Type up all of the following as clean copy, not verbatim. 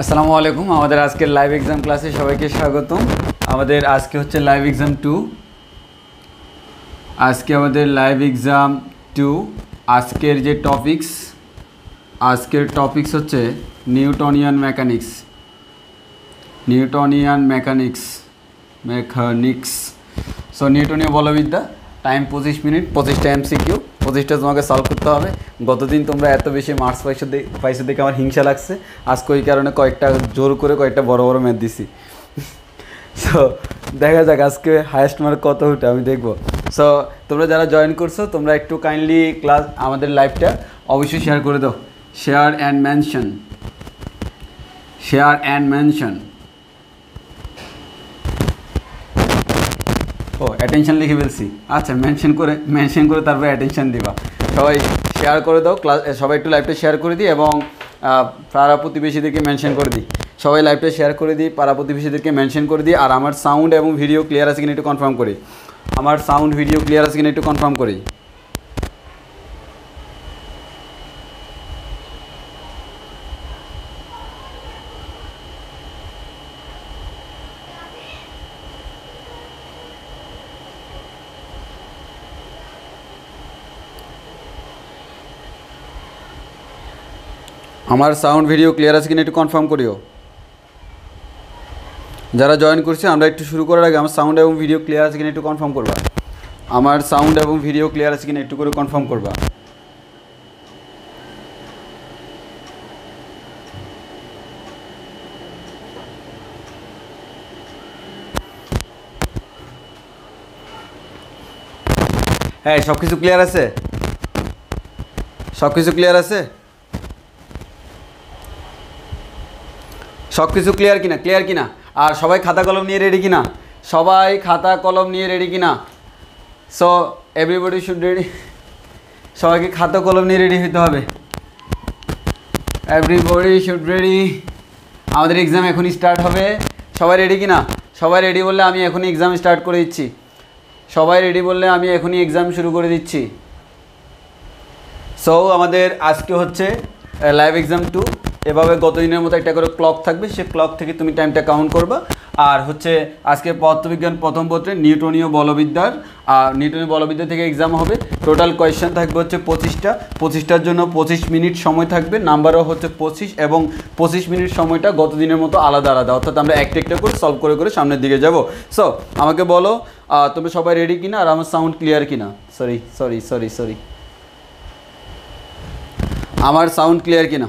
আসসালামু আলাইকুম। আমাদের আজকের লাইভ এক্সাম ক্লাসে সবাইকে স্বাগতম। আমাদের আজকে হচ্ছে লাইভ এক্সাম 2। আজকে আমাদের লাইভ এক্সাম 2। আজকের যে টপিকস হচ্ছে নিউটনিয়ান মেকানিক্স। সো নিউটনীয় বলবিদ্যা। টাইম 25 মিনিট, 25টা এমসিকিউ, 25টা তোমাকে সলভ করতে হবে। গতদিন তোমরা এত বেশি মার্কস পাইছো দেখে আমার হিংসা লাগছে। আজকে ওই কারণে কয়েকটা জোর করে কয়েকটা বড় বড় ম্যাথ দিছি। সো দেখা যাক আজকে হায়েস্ট মার্ক কত উঠে, আমি দেখবো। সো তোমরা যারা জয়েন করছো তোমরা একটু কাইন্ডলি ক্লাস আমাদের লাইভটা অবশ্যই শেয়ার করে দাও। Share and mention. ও অ্যাটেনশন লিখে ফেলছি। আচ্ছা, মেনশন করে তারপরে অ্যাটেনশন দিবা। সবাই শেয়ার করে দাও, সবাই একটু লাইভটা শেয়ার করে দিই এবং পাড়া প্রতিবেশীদেরকে মেনশন করে দিই। সবাই লাইভটা শেয়ার করে দিই, পাড়া প্রতিবেশীদেরকে মেনশন করে দিই। আর আমার সাউন্ড এবং ভিডিও ক্লিয়ার আছে কিনা একটু কনফার্ম করি। আমার সাউন্ড ভিডিও ক্লিয়ার আছে কিনা একটু কনফার্ম করিও। যারা জয়েন করছে আমরা একটু শুরু করার আগে আমার সাউন্ড এবং ভিডিও ক্লিয়ার আছে কিনা একটু কনফার্ম করবা। একটু করে কনফার্ম করবা। হ্যাঁ, সব কিছু ক্লিয়ার আছে? সব কিছু ক্লিয়ার কিনা? আর সবাই খাতা কলম নিয়ে রেডি কিনা? So everybody should ready. সবাইকে খাতা কলম নিয়ে রেডি হতে হবে। Everybody should ready. আমাদের এক্সাম এখনই স্টার্ট হবে। সবাই রেডি কিনা? সবাই রেডি বললে আমি এখনই এক্সাম স্টার্ট করে দিচ্ছি। শুরু করে দিচ্ছি। সো আমাদের আজকে হচ্ছে লাইভ এক্সাম 2। এভাবে গত দিনের মতো একটা করে ক্লক থাকবে, সে ক্লক থেকে তুমি টাইমটা কাউন্ট করবা। আর হচ্ছে আজকে পদার্থবিজ্ঞান প্রথম পত্রে নিউটনীয় বলবিদ্যা থেকে এক্সাম হবে। টোটাল কোয়েশ্চেন থাকবে হচ্ছে 25টার জন্য 25 মিনিট সময় থাকবে। নাম্বারও হচ্ছে 25 এবং 25 মিনিট সময়টা গত দিনের মতো আলাদা, অর্থাৎ আমরা একটা করে সলভ করে সামনের দিকে যাব। সো আমাকে বলো তুমি সবাই রেডি কিনা আর আমার সাউন্ড ক্লিয়ার কিনা? সরি আমার সাউন্ড ক্লিয়ার কিনা?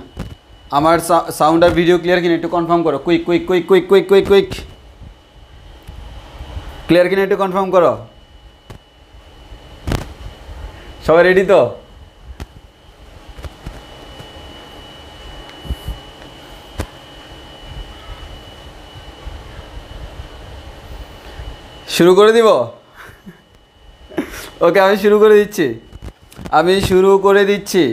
আমার সাউন্ড আর ভিডিও ক্লিয়ার কিনা একটু কনফার্ম করো। কুইক ক্লিয়ার কিনা একটু কনফার্ম করো। সবাই রেডি তো? শুরু করে দিব? ওকে, আমি শুরু করে দিচ্ছি।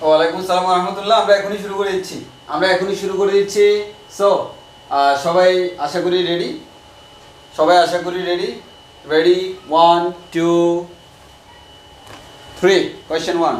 ওয়ালাইকুম আসসালাম ওয়া রাহমাতুল্লাহ। আমরা এখনই শুরু করে দিচ্ছি। সো সবাই আশা করি ready. 1 2 3। Question 1।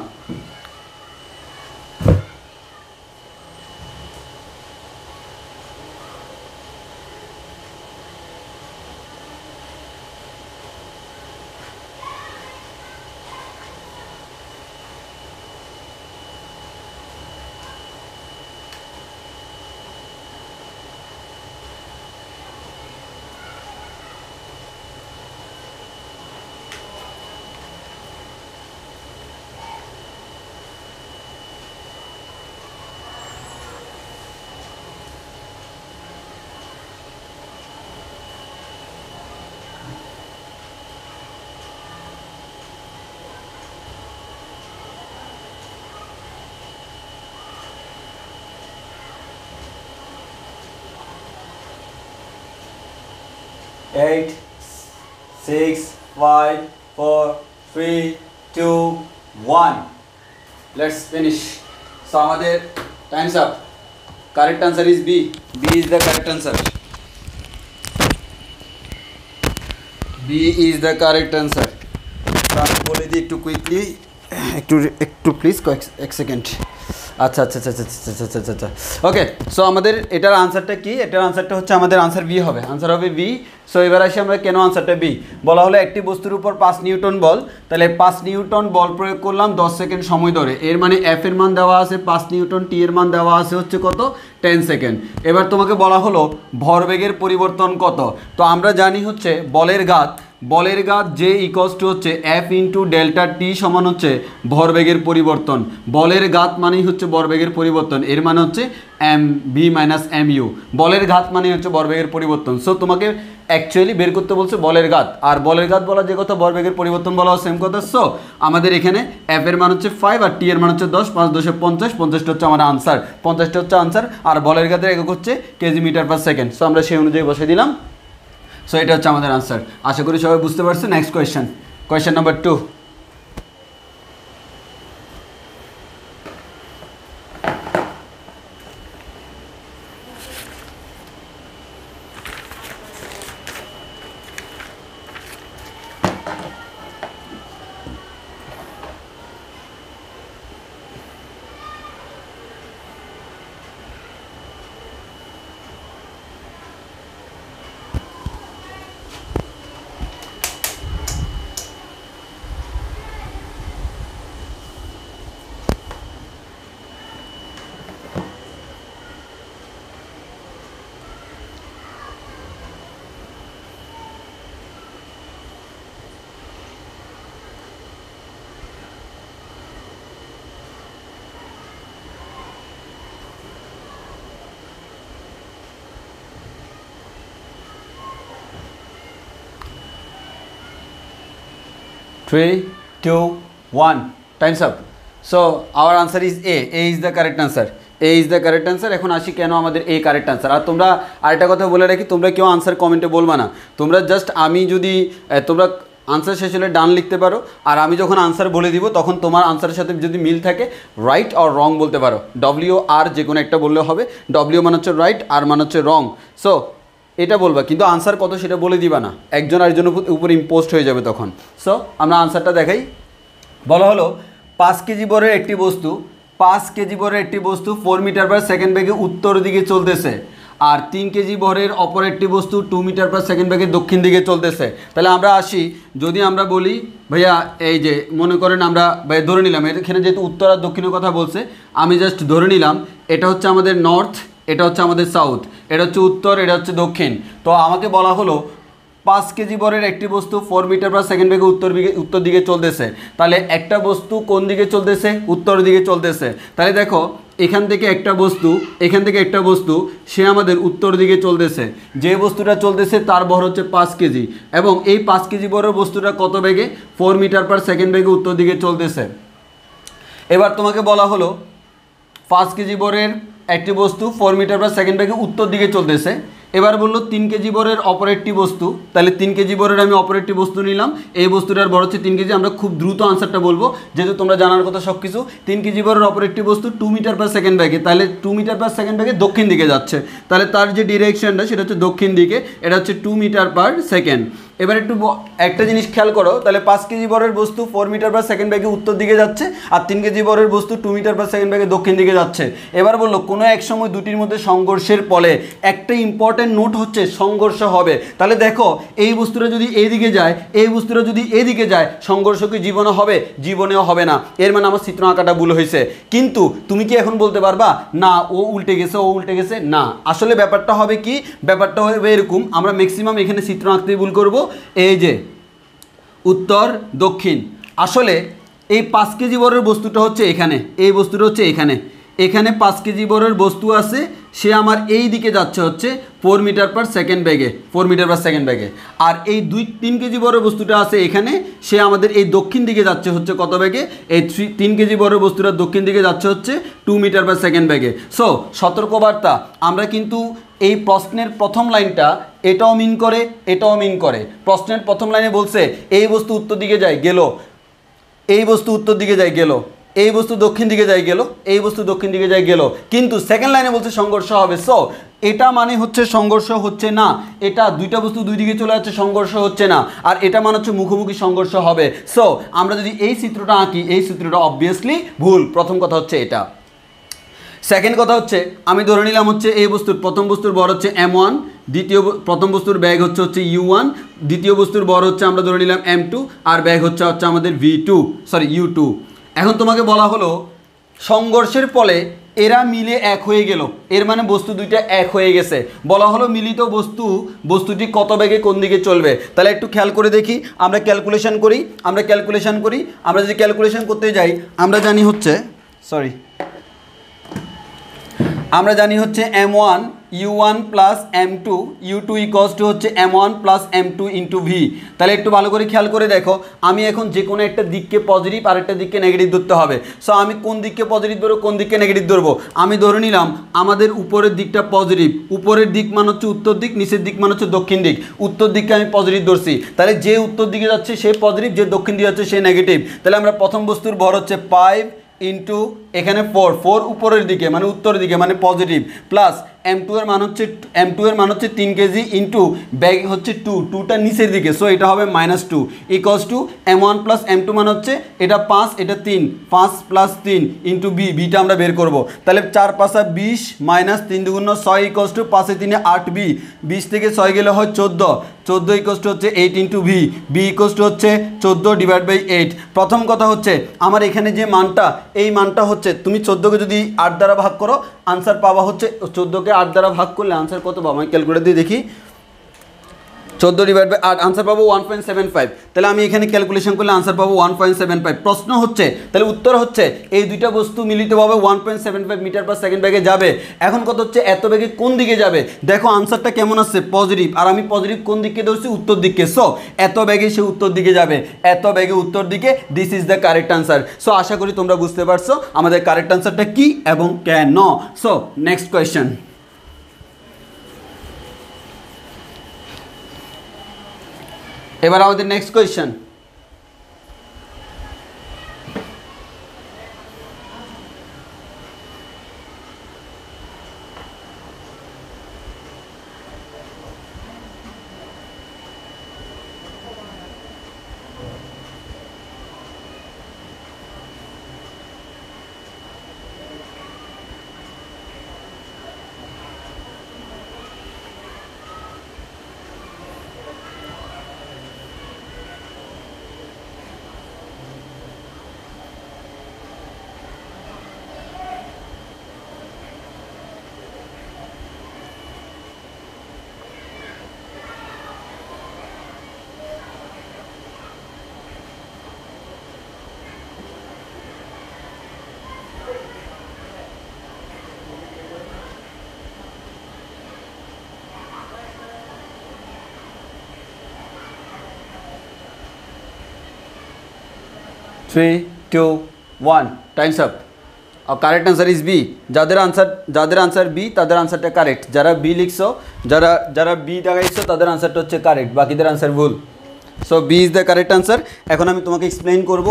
8 6 5 4 3 2 1 let's finish so আমাদের time's up correct answer is B is the correct answer B is the correct answer so আমি বলে দিই একটু কুইকলি একটু প্লিজ এক সেকেন্ড আচ্ছা আচ্ছা আচ্ছা আচ্ছা আচ্ছা আচ্ছা আচ্ছা ওকে সো আমাদের এটার আনসারটা কি এটার আনসারটা হচ্ছে আমাদের আনসার বি হবে আনসার হবে বি সো এবার আসি আমরা কেন আনসারটা বি বলা হলো একটি বস্তুর উপর 5 নিউটন বল তাহলে 5 নিউটন বল প্রয়োগ করলাম 10 সেকেন্ড সময় ধরে এর মানে এফ এর মান দেওয়া আছে 5 নিউটন টি এর মান দেওয়া আছে হচ্ছে কত 10 সেকেন্ড এবার তোমাকে বলা হলো ভরবেগের পরিবর্তন কত তো আমরা জানি হচ্ছে বলের ঘাত যে ইকুয়ালস টু হচ্ছে এফ ইন্টু ডেল্টা টি সমান হচ্ছে ভরবেগের পরিবর্তন বলের ঘাত মানেই হচ্ছে ভরবেগের পরিবর্তন এর মানে হচ্ছে M B minus M U বলের ঘাত মানে হচ্ছে ভরবেগের পরিবর্তন সো তোমাকে অ্যাকচুয়ালি বের করতে বলছে বলের ঘাত আর বলের ঘাত বলা যে কথা ভরবেগের পরিবর্তন বলা সেম কথা সো আমাদের এখানে এফ এর মান হচ্ছে 5 আর টি এর মান হচ্ছে 10 5 10 50 50টা হচ্ছে আমার আনসার 50টা হচ্ছে আনসার আর বলের ঘাতের একক হচ্ছে KG metre per second so আমরা সেই অনুযায়ী বসে দিলাম সো এটা হচ্ছে আমাদের আনসার আশা করি সবাই বুঝতে পারছেন next question number 2 3 2 1 time's up so our answer is A is the correct answer A is the correct answer এখন আসি কেন আমাদের A কারেক্ট আনসার আর তোমরা আরেকটা কথা বলে রাখি তোমরা কেউ আনসার কমেন্টে বলবা না তোমরা জাস্ট আমি যদি তোমরা আনসার শেষ হলে ডান লিখতে পারো আর আমি যখন আনসার বলে দিব তখন তোমার আনসারের সাথে যদি মিল থাকে রাইট আর রং বলতে পারো ডব্লিউ আর যে কোনো একটা বললে হবে ডব্লিউ মানে হচ্ছে রাইট আর মানে হচ্ছে রং সো এটা বলবা কিন্তু আনসার কত সেটা বলে দিবা না একজন আরেকজনের উপর ইম্পোস্ট হয়ে যাবে তখন সো আমরা আনসারটা দেখাই বলা হলো 5 কেজি বরের একটি বস্তু 4 মিটার পার সেকেন্ড বেগে উত্তর দিকে চলতেছে আর 3 কেজি বরের অপর একটি বস্তু 2 মিটার পার সেকেন্ড বেগে দক্ষিণ দিকে চলতেছে তাহলে আমরা আসি যদি আমরা বলি ভাইয়া এই যে মনে করেন আমরা ভাই ধরে নিলাম এখানে যেহেতু উত্তর আর দক্ষিণের কথা বলছে আমি জাস্ট ধরে নিলাম এটা হচ্ছে আমাদের নর্থ এটা হচ্ছে আমাদের সাউথ এটা হচ্ছে উত্তর এটা হচ্ছে দক্ষিণ তো আমাকে বলা হলো 5 কেজি বরের একটি বস্তু 4 মিটার পার সেকেন্ড বেগে উত্তর দিকে চলতেছে তাহলে একটা বস্তু কোন দিকে চলতেছে উত্তর দিকে চলতেছে তাহলে দেখো এখান থেকে একটা বস্তু সে আমাদের উত্তর দিকে চলতেছে যে বস্তুটা চলতেছে তার ভর হচ্ছে 5 কেজি এবং এই 5 কেজি বরের বস্তুটা কত বেগে 4 মিটার পার সেকেন্ড বেগে উত্তর দিকে চলতেছে এবার তোমাকে বলা হলো 5 কেজি বরের একটি বস্তু 4 মিটার পার সেকেন্ড বেগে উত্তর দিকে চলতেছে এবার বললো 3 কেজি বরের অপর একটি বস্তু তাহলে 3 কেজি বরের আমি অপর একটি বস্তু নিলাম এই বস্তুটার বড় হচ্ছে 3 কেজি আমরা খুব দ্রুত আনসারটা বলবো যেহেতু তোমরা জানার কথা সব কিছু 3 কেজি বরের অপর একটি বস্তু 2 মিটার পার সেকেন্ড বেগে তাহলে 2 মিটার পার সেকেন্ড বেগে দক্ষিণ দিকে যাচ্ছে তাহলে তার যে ডিরেকশনটা সেটা হচ্ছে দক্ষিণ দিকে এটা হচ্ছে 2 মিটার পার সেকেন্ড এবার একটু একটা জিনিস খেয়াল করো তাহলে 5 কেজি বরের বস্তু 4 মিটার পার সেকেন্ড বেগে উত্তর দিকে যাচ্ছে আর 3 কেজি বরের বস্তু 2 মিটার পার সেকেন্ড বেগে দক্ষিণ দিকে যাচ্ছে এবার বললো কোনো এক সময় দুটির মধ্যে সংঘর্ষের ফলে একটা ইম্পর্টেন্ট নোট হচ্ছে সংঘর্ষ হবে তাহলে দেখো এই বস্তুটা যদি এইদিকে যায় এই বস্তুটা যদি এইদিকে যায় সংঘর্ষ কি জীবনে হবে জীবনেও হবে না এর মানে আমার চিত্র আঁকাটা ভুল হয়েছে কিন্তু তুমি কি এখন বলতে পারবা না ও উল্টে গেছে না আসলে ব্যাপারটা হবে কি ব্যাপারটা হবে এরকম আমরা ম্যাক্সিমাম এখানে চিত্র আঁকতেই ভুল করব এই যে উত্তর দক্ষিণ আসলে এই 5 কেজি বরের বস্তুটা হচ্ছে এখানে এই বস্তুটা হচ্ছে এখানে 5 কেজি বরের বস্তু আছে সে আমার এই দিকে যাচ্ছে হচ্ছে 4 মিটার পার সেকেন্ড বেগে, 4 মিটার পার সেকেন্ড বেগে। আর এই 2-3 কেজি বড় বস্তুটা আছে এখানে, সে আমাদের এই দক্ষিণ দিকে যাচ্ছে হচ্ছে কত বেগে, এই 3 কেজি বড় বস্তুটা দক্ষিণ দিকে যাচ্ছে হচ্ছে 2 মিটার পার সেকেন্ড বেগে। সো সতর্কবার্তা, আমরা কিন্তু এই প্রশ্নের প্রথম লাইনটা এটাও মিন করে, এটাও মিন করে। প্রশ্নের প্রথম লাইনে বলছে এই বস্তু উত্তর দিকে যায় গেল, এই বস্তু উত্তর দিকে যায় গেল, এই বস্তু দক্ষিণ দিকে যায় গেল, এই বস্তু দক্ষিণ দিকে যায় গেল, কিন্তু সেকেন্ড লাইনে বলছে সংঘর্ষ হবে। সো এটা মানে হচ্ছে সংঘর্ষ হচ্ছে না, এটা দুইটা বস্তু দুই দিকে চলে যাচ্ছে, সংঘর্ষ হচ্ছে না। আর এটা মানে হচ্ছে মুখোমুখি সংঘর্ষ হবে। সো আমরা যদি এই চিত্রটা আঁকি, এই চিত্রটা অবভিয়াসলি ভুল। প্রথম কথা হচ্ছে এটা। সেকেন্ড কথা হচ্ছে আমি ধরে নিলাম হচ্ছে এই বস্তুর প্রথম বস্তুর বর হচ্ছে m1, প্রথম বস্তুর ব্যাগ হচ্ছে u1, দ্বিতীয় বস্তুর বর হচ্ছে আমরা ধরে নিলাম m2, আর ব্যাগ হচ্ছে আমাদের u2। এখন তোমাকে বলা হলো সংঘর্ষের ফলে এরা মিলে এক হয়ে গেল, এর মানে বস্তু দুইটা এক হয়ে গেছে। বলা হলো মিলিত বস্তুটি কত বেগে কোন দিকে চলবে। তাহলে একটু খেয়াল করে দেখি, আমরা ক্যালকুলেশন করি। আমরা যদি ক্যালকুলেশন করতে যাই, আমরা জানি হচ্ছে m1 u1 plus m2 u2 equals to হচ্ছে m1 plus m2 into v। তাহলে একটু ভালো করে খেয়াল করে দেখো, আমি এখন যে কোনো একটা দিককে পজিটিভ আর একটা দিককে নেগেটিভ ধরতে হবে। সো আমি কোন দিককে পজিটিভ ধরবো, কোন দিককে নেগেটিভ ধরবো? আমি ধরে নিলাম আমাদের উপরের দিকটা পজিটিভ, উপরের দিক মানে হচ্ছে উত্তর দিক, নিচের দিক মানে হচ্ছে দক্ষিণ দিক। উত্তর দিককে আমি পজিটিভ ধরছি, তাহলে যে উত্তর দিকে যাচ্ছে সে পজিটিভ, যে দক্ষিণ দিকে যাচ্ছে সে নেগেটিভ। তাহলে আমরা প্রথম বস্তুর ভর হচ্ছে 5 ইন্টু এখানে 4 উপরের দিকে মানে উত্তরের দিকে মানে পজিটিভ, প্লাস m2 এর মান হচ্ছে 3 কেজি ইন্টু ব্যাগ হচ্ছে 2টা নিচের দিকে। সো এটা হবে -2 equals to m1 plus m2 মানে হচ্ছে এটা 5 এটা 3, 5 প্লাস 3 ইন্টু বিটা আমরা বের করব। তাহলে 4 5 20 মাইনাস 3 2 6 ইকুয়ালস টু 5 3 8 20 থেকে 6 গেলে হয় 14 ইকুয়ালস টু হচ্ছে 8 ইন্টু বি ইকুয়ালস টু হচ্ছে 14/8। প্রথম কথা হচ্ছে আমার এখানে যে মানটা, এই মানটা হচ্ছে তুমি 14কে যদি 8 দ্বারা ভাগ করো আনসার পাবা হচ্ছে 14কে 8 দ্বারা ভাগ করলে আনসার কত পাবো? আমি ক্যালকুলেটর দিয়ে দেখি। 14/8 আনসার পাবো 1.75। তাহলে আমি এখানে ক্যালকুলেশন করলে আনসার পাবো 1.75। প্রশ্ন হচ্ছে, তাহলে উত্তর হচ্ছে এই দুইটা বস্তু মিলিতভাবে 1.75 মিটার পার সেকেন্ড বেগে যাবে। এখন কত হচ্ছে এত বেগে কোন দিকে যাবে? দেখো আনসারটা কেমন আসছে, পজিটিভ, আর আমি পজিটিভ কোন দিকে ধরছি? উত্তর দিকে। সো এত বেগে সে উত্তর দিকে যাবে, এত বেগে উত্তর দিকে। This is the correct answer. So আশা করি তোমরা বুঝতে পারছো আমাদের কারেক্ট আনসারটা কি এবং কেন। So next question. এবার আমাদের next question. Three, two, one, time's up. और কারেক্ট আনসার ইজ বি। যাদের আনসার বি তাদের আনসারটা কারেক্ট। যারা বি লিখছো, যারা বি দেখাইছো তাদের আনসারটা হচ্ছে কারেক্ট, বাকিদের আনসার ভুল। So B is the correct answer. এখন আমি তোমাকে এক্সপ্লেইন করব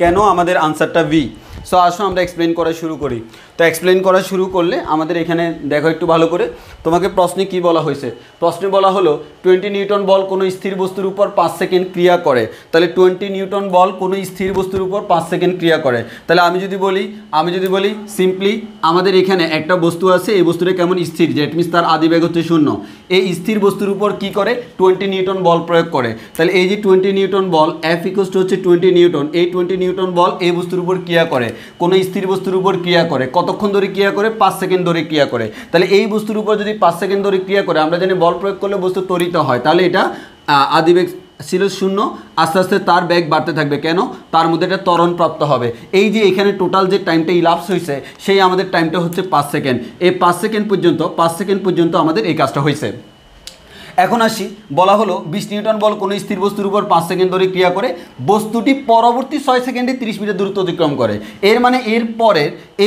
কেন আমাদের আনসারটা বি। সো আসো আমরা এক্সপ্লেইন করা শুরু করি। তো এক্সপ্লেইন করা শুরু করলে আমাদের এখানে দেখো একটু ভালো করে, তোমাকে প্রশ্নে কি বলা হয়েছে। প্রশ্নে বলা হলো 20 নিউটন বল কোনো স্থির বস্তুর উপর 5 সেকেন্ড ক্রিয়া করে। তাহলে 20 নিউটন বল কোনো স্থির বস্তুর উপর 5 সেকেন্ড ক্রিয়া করে। তাহলে আমি যদি বলি সিম্পলি, আমাদের এখানে একটা বস্তু আছে, এই বস্তুটা কেমন স্থির, দ্যাট মিনস তার আদি বেগ হচ্ছে 0। এই স্থির বস্তুর উপর কি করে? 20 নিউটন বল প্রয়োগ করে। তাহলে এই যে 20 Newton ball, F equals to হচ্ছে 20 নিউটন। এই 20 নিউটন বল এই বস্তুর উপর ক্রিয়া করে, কোনো স্থির বস্তুর উপর ক্রিয়া করে। কতক্ষণ ধরে ক্রিয়া করে? 5 সেকেন্ড ধরে ক্রিয়া করে। তাহলে এই বস্তুর উপর যদি 5 সেকেন্ড ধরে ক্রিয়া করে, আমরা জানি বল প্রয়োগ করলে বস্তু ত্বরিত হয়। তাহলে এটা আদিবেগ ছিল 0, আস্তে আস্তে তার বেগ বাড়তে থাকবে। কেন? তার মধ্যে একটা ত্বরণ প্রাপ্ত হবে। এই যে এখানে টোটাল যে টাইমটা ইলাপস হয়েছে সেই আমাদের টাইমটা হচ্ছে 5 সেকেন্ড। এই 5 সেকেন্ড পর্যন্ত আমাদের এই কাজটা হয়েছে। এখন আসি, বলা হলো 20 নিউটন বল কোনো স্থির বস্তুর উপর 5 সেকেন্ড ধরে ক্রিয়া করে, বস্তুটি পরবর্তী 6 সেকেন্ডে 30 মিটার দূরত্ব অতিক্রম করে। এর মানে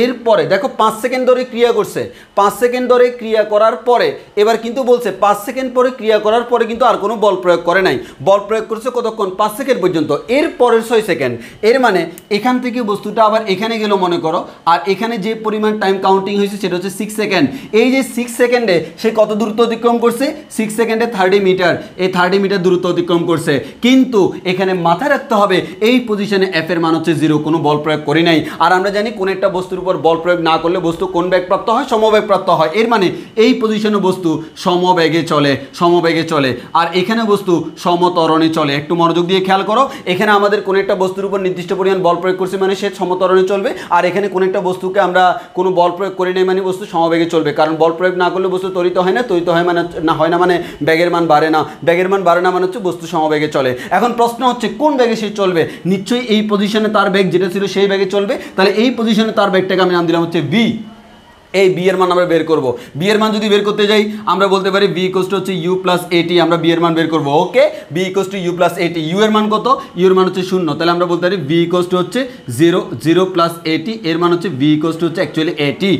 এরপরে দেখো 5 সেকেন্ড ধরে ক্রিয়া করছে, 5 সেকেন্ড ধরে ক্রিয়া করার পরে এবার কিন্তু বলছে 5 সেকেন্ড পরে ক্রিয়া করার পরে কিন্তু আর কোনো বল প্রয়োগ করে নাই, বল প্রয়োগ করছে কতক্ষণ? 5 সেকেন্ড পর্যন্ত। এর পরের 6 সেকেন্ড, এর মানে এখান থেকে বস্তুটা আবার এখানে গেল মনে করো, আর এখানে যে পরিমাণ টাইম কাউন্টিং হয়েছে সেটা হচ্ছে 6 সেকেন্ড। এই যে 6 সেকেন্ডে সে কত দূরত্ব অতিক্রম করছে? 6 সেকেন্ড 30 মিটার, এই 30 মিটার দূরত্ব অতিক্রম করছে। কিন্তু এখানে মাথায় রাখতে হবে এই পজিশনে এফ এর মান হচ্ছে 0, কোনো বল প্রয়োগ করি নাই। আর আমরা জানি কোন একটা বস্তুর উপর বল প্রয়োগ না করলে বস্তু কোন বেগ প্রাপ্ত হয়? সমবেগ প্রাপ্ত হয়। এর মানে এই পজিশনে বস্তু সমবেগে চলে, আর এখানে বস্তু সমত্বরণে চলে। একটু মনোযোগ দিয়ে খেয়াল করো, এখানে আমাদের কোন একটা বস্তুর উপর নির্দিষ্ট পরিমাণ বল প্রয়োগ করছে মানে সে সমত্বরণে চলবে, আর এখানে কোন একটা বস্তুকে আমরা কোনো বল প্রয়োগ করি নাই মানে বস্তু সমবেগে চলবে। কারণ বল প্রয়োগ না করলে বস্তু ত্বরিত হয় না, মানে বেগের মান বাড়ে না মানে হচ্ছে বস্তু সমবেগে চলে। এখন প্রশ্ন হচ্ছে কোন বেগে সে চলবে? নিশ্চয়ই এই পজিশনে তার বেগ যেটা ছিল সেই বেগে চলবে। তাহলে এই পজিশনে তার বেগটাকে আমি নাম দিলাম হচ্ছে ভি। এই বি এর মান আমরা বের করব। বি এর মান যদি বের করতে যাই আমরা বলতে পারি বি ইকুয়ালস টু হচ্ছে ইউ প্লাস এটি, আমরা বি এর মান বের করব। Okay, V equals to U plus A T. U এর মান কত? ইউ এর মান হচ্ছে 0, তাহলে আমরা বলতে পারি বি ইকুয়ালস টু হচ্ছে 0 প্লাস এটি, এর মান হচ্ছে বি ইকুয়ালস টু হচ্ছে অ্যাকচুয়ালি এটি।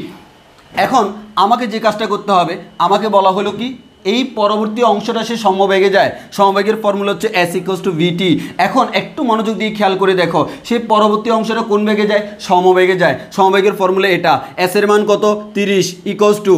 এখন আমাকে যে কাজটা করতে হবে, আমাকে বলা হলো কি এই পরবর্তী অংশটা সে সমবেগে যায়, সমবেগের ফর্মুলা হচ্ছে এস ইকুয়ালস টু ভিটি। এখন একটু মনোযোগ দিয়ে খেয়াল করে দেখো সেই পরবর্তী অংশটা কোন বেগে যায়? সমবেগে যায়। সমবেগের ফর্মুলা এটা, এস এর মান কত? 30 equals to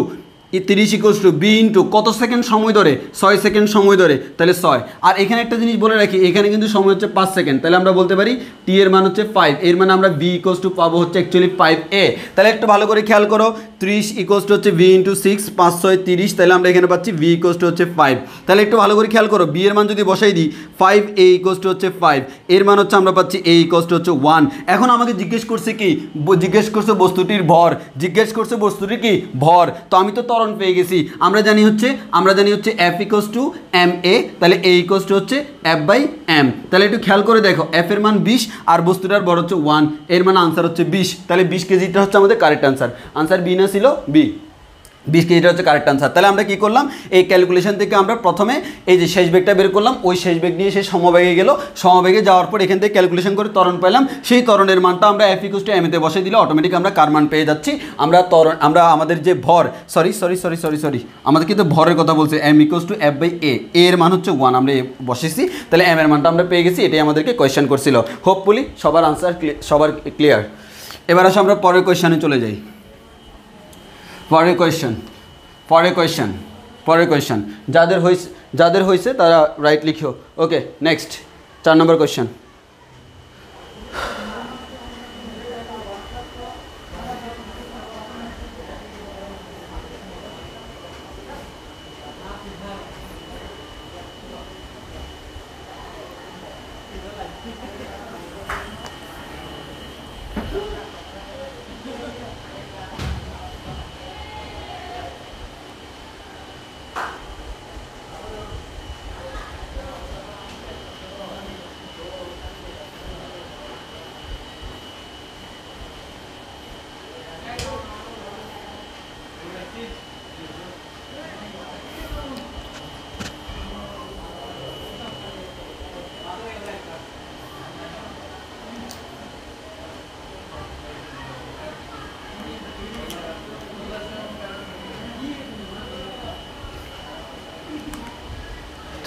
30 equals to B into কত সেকেন্ড সময় ধরে? 6 সেকেন্ড সময় ধরে, তাহলে 6। আর এখানে একটা জিনিস বলে রাখি, এখানে কিন্তু সময় হচ্ছে 5 সেকেন্ড, তাহলে আমরা বলতে পারি টি এর মান হচ্ছে 5, এর মানে আমরা বি ইকুয়ালস টু পাবো হচ্ছে অ্যাকচুয়ালি 5a। তাহলে একটু ভালো করে খেয়াল করো, 30 ইকুয়ালস টু হচ্ছে ভি ইন্টু 6, 5 6 30, তাহলে আমরা এখানে পাচ্ছি ভি ইকুয়ালস টু হচ্ছে 5। তাহলে একটু ভালো করে খেয়াল করো, বি এর মান যদি বসাই দিই 5a ইকুয়ালস টু হচ্ছে 5, এর মান হচ্ছে আমরা পাচ্ছি a ইকুয়ালস টু হচ্ছে 1। এখন আমাকে জিজ্ঞেস করছে কি? জিজ্ঞেস করছে বস্তুটির ভর, তো আমি তো ত্বরণ পেয়ে গেছি। আমরা জানি হচ্ছে F equals to M A, তাহলে এ ইকুয়ালস টু হচ্ছে এফ বাই এম। তাহলে একটু খেয়াল করে দেখো, এফ এর মান 20 আর বস্তুটার বড় হচ্ছে 1, এর মানে আনসার হচ্ছে 20। তাহলে 20 কেজিটা হচ্ছে আমাদের কারেক্ট আনসার বি না ছিল বি। 20 কেজিটা হচ্ছে কারেক্ট আনসার। তাহলে আমরা কি করলাম? এই ক্যালকুলেশন থেকে আমরা প্রথমে এই যে শেষ বেগটা বের করলাম, ওই শেষ বেগ নিয়ে সে সমবেগে গেল, সমবেগে যাওয়ার পর এখান থেকে ক্যালকুলেশন করে ত্বরণ পেলাম। সেই ত্বরণের মানটা আমরা এফ ইকুয়ালস টু এম এতে বসে দিলে অটোমেটিক আমরা কার মান পেয়ে যাচ্ছি? আমরা আমাদের যে ভর, সরি আমাদের কিন্তু ভরের কথা বলছে, M equals to F by A, এর মান হচ্ছে 1, আমরা বসেছি, তাহলে এম এর মানটা আমরা পেয়ে গেছি। এটাই আমাদেরকে কোয়েশ্চেন করছিল। হোপফুলি সবার আনসার সবার ক্লিয়ার। এবার আসলে আমরা পরের কোয়েশ্চেনে চলে যাই। পরের কোয়েশ্চেন যাদের হয়েছে তারা রাইট লিখো। Okay, next 4 number question.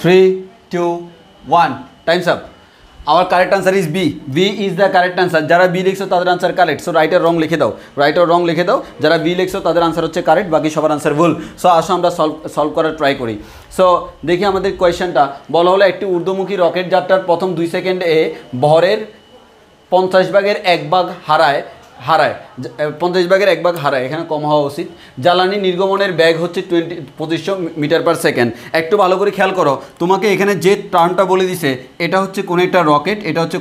3, 2, 1, times up. Our correct answer is B. B is the correct answer. যারা বি লিখছো তাদের আনসার কারেক্ট, সো রাইট আর রং লিখে দাও। যারা বি লিখছো তাদের আনসার হচ্ছে কারেক্ট, বাকি সবার আনসার ভুল। সো আসো আমরা সলভ করার ট্রাই করি। সো দেখি আমাদের কোয়েশ্চেনটা বলা হলো একটি ঊর্ধ্বমুখী রকেট যাত্রার প্রথম 2 সেকেন্ডে ভরের 50 ভাগের 1 ভাগ হারায় 50 ভাগের 1 ভাগ হারায়, এখানে কম হওয়া উচিত। জ্বালানি নির্গমনের বেগ হচ্ছে 2500 মিটার পার সেকেন্ড। একটু ভালো করে খেয়াল করো, তোমাকে এখানে যে টার্মটা বলে দিছে এটা হচ্ছে কোন একটা রকেট, এটা হচ্ছে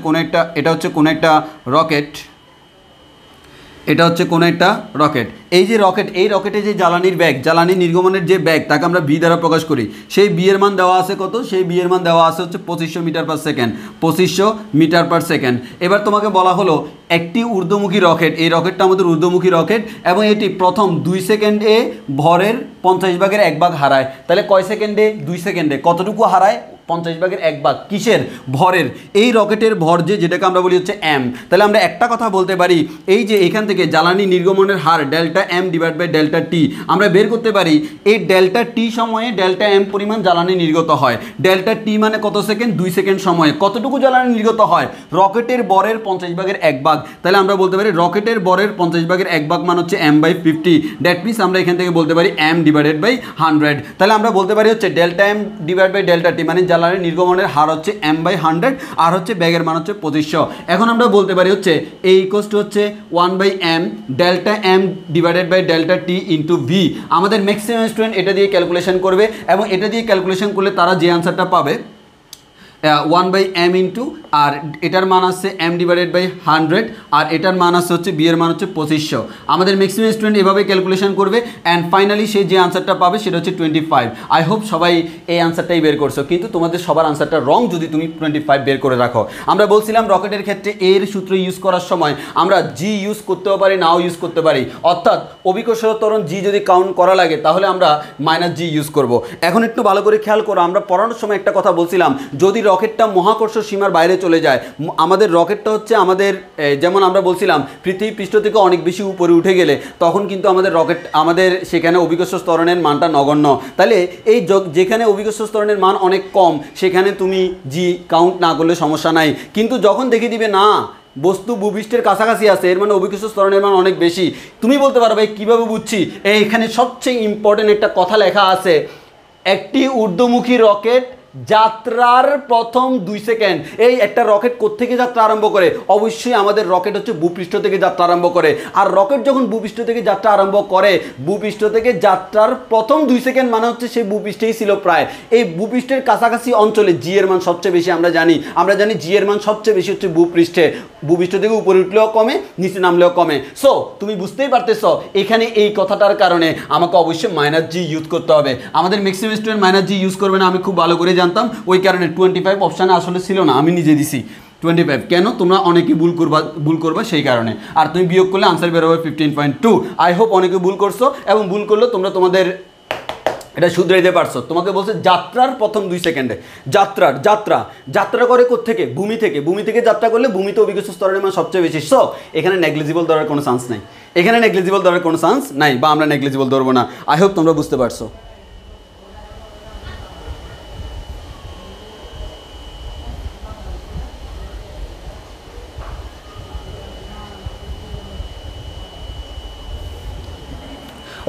কোন একটা রকেট, এটা হচ্ছে কোনো একটা রকেট। এই যে রকেট, এই রকেটে যে জ্বালানির ব্যাগ, জ্বালানি নির্গমনের যে ব্যাগ, তাকে আমরা বি দ্বারা প্রকাশ করি। সেই বি এর মান দেওয়া আছে কত? সেই বি এর মান দেওয়া আছে হচ্ছে 2500 metre per second, 2500 metre per second. এবার তোমাকে বলা হলো একটি ঊর্ধ্বমুখী রকেট, এই রকেটটা আমাদের ঊর্ধ্বমুখী রকেট এবং এটি প্রথম 2 সেকেন্ডে ভরের 50 ভাগের 1 ভাগ হারায়। তাহলে কয় সেকেন্ডে? 2 সেকেন্ডে। কতটুকু হারায়? 50 ভাগের 1 ভাগ। কিসের? ভরের। এই রকেটের ভর যেটাকে আমরা বলি হচ্ছে এম। তাহলে আমরা একটা কথা বলতে পারি, এই যে এখান থেকে জ্বালানি নির্গমনের হার delta M divide by delta T আমরা বের করতে পারি। এই ডেল্টা টি সময়ে ডেল্টা এম পরিমাণ জ্বালানি নির্গত হয়। ডেল্টা টি মানে কত সেকেন্ড? 2 সেকেন্ড সময়ে কতটুকু জ্বালানি নির্গত হয়? রকেটের বরের 50 ভাগের 1 ভাগ। তাহলে আমরা বলতে পারি রকেটের বরের 50 ভাগের 1 ভাগ মান হচ্ছে এম বাই 50। দ্যাট মিনস আমরা এখান থেকে বলতে পারি এম ডিভাইডেড বাই 100। তাহলে আমরা বলতে পারি হচ্ছে delta M divide by delta T মানে জ্বালানি নির্গমনের হার হচ্ছে এম বাই 100 আর হচ্ছে ব্যাগের মান হচ্ছে 2500। এখন আমরা বলতে পারি হচ্ছে এই ইকুয়ালস টু হচ্ছে 1 by M delta M divided by delta T into V. আমাদের ম্যাক্সিমাম স্টুডেন্ট এটা দিয়ে ক্যালকুলেশন করবে এবং এটা দিয়ে ক্যালকুলেশন করলে তারা যে আনসারটা পাবে 1 বাই এম ইন্টু, আর এটার মান আসছে এম ডিভাইডেড বাই 100 আর এটার মান আসছে হচ্ছে বি এর মান হচ্ছে 2500। আমাদের ম্যাক্সিমাম স্টুডেন্ট এভাবে ক্যালকুলেশন করবে অ্যান্ড ফাইনালি সে যে আনসারটা পাবে সেটা হচ্ছে 25। আই হোপ সবাই এই আনসারটাই বের করছো, কিন্তু তোমাদের সবার আনসারটা রং যদি তুমি 25 বের করে রাখো। আমরা বলছিলাম রকেটের ক্ষেত্রে এর সূত্র ইউজ করার সময় আমরা জি ইউজ করতেও পারি, নাও ইউজ করতে পারি। অর্থাৎ অভিকর্ষজ ত্বরণ জি যদি কাউন্ট করা লাগে তাহলে আমরা মাইনাস জি ইউজ করব। এখন একটু ভালো করে খেয়াল করো, আমরা পড়ানোর সময় একটা কথা বলছিলাম, যদি রকেটটা মহাকর্ষ সীমার বাইরে চলে যায়, আমাদের রকেটটা হচ্ছে আমাদের যেমন আমরা বলছিলাম পৃথিবী পৃষ্ঠ থেকে অনেক বেশি উপরে উঠে গেলে তখন কিন্তু আমাদের রকেট আমাদের সেখানে অভিকর্ষ ত্বরণের মানটা নগণ্য। তাহলে এই যেখানে অভিকর্ষ ত্বরণের মান অনেক কম সেখানে তুমি জি কাউন্ট না করলে সমস্যা নাই, কিন্তু যখন দেখে দিবে না বস্তু ভূপৃষ্ঠের কাছাকাছি আছে এর মানে অভিকর্ষ ত্বরণের মান অনেক বেশি, তুমি বলতে পারো ভাই কীভাবে বুঝছি? এইখানে সবচেয়ে ইম্পর্টেন্ট একটা কথা লেখা আছে, একটি ঊর্ধ্বমুখী রকেট যাত্রার প্রথম 2 সেকেন্ড। এই একটা রকেট কোত্থেকে যাত্রা আরম্ভ করে? অবশ্যই আমাদের রকেট হচ্ছে ভূপৃষ্ঠ থেকে যাত্রা আরম্ভ করে। আর রকেট যখন ভূপৃষ্ঠ থেকে যাত্রা আরম্ভ করে, ভূপৃষ্ঠ থেকে যাত্রার প্রথম 2 সেকেন্ড মানে হচ্ছে সেই ভূপৃষ্ঠেই ছিল প্রায়। এই ভূপৃষ্ঠের কাছাকাছি অঞ্চলে জি এর মান সবচেয়ে বেশি। আমরা জানি জি এর মান সবচেয়ে বেশি হচ্ছে ভূপৃষ্ঠে। ভূপৃষ্ঠ থেকে উপরে উঠলেও কমে, নিচে নামলেও কমে। সো তুমি বুঝতেই পারতেছ এখানে এই কথাটার কারণে আমাকে অবশ্যই মাইনাস জি ইউজ করতে হবে। আমাদের maximum student minus G use করবে না, আমি খুব ভালো করে জানতাম, ওই কারণে 25 অপশানে আসলে ছিল না, আমি নিজে দিছি 25। কেন? তোমরা অনেকে ভুল করবা সেই কারণে। আর তুমি বিয়োগ করলে আনসার বের হবে 15.2। আই হোপ অনেকে ভুল করছো এবং ভুল করলে তোমরা তোমাদের এটা শুধরাইতে পারছো। তোমাকে বলছে যাত্রার প্রথম 2 সেকেন্ডে। যাত্রা করে কোত্থেকে? ভূমি থেকে যাত্রা করলে ভূমিতে অভিকর্ষ স্তরের মান সবচেয়ে বেশি। সো এখানে নেগলিজিবল ধরার কোনো চান্স নাই, বা আমরা নেগলিজিবল ধরবো না। আই হোপ তোমরা বুঝতে পারছো।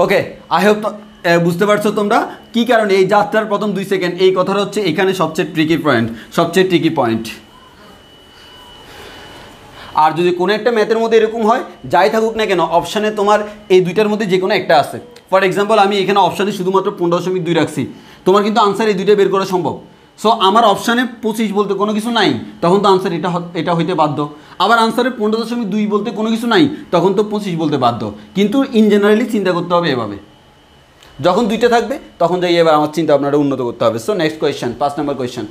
ওকে, আই হোপ বুঝতে পারছো তোমরা কি কারণে এই যাত্রার প্রথম 2 সেকেন্ড, এই কথাটা হচ্ছে এখানে সবচেয়ে ট্রিকি পয়েন্ট। আর যদি কোনো একটা ম্যাথের মধ্যে এরকম হয়, যাই থাকুক না কেন অপশানে তোমার এই দুইটার মধ্যে যে কোনো একটা আছে। ফর এক্সাম্পল আমি এখানে অপশানে শুধুমাত্র 15.2 রাখছি, তোমার কিন্তু আনসার এই দুইটা বের করা সম্ভব। সো আমার অপশানে 25 বলতে কোনো কিছু নাই, তখন তো আনসার এটা হইতে বাধ্য। আবার আনসারে 15.2 বলতে কোনো কিছু নাই, তখন তো 25 বলতে বাধ্য। কিন্তু ইন জেনারেলি চিন্তা করতে হবে এভাবে, যখন দুইটা থাকবে তখন যাই এবার আমার চিন্তা ভাবনাটা উন্নত করতে হবে। So next question, 5 number question.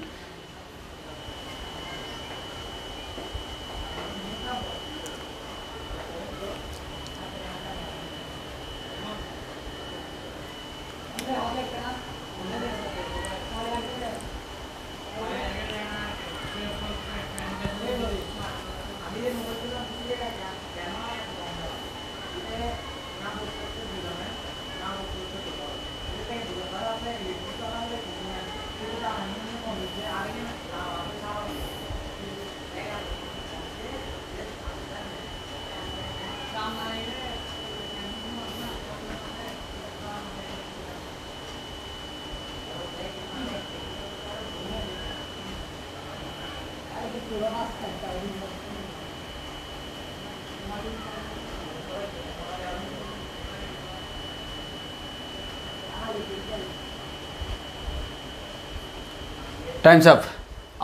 Times up.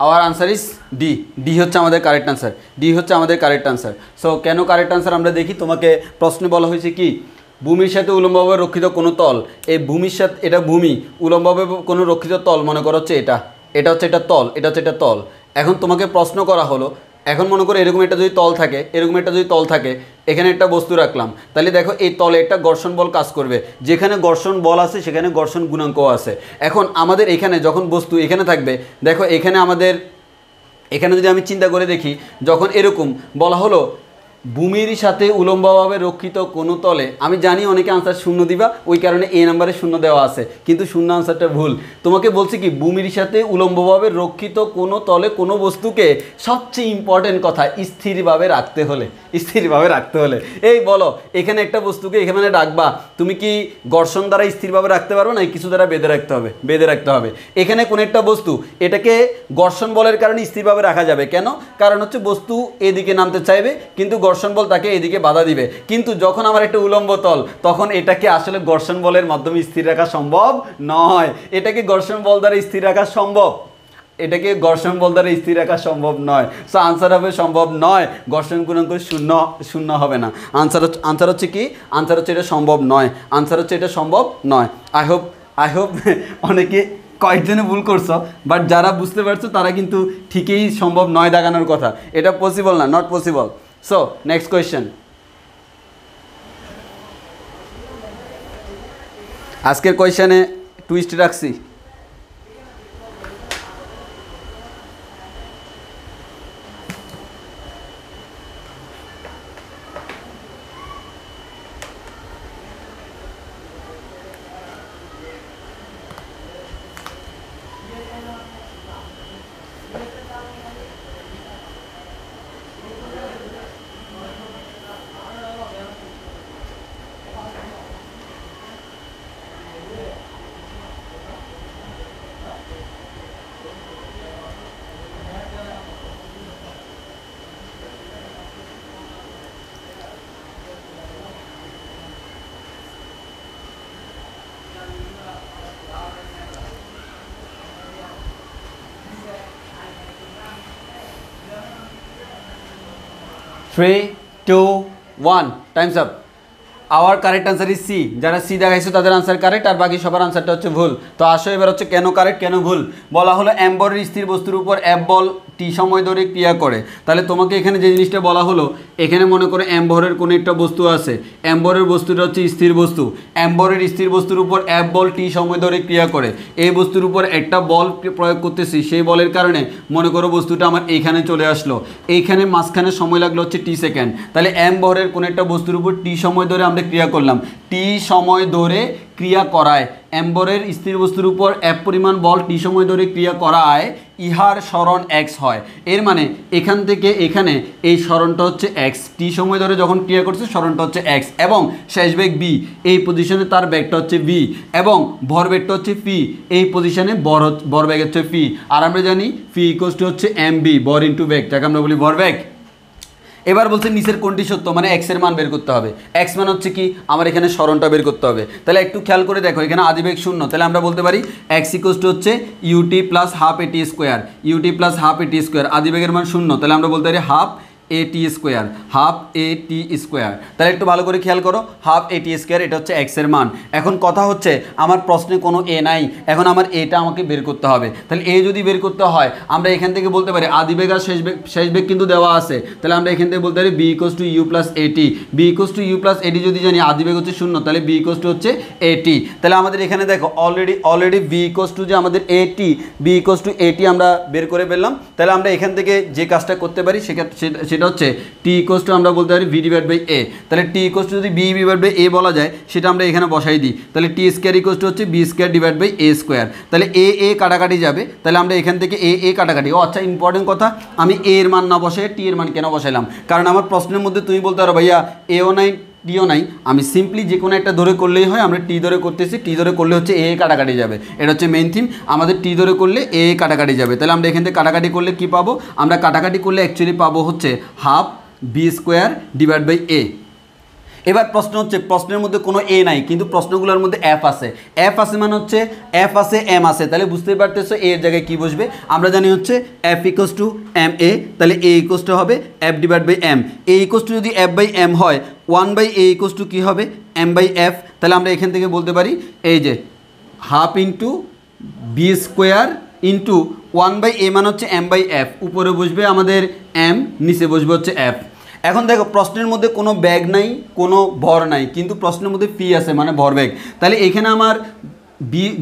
Hour answer is D. D হচ্ছে আমাদের কারেক্ট আনসার, ডি হচ্ছে আমাদের কারেক্ট আনসার। সো কেন কারেক্ট আনসার আমরা দেখি। তোমাকে প্রশ্নে বলা হয়েছে কি, ভূমির সাথে উলম্বভাবে রক্ষিত কোনো তল, এই ভূমির সাথে, এটা ভূমি, উলম্বভাবে কোনো রক্ষিত তল মনে করো হচ্ছে এটা, এটা হচ্ছে এটা তল, এটা হচ্ছে এটা তল। এখন তোমাকে প্রশ্ন করা হলো, এখন মনে করো এরকম একটা যদি তল থাকে, এরকম একটা যদি তল থাকে, এখানে একটা বস্তু রাখলাম, তাহলে দেখো এই তলে একটা ঘর্ষণ বল কাজ করবে, যেখানে ঘর্ষণ বল আছে সেখানে ঘর্ষণ গুণাঙ্কও আছে। এখন আমাদের এখানে যখন বস্তু এখানে থাকবে, দেখো এখানে আমাদের, এখানে যদি আমি চিন্তা করে দেখি, যখন এরকম বলা হলো ভূমির সাথে উলম্বভাবে রক্ষিত কোনো তলে, আমি জানি অনেকে আনসার শূন্য দিবা, ওই কারণে এ নাম্বারে শূন্য দেওয়া আছে, কিন্তু শূন্য আনসারটা ভুল। তোমাকে বলছি কি, ভূমির সাথে উলম্বভাবে রক্ষিত কোনো তলে কোনো বস্তুকে সবচেয়ে ইম্পর্টেন্ট কথা স্থিরভাবে রাখতে হলে, স্থিরভাবে রাখতে হলে, এই বলো এখানে একটা বস্তুকে এখানে রাখবা, তুমি কি ঘর্ষণ দ্বারা স্থিরভাবে রাখতে পারো না, কিছু দ্বারা বেঁধে রাখতে হবে, বেঁধে রাখতে হবে। এখানে কোন একটা বস্তু, এটাকে ঘর্ষণ বলের কারণে স্থিরভাবে রাখা যাবে, কেন? কারণ হচ্ছে বস্তু এদিকে নামতে চাইবে, কিন্তু ঘর্ষণ বল তাকে এদিকে বাধা দিবে। কিন্তু যখন আমার একটা উলম্ব তল, তখন এটাকে আসলে ঘর্ষণ বলের মাধ্যমে স্থির রাখা সম্ভব নয়, এটাকে ঘর্ষণ বল দ্বারা স্থির রাখা সম্ভব, এটাকে ঘর্ষণ বল দ্বারা স্থির রাখা সম্ভব নয়। সো আনসার হবে সম্ভব নয়, ঘর্ষণ গুণাঙ্ক শূন্য, শূন্য হবে না। আনসার হচ্ছে কি, আনসার হচ্ছে এটা সম্ভব নয়, আনসার হচ্ছে এটা সম্ভব নয়। আই হোপ অনেকে কয়েকজনে ভুল করছো, বাট যারা বুঝতে পারছো তারা কিন্তু ঠিকই সম্ভব নয় দেখানোর কথা, এটা পসিবল না, not possible. So next question. আজকের কোয়েশ্চেনে টুইস্ট রাখছি। Three, two, one, times up. Our correct answer is C. যারা সি দেখাইছো তাদের আনসার কারেক্ট, আর বাকি সবার আনসারটা হচ্ছে ভুল। তো আসো এবার হচ্ছে কেন কারেক্ট, কেন ভুল। বলা হলো অ্যাম্বরের স্থির বস্তুর উপর এফ বল টি সময় ধরে ক্রিয়া করে। তাহলে তোমাকে এখানে যে জিনিসটা বলা হলো, এখানে মনে করো অ্যাম্বরের কোনো একটা বস্তু আছে, অ্যাম্বরের বস্তুটা হচ্ছে স্থির বস্তু, অ্যাম্বরের স্থির বস্তুর উপর এফ বল টি সময় ধরে ক্রিয়া করে। এই বস্তুর উপর একটা বল প্রয়োগ করতেছি, সেই বলের কারণে মনে করো বস্তুটা আমার এইখানে চলে আসলো, এইখানে মাঝখানে সময় লাগলো হচ্ছে টি সেকেন্ড। তাহলে অ্যাম্বরের কোনো একটা বস্তুর উপর টি সময় ধরে আমরা ক্রিয়া করলাম, টি সময় ধরে ক্রিয়া করায়, অ্যাম্বরের স্থির বস্তুর উপর এফ পরিমাণ বল টি সময় ধরে ক্রিয়া করায় ইহার সরণ এক্স হয়। এর মানে এখান থেকে এখানে এই সরণটা হচ্ছে এক্স, টি সময় ধরে যখন ক্রিয়া করছে সরণটা হচ্ছে এক্স, এবং শেষ বেগ বি, এই পজিশনে তার বেগটা হচ্ছে ভি, এবং ভর বেগটা হচ্ছে ফি, এই পজিশনে ভর বেগ হচ্ছে ফি। আর আমরা জানি ফি ইকুয়ালস টু হচ্ছে এম বি, ভর ইন্টু বেগ, যাকে আমরা বলি ভর বেগ। এবার বলছে নিচের কোনটি সত্য, মানে এক্স এর মান বের করতে হবে। এক্স মান হচ্ছে কি, আমার এখানে সরণটা বের করতে হবে। তাহলে একটু খেয়াল করে দেখো, এখানে আদিবেগ শূন্য, তাহলে আমরা বলতে পারি এক্স ইকুয়ালস টু হচ্ছে ইউটি প্লাস হাফ এটি স্কোয়ার, ইউটি প্লাস হাফ এটি স্কোয়ার, আদিবেগের মান শূন্য, তাহলে আমরা বলতে পারি হাফ এ টি স্কোয়ার, হাফ এ টি স্কোয়ার। তাহলে একটু ভালো করে খেয়াল করো, হাফ এ টি স্কোয়ার, এটা হচ্ছে এক্স এর মান। এখন কথা হচ্ছে আমার প্রশ্নে কোনো এ নাই, এখন আমার এটা আমাকে বের করতে হবে। তাহলে এ যদি বের করতে হয়, আমরা এখান থেকে বলতে পারি আদিবেগ আর শেষ বেগ কিন্তু দেওয়া আছে, তাহলে আমরা এখান থেকে বলতে পারি V equals to U plus A T, V equals to U plus A T যদি জানি আদিবেগ হচ্ছে শূন্য, তাহলে বি ইকুয়ালস টু হচ্ছে এটি। তাহলে আমাদের এখানে দেখো অলরেডি বি ইকুয়ালস টু যে আমাদের এটি, বি ইকুয়ালস টু এটি আমরা বের করে ফেললাম। তাহলে আমরা এখান থেকে যে কাজটা করতে পারি সেটা হচ্ছে টি ইকুয়ালস টু আমরা বলতে পারি ভি ডিভাইড বাই এ। তাহলে টি ইকুয়ালস টু যদি বি ডিভাইড বাই এ বলা যায়, সেটা আমরা এখানে বসাই দিই, তাহলে টি স্কোয়ার ইকুয়ালস টু হচ্ছে B square divide by A square. তাহলে এ কাটাকাটি যাবে, তাহলে আমরা এখান থেকে এ কাটাকাটি। ও আচ্ছা, ইম্পর্টেন্ট কথা, আমি এ এর মান না বসে টি এর মান কেন বসাইলাম? কারণ আমার প্রশ্নের মধ্যে তুমি বলতে পারো ভাইয়া এও নাই টিও নাই, আমি সিম্পলি যে কোনো একটা ধরে করলেই হয়। আমরা টি ধরে করতেছি, টি ধরে করলে হচ্ছে এ কাটাকাটি যাবে, এটা হচ্ছে মেইন থিম আমাদের। টি ধরে করলে এ কাটাকাটি যাবে, তাহলে আমরা এখান থেকে কাটাকাটি করলে কি পাবো? আমরা কাটাকাটি করলে অ্যাকচুয়ালি পাবো হচ্ছে half V square divide by A. এবার প্রশ্ন হচ্ছে, প্রশ্নের মধ্যে কোনো এ নাই কিন্তু প্রশ্নগুলোর মধ্যে এফ আছে। এফ আছে মানে হচ্ছে এফ আছে এম আছে, তাহলে বুঝতেই পারতেছো এর জায়গায় কি বসবে। আমরা জানি হচ্ছে F equals to M A, তাহলে এ ইকোয়াস টু হবে F divide by M. A equals to যদি এফ বাই এম হয়, 1/a ইকোয়াস টু কী হবে এম বাই এফ। তাহলে আমরা এখান থেকে বলতে পারি এই যে half into B square into 1/a মানে হচ্ছে এম বাই এফ। উপরে বসবে আমাদের এম, নিচে বসবে হচ্ছে এফ। এখন দেখো প্রশ্নের মধ্যে কোনো ব্যাগ নাই, কোনো ভর নাই, কিন্তু প্রশ্নের মধ্যে পি আছে মানে ভরবেগ। তাহলে এখানে আমার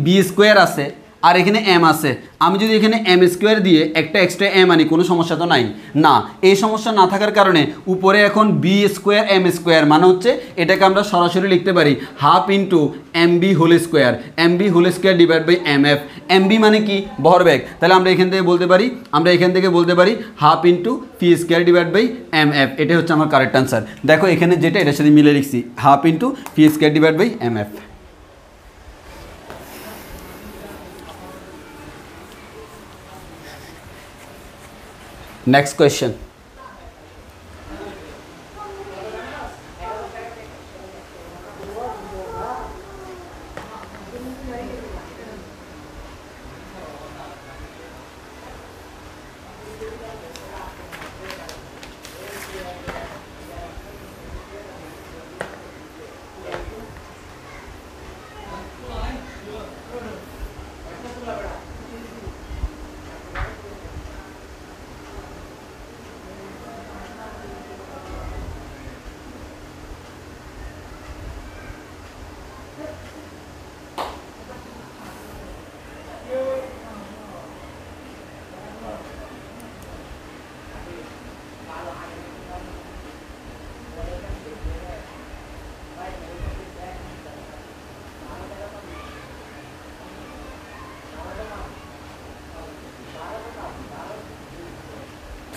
বি স্কোয়ার আছে আর এখানে এম আছে। আমি যদি এখানে এম স্কোয়ার দিয়ে একটা এক্সট্রা এম আনি, কোনো সমস্যা তো নাই না। এই সমস্যা না থাকার কারণে উপরে এখন বি স্কোয়ার এম স্কোয়ার মানে হচ্ছে এটাকে আমরা সরাসরি লিখতে পারি half into M B whole square, M B whole square divide by M F. M B মানে কি ভরবেগ, তাহলে আমরা এখান থেকে বলতে পারি half into P square divide by M F. এটা হচ্ছে আমার কারেক্ট আনসার। দেখো এখানে যেটা এটার সাথে মিলে লিখছি half into P square divide by M F. Next question.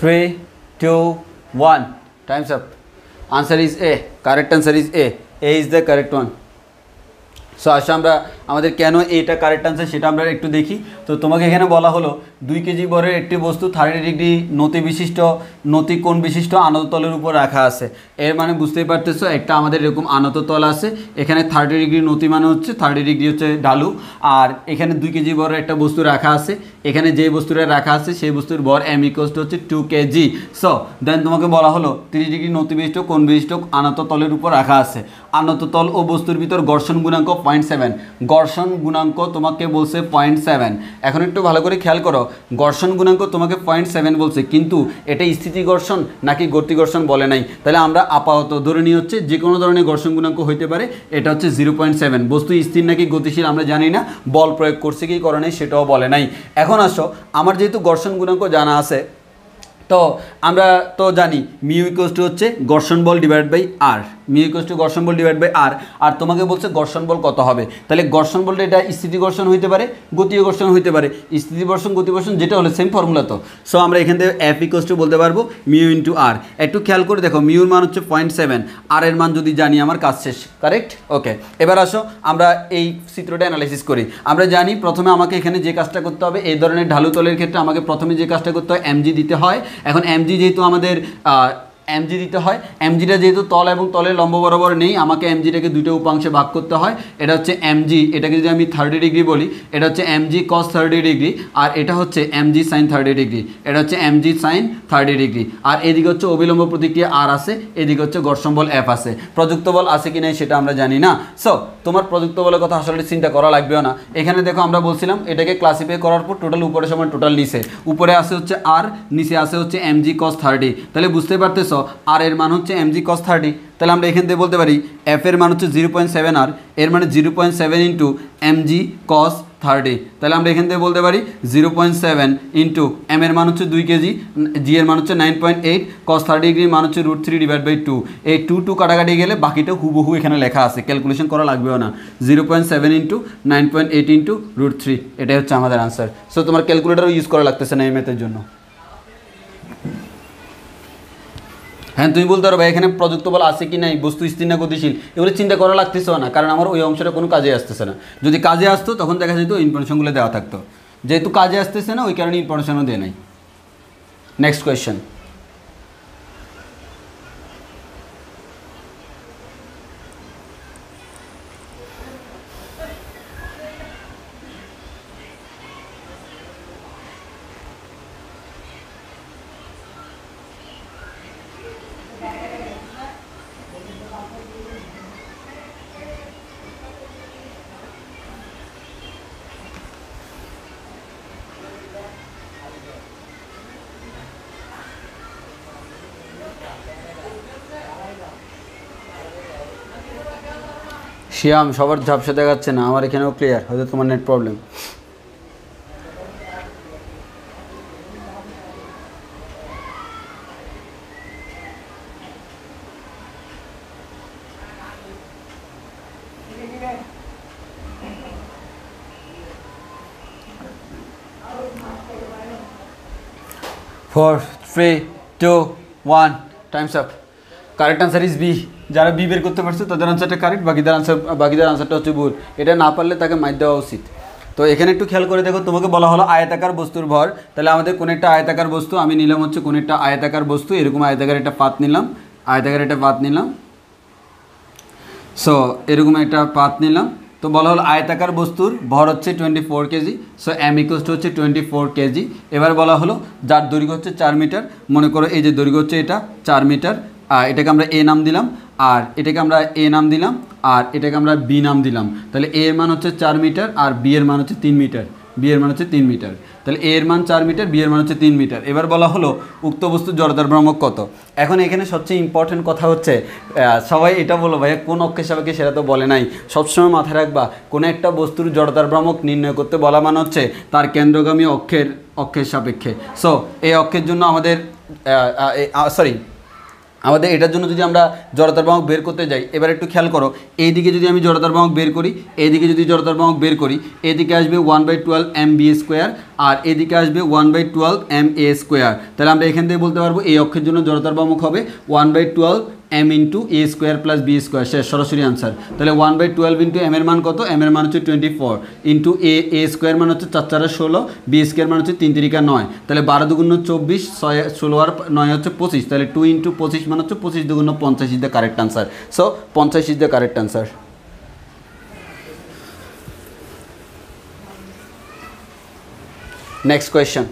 Three, two, one. Time's up. Answer is A. Correct answer is A. A is the correct one. So আসলে আমরা আমাদের কেন এটা কারেক্ট আনসার সেটা আমরা একটু দেখি। তো তোমাকে এখানে বলা হলো 2 কেজি বরের একটি বস্তু 30 ডিগ্রি নতি কোণ বিশিষ্ট আনত তলের উপর রাখা আছে। এর মানে বুঝতেই পারতেছো একটা আমাদের এরকম আনত তল আছে, এখানে 30 ডিগ্রি নতি মানে হচ্ছে 30 ডিগ্রি হচ্ছে ঢালু, আর এখানে 2 কেজি বরের একটা বস্তু রাখা আছে। এখানে যে বস্তুটা রাখা আছে সেই বস্তুর ভর এম ইকুয়ালস টু হচ্ছে 2 কেজি। সো দেন তোমাকে বলা হলো 30 ডিগ্রি নতি বিশিষ্ট কোণ বিশিষ্ট আনত তলের উপর রাখা আছে। আনত তল ও বস্তুর ভিতর ঘর্ষণ গুণাঙ্ক 0.7, ঘর্ষণ গুণাঙ্ক তোমাকে বলছে 0.7। এখন একটু ভালো করে খেয়াল করো, ঘর্ষণ গুণাঙ্ক তোমাকে 0.7 বলছে, কিন্তু এটা স্থিতি ঘর্ষণ নাকি গতি ঘর্ষণ বলে নাই। তাহলে আমরা আপাতত ধরে নিয়ে হচ্ছে যে কোনো ধরনের ঘর্ষণ গুণাঙ্ক হইতে পারে, এটা হচ্ছে 0.7। বস্তু স্থির নাকি গতিশীল আমরা জানি না, বল প্রয়োগ করছে কি করে নাই সেটাও বলে নাই। এখন আসো, আমার যেহেতু ঘর্ষণ গুণাঙ্ক জানা আছে, তো আমরা তো জানি মিউ ইকুয়ালস টু হচ্ছে ঘর্ষণ বল divide by R, mu equals to ঘর্ষণ বল ডিভাইড বাই আর। আর তোমাকে বলছে ঘর্ষণ বল কত হবে, তাহলে ঘর্ষণ বলটা এটা স্থিতি ঘর্ষণ হইতে পারে, গতীয় ঘর্ষণ হইতে পারে, স্থিতি ঘর্ষণ গতি ঘর্ষণ যেটা হলে সেম ফর্মুলা। তো সো আমরা এখান থেকে এফ ইকুয়ালস টু বলতে পারবো মিউ ইন্টু আর। একটু খেয়াল করে দেখো, মিউর মান হচ্ছে 0.7, আর এর মান যদি জানি আমার কাজ শেষ। কারেক্ট? ওকে, এবার আসো আমরা এই চিত্রটা অ্যানালাইসিস করি। আমরা জানি প্রথমে আমাকে এখানে যে কাজটা করতে হবে, এই ধরনের ঢালু তলের ক্ষেত্রে আমাকে প্রথমে যে কাজটা করতে হয় এমজি দিতে হয়। এখন এমজি যেহেতু আমাদের এমজি দিতে হয়, এমজিটা যেহেতু তল এবং তলের লম্ব বরাবর নেই, আমাকে এমজিটাকে দুটো উপাংশে ভাগ করতে হয়। এটা হচ্ছে এমজি, এটাকে যদি আমি 30 ডিগ্রি বলি, এটা হচ্ছে এমজি কস 30 ডিগ্রি, আর এটা হচ্ছে এমজি সাইন 30 ডিগ্রি, এটা হচ্ছে এমজি সাইন 30 ডিগ্রি। আর এদিকে হচ্ছে অবিলম্ব প্রতিক্রিয়া আর আছে, এদিকে হচ্ছে ঘর্ষণ বল এফ আছে। প্রযুক্ত বল আছে কি নাই সেটা আমরা জানি না। সো তোমার প্রযুক্ত বলের কথা আসলে চিন্তা করা লাগবেও না। এখানে দেখো আমরা বলছিলাম এটাকে ক্লাসিফাই করার পর টোটাল উপরে সমান টোটাল নিচে, উপরে আসে হচ্ছে আর, নিচে আসে হচ্ছে এমজি কস 30। তাহলে বুঝতে পারতেছো আর এর মান হচ্ছে এমজি কস 30। তাহলে আমরা এখান থেকে বলতে পারি এফ এর মান হচ্ছে 0.7, আর এর মানে 0.7 ইন্টু এমজি কস 30। তাহলে আমরা এখান থেকে বলতে পারি 0.7 ইন্টু এম এর মান হচ্ছে 2 কেজি, জি এর মান হচ্ছে 9.8, কস 30 ডিগ্রির মান হচ্ছে √3 ডিভাইড বাই 2। এই 2 কাটাকাটি গেলে বাকিটা হুবহু এখানে লেখা আছে, ক্যালকুলেশন করা লাগবেও না। 0.7 ইন্টু 9.8 ইন্টু √3, এটাই হচ্ছে আমাদের আনসার। সো তোমার ক্যালকুলেটারও ইউজ করা লাগতেছে না এই ম্যাথের জন্য। হ্যাঁ, তুমি বলতে পারো ভাই এখানে প্রযুক্ত বল আছে কি নাই, বস্তু স্থির না গতিশীল, এগুলো চিন্তা করা লাগতেছে না, কারণ আমার ওই অংশটা কোনো কাজে আসতেছে না। যদি কাজে আসতো তখন দেখা যেত ইনফরমেশনগুলো দেওয়া থাকতো, যেহেতু কাজে আসতেছে না ওই কারণে ইনফরমেশনও দেয় নাই। Next question. শিয়াম সবার ঝাপসা দেখাচ্ছে না, আমার এখানেও ক্লিয়ার, হয়তো তোমার net problem. Four, 3, 2, 1, times up. Correct answer is B. যারা বি বের করতে পারছে তাদের আনসারটা কারেক্ট, বাকিদের আনসারটা হচ্ছে ভুল। এটা না পারলে তাকে মাইর দেওয়া উচিত। তো এখানে একটু খেয়াল করে দেখো, তোমাকে বলা হলো আয়তাকার বস্তুর ভর। তাহলে আমাদের কোন একটা আয়তাকার বস্তু, আমি নিলাম হচ্ছে কোন একটা আয়তাকার বস্তু, এরকম আয়তাকার একটা পাত নিলাম, আয়তাকার একটা পাত নিলাম। সো এরকম একটা পাত নিলাম। তো বলা হলো আয়তাকার বস্তুর ভর হচ্ছে 24 KG. So M equals to হচ্ছে 24 কেজি। এবার বলা হলো যার দৈর্ঘ্য হচ্ছে 4 মিটার। মনে করো এই যে দৈর্ঘ্য হচ্ছে এটা 4 মিটার, আর এটাকে আমরা এ নাম দিলাম, আর এটাকে আমরা এ নাম দিলাম, আর এটাকে আমরা বি নাম দিলাম। তাহলে এ এর মান হচ্ছে 4 মিটার আর বি এর মান হচ্ছে 3 মিটার, বি এর মান হচ্ছে 3 মিটার। তাহলে এ এর মান 4 মিটার, বি এর মান হচ্ছে 3 মিটার। এবার বলা হলো উক্ত বস্তুর জড়তার ভ্রামক কত। এখন এখানে সবচেয়ে ইম্পর্টেন্ট কথা হচ্ছে, সবাই এটা বলো ভাইয়া কোন অক্ষের সাপেক্ষে, সেটা তো বলে নাই। সবসময় মাথায় রাখবা, কোনো একটা বস্তুর জড়তার ভ্রামক নির্ণয় করতে বলা মানে হচ্ছে তার কেন্দ্রগামী অক্ষের সাপেক্ষে। সো এই অক্ষের জন্য আমাদের আমাদের এটার জন্য যদি আমরা জড়তার ভ্রামক বের করতে যাই, এবার একটু খেয়াল করো, এইদিকে যদি আমি জড়তার ভ্রামক বের করি, এইদিকে যদি জড়তার ভ্রামক বের করি, এদিকে আসবে 1/12 mb², আর এদিকে আসবে 1/12 ma²। তাহলে আমরা এখান থেকে বলতে পারবো এই অক্ষের জন্য জড়তার ভ্রামক হবে 1/12 m into a² plus b²। শেষ, সরাসরি আনসার। তাহলে 1/12 ইন্টু এম এর মান কত, এম এর মান হচ্ছে 24, ইন্টু a² মান হচ্ছে 4 4 16, b² মান হচ্ছে 3 3 9। তাহলে 12 2 24, 16 আর 9 হচ্ছে 25। তাহলে 2 ইন্টু 25 মান হচ্ছে 25 2 50 is the correct answer. So 50 is the correct answer. Next question.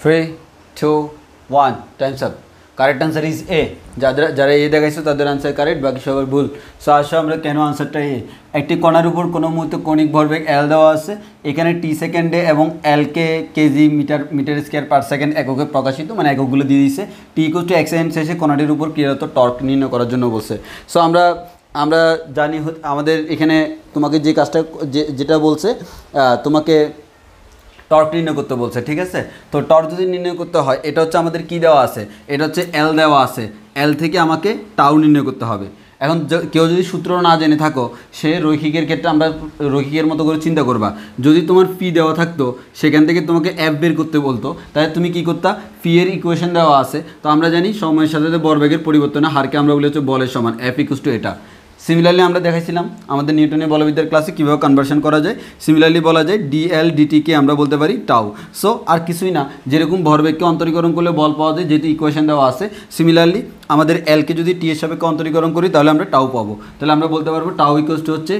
Three, 2, 1, times up. Correct answer is a. যারা এ দেখাইছো তাদের আনসার কারেক্ট, বাকি সবার ভুল। সো আসো আমরা কেন আনসারটা এ। একটি কণার উপর কোনো মুহূর্তে কণিক ভরবেগ এল দেওয়া আছে, এখানে টি সেকেন্ডে এবং এলকে kg metre square per second এককে প্রকাশিত, মানে এককগুলো দিয়ে দিচ্ছে। T equal to x second শেষে কণাটির উপর ক্রিয়ারত টর্ক নির্ণয় করার জন্য বলছে। সো আমরা জানি আমাদের এখানে তোমাকে যে কাজটা যেটা বলছে, তোমাকে টর্ক নির্ণয় করতে বলছে, ঠিক আছে। তো টর্ক যদি নির্ণয় করতে হয়, এটা হচ্ছে আমাদের কি দেওয়া আছে, এটা হচ্ছে এল দেওয়া আছে, এল থেকে আমাকে টাউ নির্ণয় করতে হবে। এখন কেউ যদি সূত্র না জেনে থাকো, সে রৈখিকের ক্ষেত্রে আমরা রৈখিকের মতো করে চিন্তা করবা। যদি তোমার পি দেওয়া থাকতো, সেখান থেকে তোমাকে এফ বের করতে বলতো, তাহলে তুমি কি করতা, পি এর ইকুয়েশন দেওয়া আছে। তো আমরা জানি সময়ের সাথে ভরবেগের পরিবর্তনে হারকে আমরা বলি হচ্ছে বলের সমান, এফ ইকুয়ালস টু এটা। সিমিলারলি আমরা দেখাইছিলাম আমাদের নিউটনের বলবিদ্যার ক্লাসে কীভাবে কনভার্সন করা যায়। সিমিলারলি বলা যায় ডিএল ডিটিকে আমরা বলতে পারি টাউ। সো আর কিছুই না, যেরকম ভরবেগকে অন্তরীকরণ করলে বল পাওয়া যায়, যেহেতু ইকুয়েশন দেওয়া আছে, সিমিলারলি আমাদের এলকে যদি টি এর সাপেক্ষে অন্তরীকরণ করি, তাহলে আমরা টাউ পাবো। তাহলে আমরা বলতে পারবো টাউ ইকুয়ালস টু হচ্ছে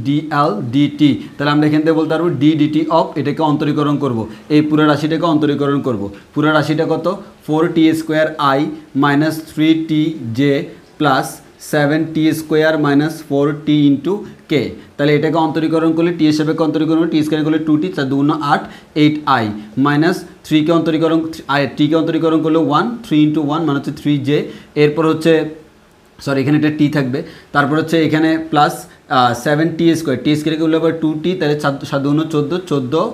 ডিএল ডিটি। তাহলে আমরা এখান থেকে বলতে পারবো ডিটি অফ, এটাকে অন্তরীকরণ করব, এই পুরো রাশিটাকে অন্তরীকরণ করব। পুরো রাশিটা কত, 4t² i minus 3tj plus 7t² minus 4t into K. তাহলে এটাকে অন্তরীকরণ করলে টি এর সাপেক্ষে অন্তরীকরণ করলে টি স্কোয়ার করলে 2t, 4 2 8 8i মাইনাস 3কে অন্তরীকরণ টিকে অন্তরীকরণ করলে 1, 3 ইন্টু 1 মানে হচ্ছে 3j। এরপর হচ্ছে এখানে একটা টি থাকবে, তারপর হচ্ছে এখানে প্লাস 7t² টি স্কোয়ার করলে আবার 2t, তাহলে 7×2 = 14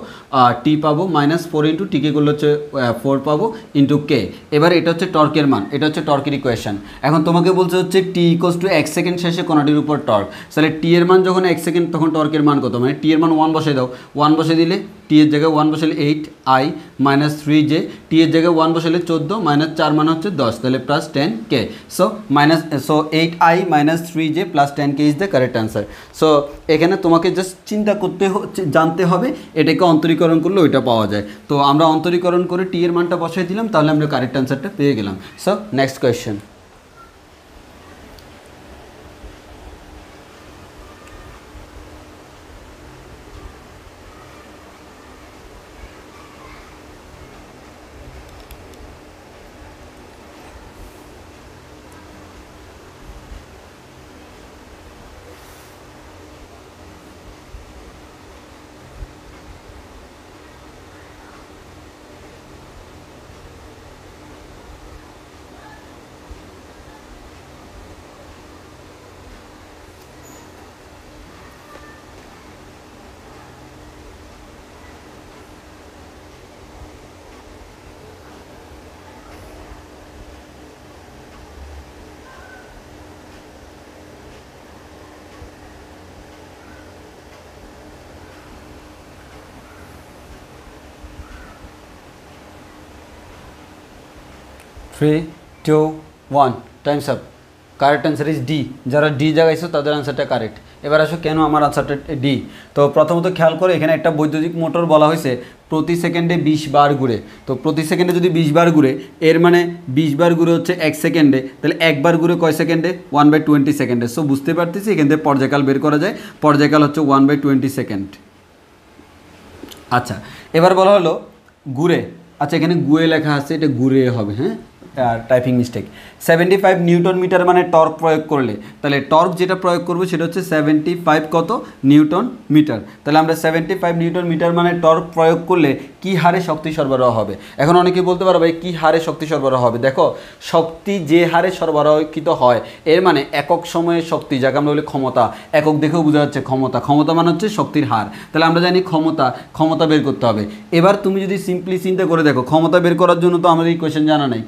টি পাবো, মাইনাস 4 ইন্টু টিকে করলে হচ্ছে 4 পাবো ইন্টু কে। এবার এটা হচ্ছে টর্কের মান, এটা হচ্ছে টর্কের ইকুয়েশন। এখন তোমাকে বলছে হচ্ছে টি ইকুয়ালস টু 1 সেকেন্ড শেষে কোনটির উপর টর্ক, তাহলে টি এর মান যখন 1 সেকেন্ড তখন টর্কের মান কত, মানে টি এর মান 1 বসে দাও, 1 বসে দিলে টি এর জায়গায় 1 বসালে 8i মাইনাস 3j, টি এর জায়গায় 1 বসালে 14 মাইনাস 4 মানে হচ্ছে 10, তাহলে plus 10k। So 8i minus 3j plus 10k is the correct answer. So এখানে তোমাকে জাস্ট চিন্তা করতে জানতে হবে এটাকে অন্তরীকরণ করলে ওইটা পাওয়া যায়। তো আমরা অন্তরীকরণ করে টি এর মানটা বসাই দিলাম, তাহলে আমরা কারেক্ট অ্যান্সারটা পেয়ে গেলাম। So next question. Three two one times up. Correct answer is D. যারা ডি জাগাইছো তাদের অ্যান্সারটা কারেক্ট। এবার আসো কেন আমার আনসারটা ডি। তো প্রথমত খেয়াল করে এখানে একটা বৈদ্যুতিক মোটর বলা হয়েছে প্রতি সেকেন্ডে 20 বার ঘুরে। তো প্রতি সেকেন্ডে যদি 20 বার ঘুরে, এর মানে 20 বার ঘুরে হচ্ছে 1 সেকেন্ডে, তাহলে একবার ঘুরে কয় সেকেন্ডে, 1/20 সেকেন্ডে। সো বুঝতে পারতেছি এখান থেকে পর্যায়কাল বের করা যায়, পর্যায়কাল হচ্ছে 1/20 সেকেন্ড। আচ্ছা, এবার বলা হলো ঘুরে। আচ্ছা, এখানে গুয়ে লেখা আছে, এটা ঘুরে হবে, হ্যাঁ, টাইপিং মিস্টেক। 75 নিউটন মিটার মানে টর্ক প্রয়োগ করলে, তাহলে টর্ক যেটা প্রয়োগ করবো সেটা হচ্ছে 75 কত নিউটন মিটার। তাহলে আমরা 75 নিউটন মিটার মানে টর্ক প্রয়োগ করলে কী হারে শক্তি সরবরাহ হবে। এখন অনেকে বলতে পারো ভাই কী হারে শক্তি সরবরাহ হবে। দেখো, শক্তি যে হারে সরবরাহিত হয় এর মানে একক সময়ে শক্তি, যাকে আমরা বলি ক্ষমতা, একক দেখেও বোঝা যাচ্ছে ক্ষমতা, ক্ষমতা মানে হচ্ছে শক্তির হার। তাহলে আমরা জানি ক্ষমতা বের করতে হবে। এবার তুমি যদি সিম্পলি চিন্তা করে দেখো, ক্ষমতা বের করার জন্য তো আমাদের ইকুয়েশন জানা নাই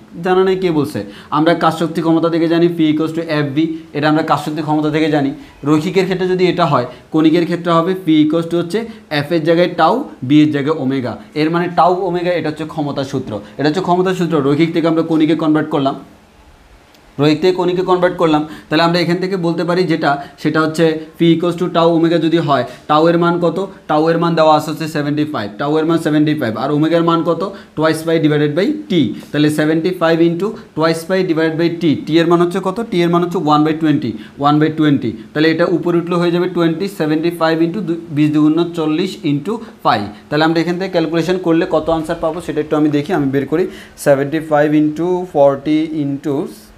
কে বলছে, আমরা কাজ শক্তি ক্ষমতা থেকে জানি P = FV, এটা আমরা কাজ শক্তি ক্ষমতা থেকে জানি। রৈখিকের ক্ষেত্রে যদি এটা হয়, কণিকের ক্ষেত্রে হবে P = হচ্ছে F এর জায়গায় টাউ, B এর জায়গায় ওমেগা, এর মানে টাউ ওমেগা, এটা হচ্ছে ক্ষমতা সূত্র, এটা হচ্ছে ক্ষমতা সূত্র। রৈখিক থেকে আমরা কণিকে কনভার্ট করলাম, রৈখিক থেকে কণিকে কনভার্ট করলাম, তাহলে আমরা এখান থেকে বলতে পারি সেটা হচ্ছে P = টাউ ওমেগা যদি হয়, টাউ এর মান কত, টাউ এর মান দেওয়া আছে হচ্ছে 75, টাউ এর মান 75 আর ওমেগার মান কত, twice pi / t, তাহলে 75 × twice pi / t, টি এর মান হচ্ছে কত, টি এর মান হচ্ছে 1/20, তাহলে এটা উপরে উঠলে হয়ে যাবে 20, 75 × 20 × 40 × পাই। তাহলে আমরা এখান থেকে ক্যালকুলেশন করলে কত আনসার পাবো সেটা একটু আমি দেখি, আমি বের করি। 75 × 40 ×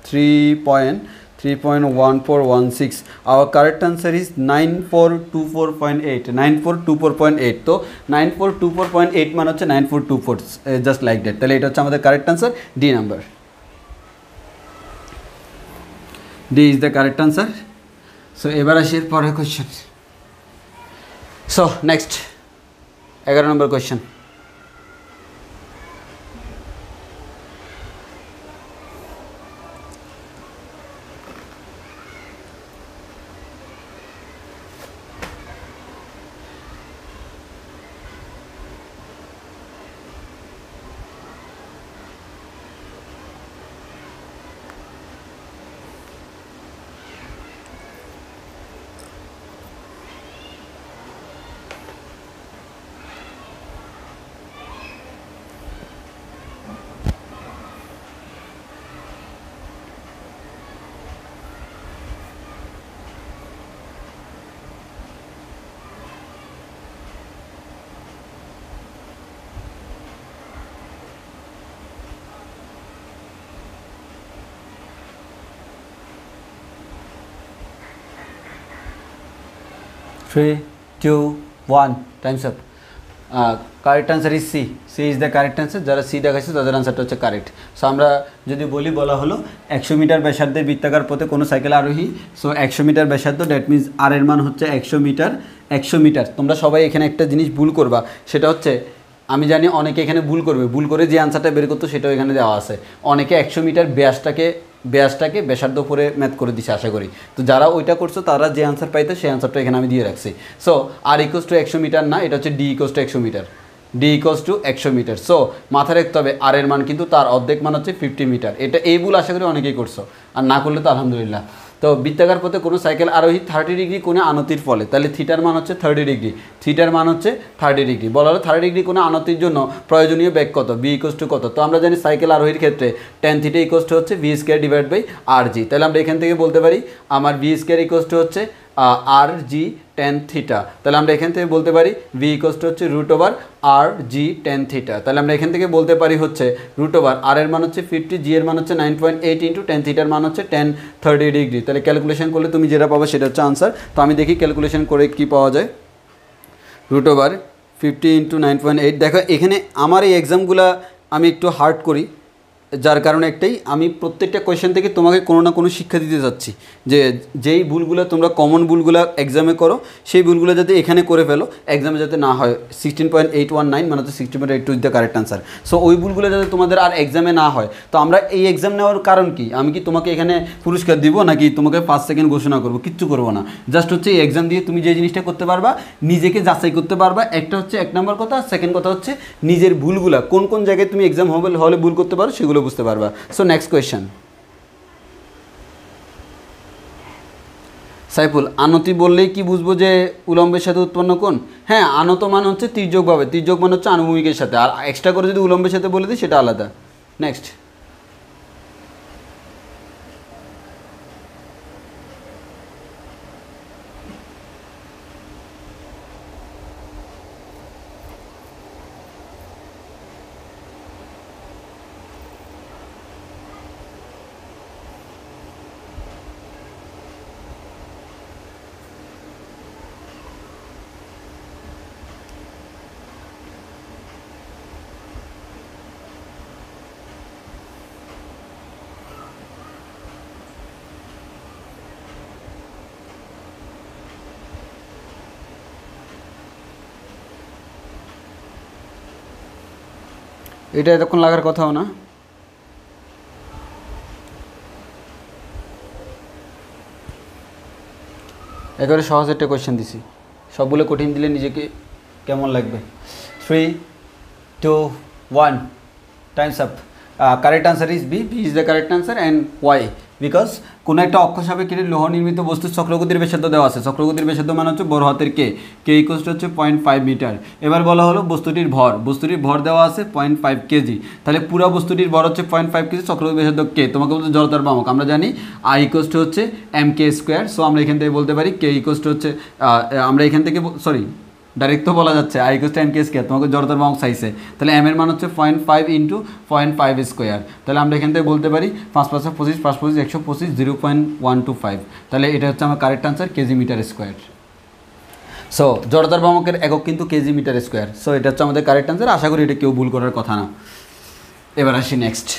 3.1416. Our correct answer is 9424.8. 9424.8. তো 9424.8 মানে হচ্ছে 9424, জাস্ট লাইক দ্যাট। তাহলে এটা হচ্ছে আমাদের correct answer, D number. D is the correct answer. So এবার আসি এর পরের question. So next 11 number question. Three, two, one, time's up. Correct answer is C. C is the correct answer. যারা C দেখাচ্ছে তাদের আনসারটা হচ্ছে কারেক্ট। সো আমরা যদি বলা হলো 100 মিটার ব্যাসার্ধের বৃত্তাকার পথে কোনো সাইকেল আরোহী, সো 100 মিটার ব্যাসার্ধ, দ্যাট মিনস আর এর মান হচ্ছে 100 মিটার। 100 মিটার, তোমরা সবাই এখানে একটা জিনিস ভুল করবা, সেটা হচ্ছে আমি জানি অনেকে এখানে ভুল করবে, ভুল করে যে আনসারটা বের করতো সেটাও এখানে দেওয়া আছে। অনেকে 100 মিটার ব্যাসটাকে ব্যাসার্ধ উপরে ম্যাথ করে দিছে আশা করি। তো যারা ওইটা করছো তারা যে আনসার পাইতো সেই আনসারটা এখানে আমি দিয়ে রাখছি। So R equals to 100 metre না, এটা হচ্ছে D equals to 100 metre. D equals to 100 metre. So মাথায় রাখতে হবে আর এর মান কিন্তু তার অর্ধেক মান হচ্ছে 50 মিটার। এটা এই ভুল আশা করি অনেকেই করছো, আর না করলে তো আলহামদুলিল্লাহ। তো বৃত্তাকার পথে কোনো সাইকেল আরোহী 30 ডিগ্রি কোণে আনতির ফলে, তাহলে থিটার মান হচ্ছে 30 ডিগ্রি। থিটার মান হচ্ছে 30 ডিগ্রি। বলা হলো 30 ডিগ্রি কোণে আনতির জন্য প্রয়োজনীয় বেগ কত, বি ইকোয়াস টু কত। তো আমরা জানি সাইকেল আরোহীর ক্ষেত্রে tan থিটা ইকোয়াস টু হচ্ছে ভি স্কোয়ার ডিভাইড বাই আর জি। তাহলে আমরা এখান থেকে বলতে পারি আমার ভি স্কোয়ার ইকোয়াস টু হচ্ছে আর জি tan থিটা। তাহলে আমরা এখান থেকে বলতে পারি ভি ইকোয়াস টু হচ্ছে রুট ওভার আর জি tan থিটা। তাহলে আমরা এখান থেকে বলতে পারি হচ্ছে রুট ওভার আর এর মান হচ্ছে 50, জি এর মান হচ্ছে 9.8 ইন্টু tan থিটার মান হচ্ছে tan 30 ডিগ্রি। তাহলে ক্যালকুলেশন করলে তুমি যেটা পাবে সেটা হচ্ছে আনসার। তো আমি দেখি ক্যালকুলেশন করে কি পাওয়া যায়। Root over 50 into 9.8। দেখো এখানে আমার এই এক্সামগুলো আমি একটু হার্ড করি, যার কারণে একটাই, আমি প্রত্যেকটা কোয়েশ্চেন থেকে তোমাকে কোনো না কোনো শিক্ষা দিতে চাচ্ছি, যে যেই ভুলগুলো তোমরা কমন ভুলগুলো এক্সামে করো সেই ভুলগুলো যাতে এখানে করে ফেলো, এক্সামে যাতে না হয়। 16.819 মানে হচ্ছে 16.82 is the correct answer. So ওই ভুলগুলো যাতে তোমাদের আর এক্সামে না হয়। তো আমরা এই এক্সাম নেওয়ার কারণ কি, আমি কি তোমাকে এখানে পুরস্কার দিব নাকি তোমাকে 5 সেকেন্ড ঘোষণা করবো, কিচ্ছু করবো না। জাস্ট হচ্ছে এই এক্সাম দিয়ে তুমি যে জিনিসটা করতে পারবা, নিজেকে যাচাই করতে পারবা। একটা হচ্ছে 1 নম্বর কথা, সেকেন্ড কথা হচ্ছে নিজের ভুলগুলো কোন কোন জায়গায় তুমি এক্সাম হলে ভুল করতে পারো সেগুলো বুঝতে পারবা। So next question. সাইফুল, আনতি বললেই কি বুঝবো যে উলম্বের সাথে উৎপন্ন কোণ? হ্যাঁ, আনত মান হচ্ছে তির্যকভাবে, তির্যক মান হচ্ছে আনুভূমিকের সাথে, আর এক্সট্রা করে যদি উলম্বের সাথে বলে দিই সেটা আলাদা। নেক্সট। এটা এতক্ষণ লাগার কথাও না। একেবারে সহজ একটা কোয়েশ্চেন দিছি, সবগুলো কঠিন দিলে নিজেকে কেমন লাগবে। 3, 2, 1 times up. Correct answer is B. B is the correct answer and Y, because কোনো একটা অক্ষ সাপেক্ষে লোহ নির্মিত বস্তুর চক্রগতির ব্যাসার্ধ দেওয়া আছে। চক্রগতির ব্যাসার্ধ মানে হচ্ছে বড় হাতের কে ইকুয়াল টু হচ্ছে 0.5 মিটার। এবার বলা হলো বস্তুটির ভর দেওয়া আছে 0.5 কেজি। তাহলে পুরো বস্তুটির ভর হচ্ছে 0.5 কেজি, চক্রগতির ব্যাসার্ধ কে। তোমাকে বলতে জড়তার ভ্রামক আমরা জানি আই ইকুয়াল টু হচ্ছে mk স্কোয়ার। সো আমরা এখান থেকে বলতে পারি কে ইকুয়াল টু হচ্ছে আমরা এখান থেকে ডাইরেক্ট তো বলা যাচ্ছে I equal to mk square, তোমাকে জড়তার ভ্রামক চাইছে। তাহলে m এর মান হচ্ছে 0.5 ইন্টু 0.5 স্কোয়ার। তাহলে আমরা এখান থেকে বলতে পারি 5 5 25 5 25 125 0.125। তাহলে এটা হচ্ছে আমার correct answer KG metre square. So জড়তার ভ্রামকের একক কিন্তু কেজি মিটার স্কোয়ার। সো এটা হচ্ছে আমাদের কারেক্ট আনসার। আশা করি এটা কেউ ভুল করার কথা না। এবার আসি নেক্সট।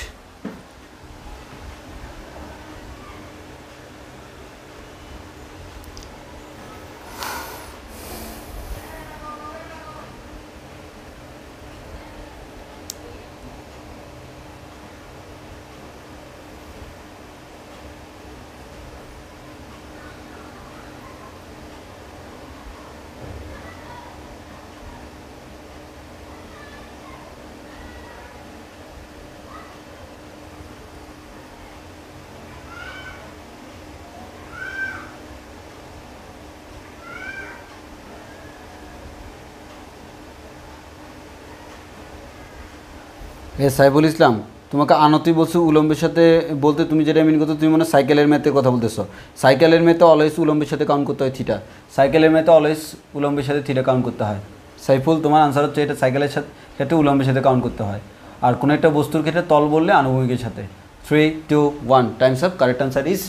সাইফুল ইসলাম, তোমাকে আনতি বলছো উলম্বের সাথে বলতে তুমি যেটা মিন করছো, তুমি মনে সাইকেলের ম্যাথের কথা বলতেছো। সাইকেলের ম্যাথে অলওয়েজ উলম্বের সাথে কাউন্ট করতে হয় থিটা। সাইকেলের ম্যাথে অলওয়েজ উলম্বের সাথে থিটা কাউন্ট করতে হয়। সাইফুল, তোমার আনসার হচ্ছে এটা সাইকেলের সাথে উলম্বের সাথে কাউন্ট করতে হয়। আর কোনো একটা বস্তুর ক্ষেত্রে তল বললে আনুভূমিকের সাথে। 3, 2, 1 times up. Correct answer is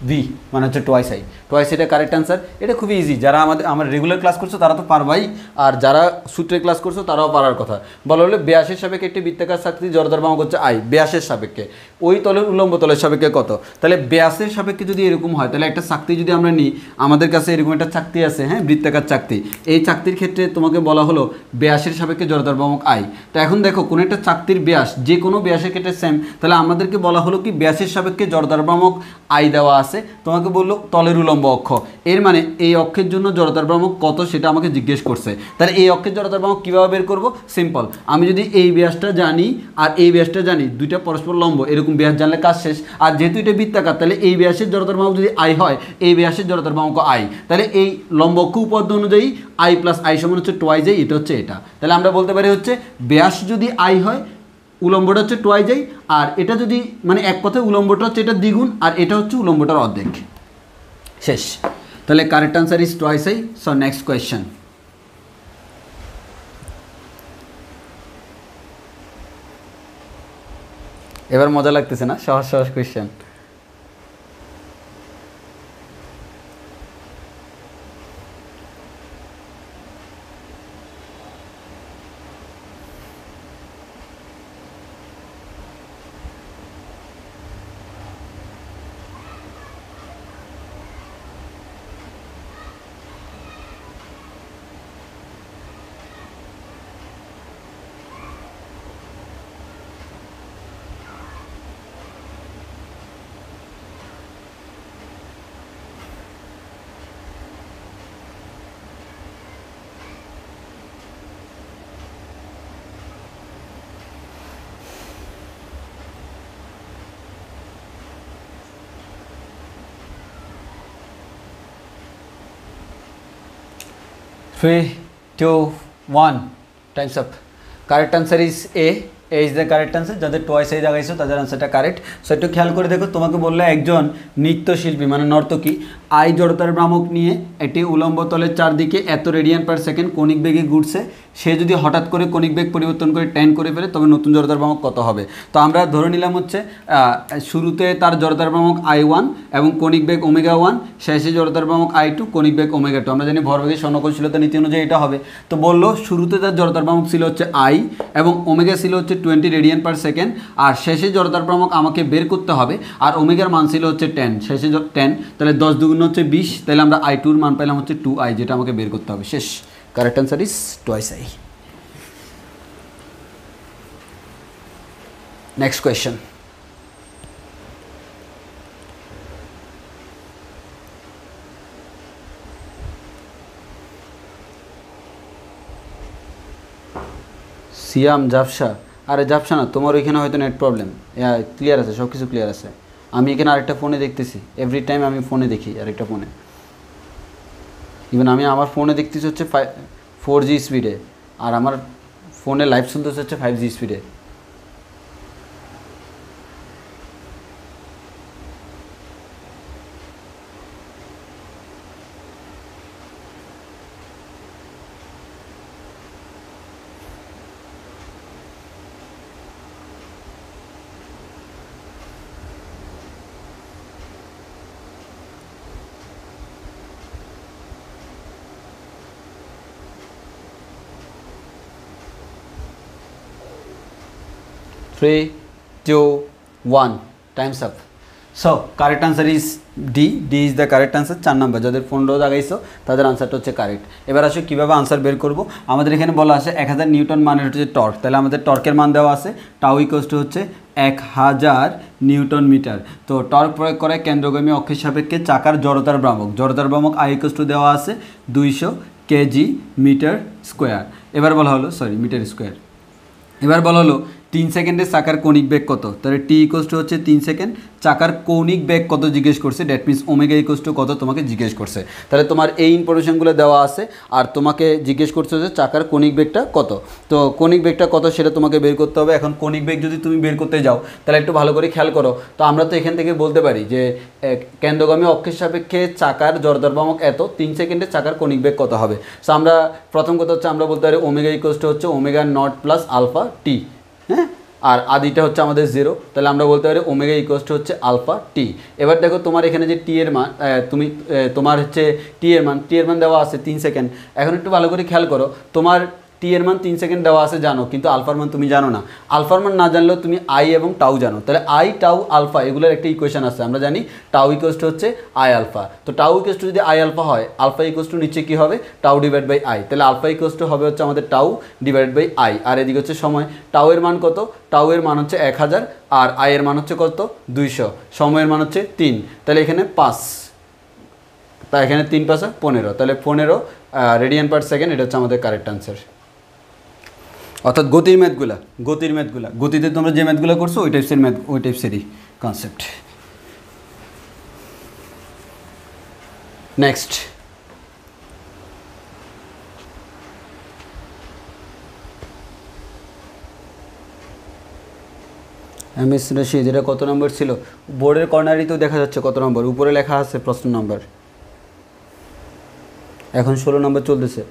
V মানে হচ্ছে টোয়াইস আই। টোয়াইস এটা কারেক্ট অ্যান্সার। এটা খুবই ইজি, যারা আমার রেগুলার ক্লাস করছো তারা তো পারবাই, আর যারা সূত্রে ক্লাস করছো তারাও পারার কথা। বলা হলো ব্যাসের সাপেক্ষে একটি বৃত্তাকার চাকতি জড়তার ভ্রামক হচ্ছে আই, ব্যাসের সাপেক্ষে, ওই তলের উল্লম্ব তলের সাপেক্ষে কত। তাহলে ব্যাসের সাপেক্ষে যদি এরকম হয়, তাহলে একটা চাকতি যদি আমরা নিই, আমাদের কাছে এরকম একটা চাকতি আছে, হ্যাঁ, বৃত্তাকার চাকতি। এই চাকতির ক্ষেত্রে তোমাকে বলা হলো ব্যাসের সাপেক্ষে জড়তার ভ্রামক আই। তো এখন দেখো কোনো একটা চাকতির ব্যাস যে কোনো ব্যাসের ক্ষেত্রে সেম, তাহলে আমাদেরকে বলা হলো কি ব্যাসের সাপেক্ষে জড়তার ভ্রামক আই দেওয়া আছে, তোমাকে বললো তলের উলম্ব অক্ষ, এর মানে এই অক্ষের জন্য জড়তার ভ্রামক কত সেটা আমাকে জিজ্ঞেস করছে। তাহলে এই অক্ষের জড়তার ভ্রামক কীভাবে বের করবো? সিম্পল, আমি যদি এই ব্যাসটা জানি আর এই ব্যাসটা জানি, দুইটা পরস্পর লম্ব, এরকম ব্যাস জানলে কাজ শেষ। আর যেহেতু এটা বৃত্তাকার, তাহলে এই ব্যাসের জড়তার ভ্রামক যদি আই হয়, এই ব্যাসের জড়তার ভ্রামক আই, তাহলে এই লম্ব অক্ষ উপপাদ্য অনুযায়ী আই প্লাস আই সমান হচ্ছে টোয়াইজ আই, এটা হচ্ছে এটা। তাহলে আমরা বলতে পারি হচ্ছে ব্যাস যদি আই হয়, উলম্বটা হচ্ছে টোয়াইজ আই, আর এটা যদি মানে এক কথায় উলম্বটা হচ্ছে এটা দ্বিগুণ, আর এটা হচ্ছে উলম্বটার অর্ধেক। শেষ। তাহলে correct answer is twice I. So next question. এবার মজা লাগতেছে না? সহজ সহজ question. Three, two, one. Time's up. Correct answer is A. A is the correct answer. যাদের টোয়াইস এই জায়গায় তাদের আনসারটা কারেক্ট। সো একটু খেয়াল করে দেখো, তোমাকে বললে একজন নৃত্যশিল্পী মানে নর্তকী আই জড়তার ভ্রামক নিয়ে একটি উলম্ব তলের চারদিকে এত রেডিয়ান পার সেকেন্ড কৌণিক বেগে ঘুরছে, সে যদি হঠাৎ করে কৌণিক বেগ পরিবর্তন করে ট্যান করে ফেলে, তবে নতুন জড়তার ভ্রামক কত হবে। তো আমরা ধরে নিলাম হচ্ছে শুরুতে তার জড়তার ভ্রামক I1 এবং কৌণিক বেগ ω1, শেষে জড়তার ভ্রামক I2, কৌণিক বেগ ω2। আমরা জানি ভরবেগের সনকলশীলতা নীতি অনুযায়ী এটা হবে। তো বললো শুরুতে তার জড়তার ভ্রামক ছিল হচ্ছে I এবং ওমেগা ছিল হচ্ছে 20 রেডিয়ান পার সেকেন্ড, আর শেষে জড়তার ভ্রামক আমাকে বের করতে হবে, আর ওমেগার মান ছিল হচ্ছে 10, শেষে 10, তাহলে 10 দুগুণ হচ্ছে 20, তাহলে আমরা I2 এর মান পেলাম হচ্ছে 2I, যেটা আমাকে বের করতে হবে। শেষ। Correct answer is twice I. Next question. Siam Jafsa, আরে জাফসা না, তোমার ওইখানে হয়তো নেট প্রবলেম। ক্লিয়ার আছে, সব কিছু ক্লিয়ার আছে। আমি এখানে আরেকটা ফোনে দেখতেছি, এভরি টাইম আমি ফোনে দেখি আরেকটা ফোনে। ইভেন আমি আমার ফোনে দেখতেছি হচ্ছে 4G স্পিডে, আর আমার ফোনে লাইভ শুনতেছে হচ্ছে 5G স্পিডে। Three, two, one. Time's up. So correct answer is D. D is the correct answer. 4 number যাদের ফোন রোজ আগাইছো তাদের আনসারটা হচ্ছে কারেক্ট। এবার আসো কীভাবে আনসার বের করব। আমাদের এখানে বলা আছে 1000 নিউটন মানের হচ্ছে টর্ক, তাহলে আমাদের টর্কের মান দেওয়া আছে টাউ ইকুয়ালস টু হচ্ছে 1000 নিউটন মিটার। তো টর্ক প্রয়োগ করে কেন্দ্রগামী অক্ষের সাপেক্ষে চাকার জড়তার ভ্রামক, জড়তার ভ্রামক আই ইকুয়ালস টু দেওয়া আছে 200 কেজি মিটার স্কোয়ার। এবার বলা হলো মিটার স্কোয়ার। এবার বলা হলো 3 সেকেন্ডে চাকার কৌণিক বেগ কত, তাহলে টি ইকুয়ালস টু হচ্ছে 3 সেকেন্ড, চাকার কৌণিক বেগ কত জিজ্ঞেস করছে, that means omega equals to কত তোমাকে জিজ্ঞেস করছে। তাহলে তোমার এই ইনফরমেশনগুলো দেওয়া আছে, আর তোমাকে জিজ্ঞেস করছে যে চাকার কৌণিক বেগটা কত। তো কৌণিক বেগটা কত সেটা তোমাকে বের করতে হবে। এখন কৌণিক বেগ যদি তুমি বের করতে যাও, তাহলে একটু ভালো করে খেয়াল করো। তো আমরা তো এখান থেকে বলতে পারি যে কেন্দ্রগামী অক্ষের সাপেক্ষে চাকার জড়তার ভ্রামক এত, 3 সেকেন্ডে চাকার কৌণিক বেগ কত হবে। সো আমরা প্রথম কথা হচ্ছে আমরা বলতে পারি ওমেগা ইকুয়ালস টু হচ্ছে omega naught plus alpha T, হ্যাঁ, আর আদিটা হচ্ছে আমাদের 0, তাহলে আমরা বলতে পারি ওমেগা ইকুয়ালস টু হচ্ছে আলফা টি। এবার দেখো তোমার এখানে যে টি এর মান তোমার হচ্ছে টি এর মান দেওয়া আছে 3 সেকেন্ড। এখন একটু ভালো করে খেয়াল করো, তোমার টি এর মান 3 সেকেন্ড দেওয়া আছে জানো, কিন্তু আলফার মান তুমি জানো না। আলফার মান না জানলেও তুমি আই এবং টাউ জানো, তাহলে আই টাউ আলফা এগুলোর একটা ইকুয়েশন আছে, আমরা জানি টাউ ইকুয়ালস টু হচ্ছে আই আলফা। তো টাউ ইকুয়ালস টু যদি আই আলফা হয়, আলফা ইকুয়ালস টু নিচে কী হবে, টাউ ডিভাইড বাই আই, তাহলে আলফা ইকুয়ালস টু হবে হচ্ছে আমাদের টাউ ডিভাইড বাই আই। আর এদিকে হচ্ছে সময়, টাউ এর মান কত, টাউ এর মান হচ্ছে 1000 আর আই এর মান হচ্ছে কত 200, সময়ের মান হচ্ছে 3, তাহলে এখানে 5, তাই এখানে 3 5 15, তাহলে 15 রেডিয়ান পার সেকেন্ড, এটা হচ্ছে আমাদের কারেক্ট আনসার। অর্থাৎ গতির ম্যাথগুলা, গতিতে তোমরা যে ম্যাথগুলো করছো ওই টাইপসের ম্যাথ, ওই টাইপসেরই কনসেপ্ট। নেক্সট, এমএস রশিদ, এটা কত নম্বর ছিল? বোর্ডের কর্নারই তো দেখা যাচ্ছে কত নম্বর, উপরে লেখা আছে প্রশ্ন নম্বর। এখন 16 নম্বর চলতেছে।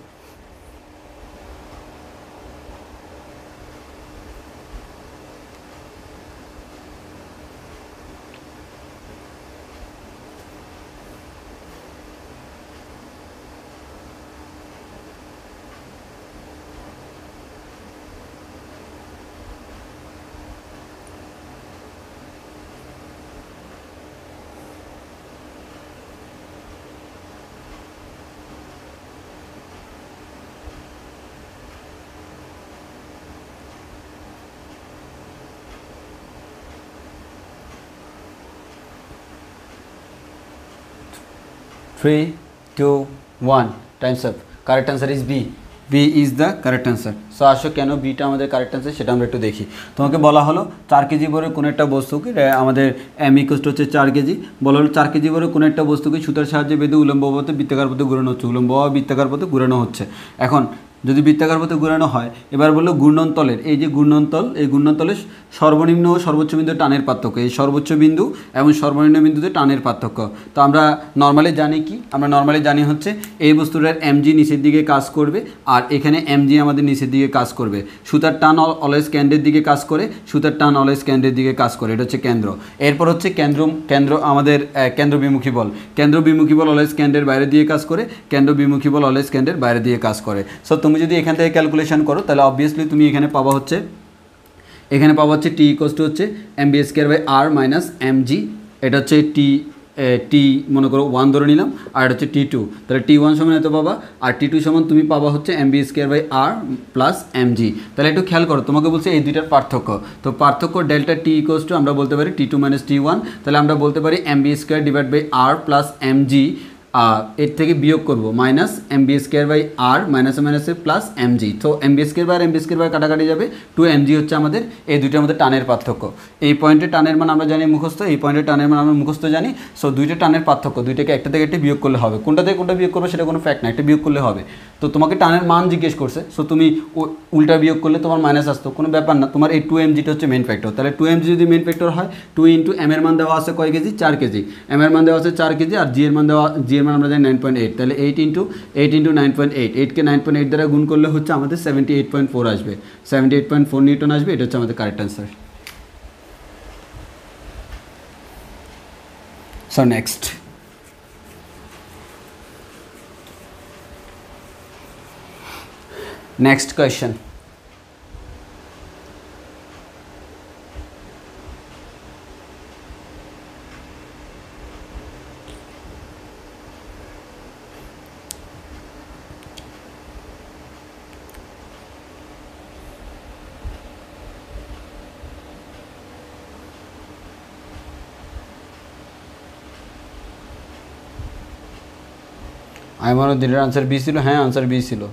Three, two, one, time's up. Correct answer is B. B is the correct answer. So আসো কেন বিটা আমাদের কারেক্ট আনসার সেটা আমরা একটু দেখি। তোমাকে বলা হলো 4 কেজি বড় কোনো একটা বস্তুকে, আমাদের এম ইকুয়াল হচ্ছে 4 কেজি, বলা হলো 4 কেজি বড় কোনো একটা বস্তুকে সুতার সাহায্যে বেঁধে উলম্ব পথে বৃত্তাকার পথে ঘোরানো হচ্ছে, উলম্ব বা বৃত্তাকার পথে ঘোরানো হচ্ছে। এখন যদি বৃত্তাকার পথে ঘোরানো হয়, এবার বললো ঘূর্ণনতলের, এই যে ঘূর্ণনতল, এই ঘূর্ণনতলের সর্বনিম্ন ও সর্বোচ্চ বিন্দু টানের পার্থক্য, এই সর্বোচ্চ বিন্দু এবং সর্বনিম্ন বিন্দুতে টানের পার্থক্য। তো আমরা নর্মালি জানি কি, আমরা নর্মালি জানি হচ্ছে এই বস্তুটার এমজি নিচের দিকে কাজ করবে আর এখানে এমজি আমাদের নিচের দিকে কাজ করবে। সুতার টান অলওয়েজ কেন্দ্রের দিকে কাজ করে, সুতার টান অলওয়েজ কেন্দ্রের দিকে কাজ করে, এটা হচ্ছে কেন্দ্র। এরপর হচ্ছে কেন্দ্র আমাদের কেন্দ্র বিমুখী বল, কেন্দ্র বিমুখী বল অলওয়েজ কেন্দ্রের বাইরে দিয়ে কাজ করে, কেন্দ্র বিমুখী বল অলওয়েজ কেন্দ্রের বাইরে দিয়ে কাজ করে। সো তুমি যদি এখান থেকে ক্যালকুলেশন করো তাহলে অবভিয়াসলি তুমি এখানে পাবা হচ্ছে টি ইকুয়ালস টু হচ্ছে MB square by R minus MG, এটা হচ্ছে টি মনে করো 1 ধরে নিলাম, আর এটা হচ্ছে T2, তাহলে T1 সমান এত পাবা, আর T2 সমান তুমি পাবা হচ্ছে MB square by R plus MG. তাহলে একটু খেয়াল করো, তোমাকে বলছে এই দুইটার পার্থক্য, তো পার্থক্য ডেল্টা টি ইকুয়ালস টু আমরা বলতে পারি T2 মাইনাস T1, তাহলে আমরা বলতে পারি MB square divide by R plus MG, এর থেকে বিয়োগ করবো minus MB square by R মাইনাসে মাইনাসে প্লাস এমজি। তো MB square by MB square by কাটাকাটি যাবে, 2mg হচ্ছে আমাদের এই দুইটার মধ্যে টানের পার্থক্য। এই পয়েন্টে টানের মান আমরা জানি মুখস্থ, এই পয়েন্টে টানের মান আমরা মুখস্থ জানি। সো দুইটা টানের পার্থক্য, দুইটাকে একটা থেকে একটা বিয়োগ করলে হবে, কোনটা থেকে কোনটা বিয়োগ করবে সেটা কোনো ফ্যাক্ট না, একটা বিয়োগ করলে হবে। তো তোমাকে টানের মান জিজ্ঞেস করছে, সো তুমি উল্টা বিয়োগ করলে তোমার মাইনাস আসতো, কোনো ব্যাপার না। তোমার এই 2mgটা হচ্ছে মেন ফ্যাক্টর, তাহলে 2mg যদি মেন ফ্যাক্টর হয়, 2 ইন্টু এম এর মান দেওয়া আছে কয় কেজি, 4 কেজি, এম এর মান দেওয়া আছে 4 কেজি, আর জি এর মান আমরা জানি 9.8, তাহলে 8 ইন্টু 9.8, 8কে 9.8 দ্বারা গুণ করলে হচ্ছে আমাদের 78.4 আসবে, 78.4 নিউটন আসবে, এটা হচ্ছে আমাদের correct answer. So next question, আইমানুদ্দিনের আনসার বি ছিল, হ্যাঁ আনসার বি ছিল।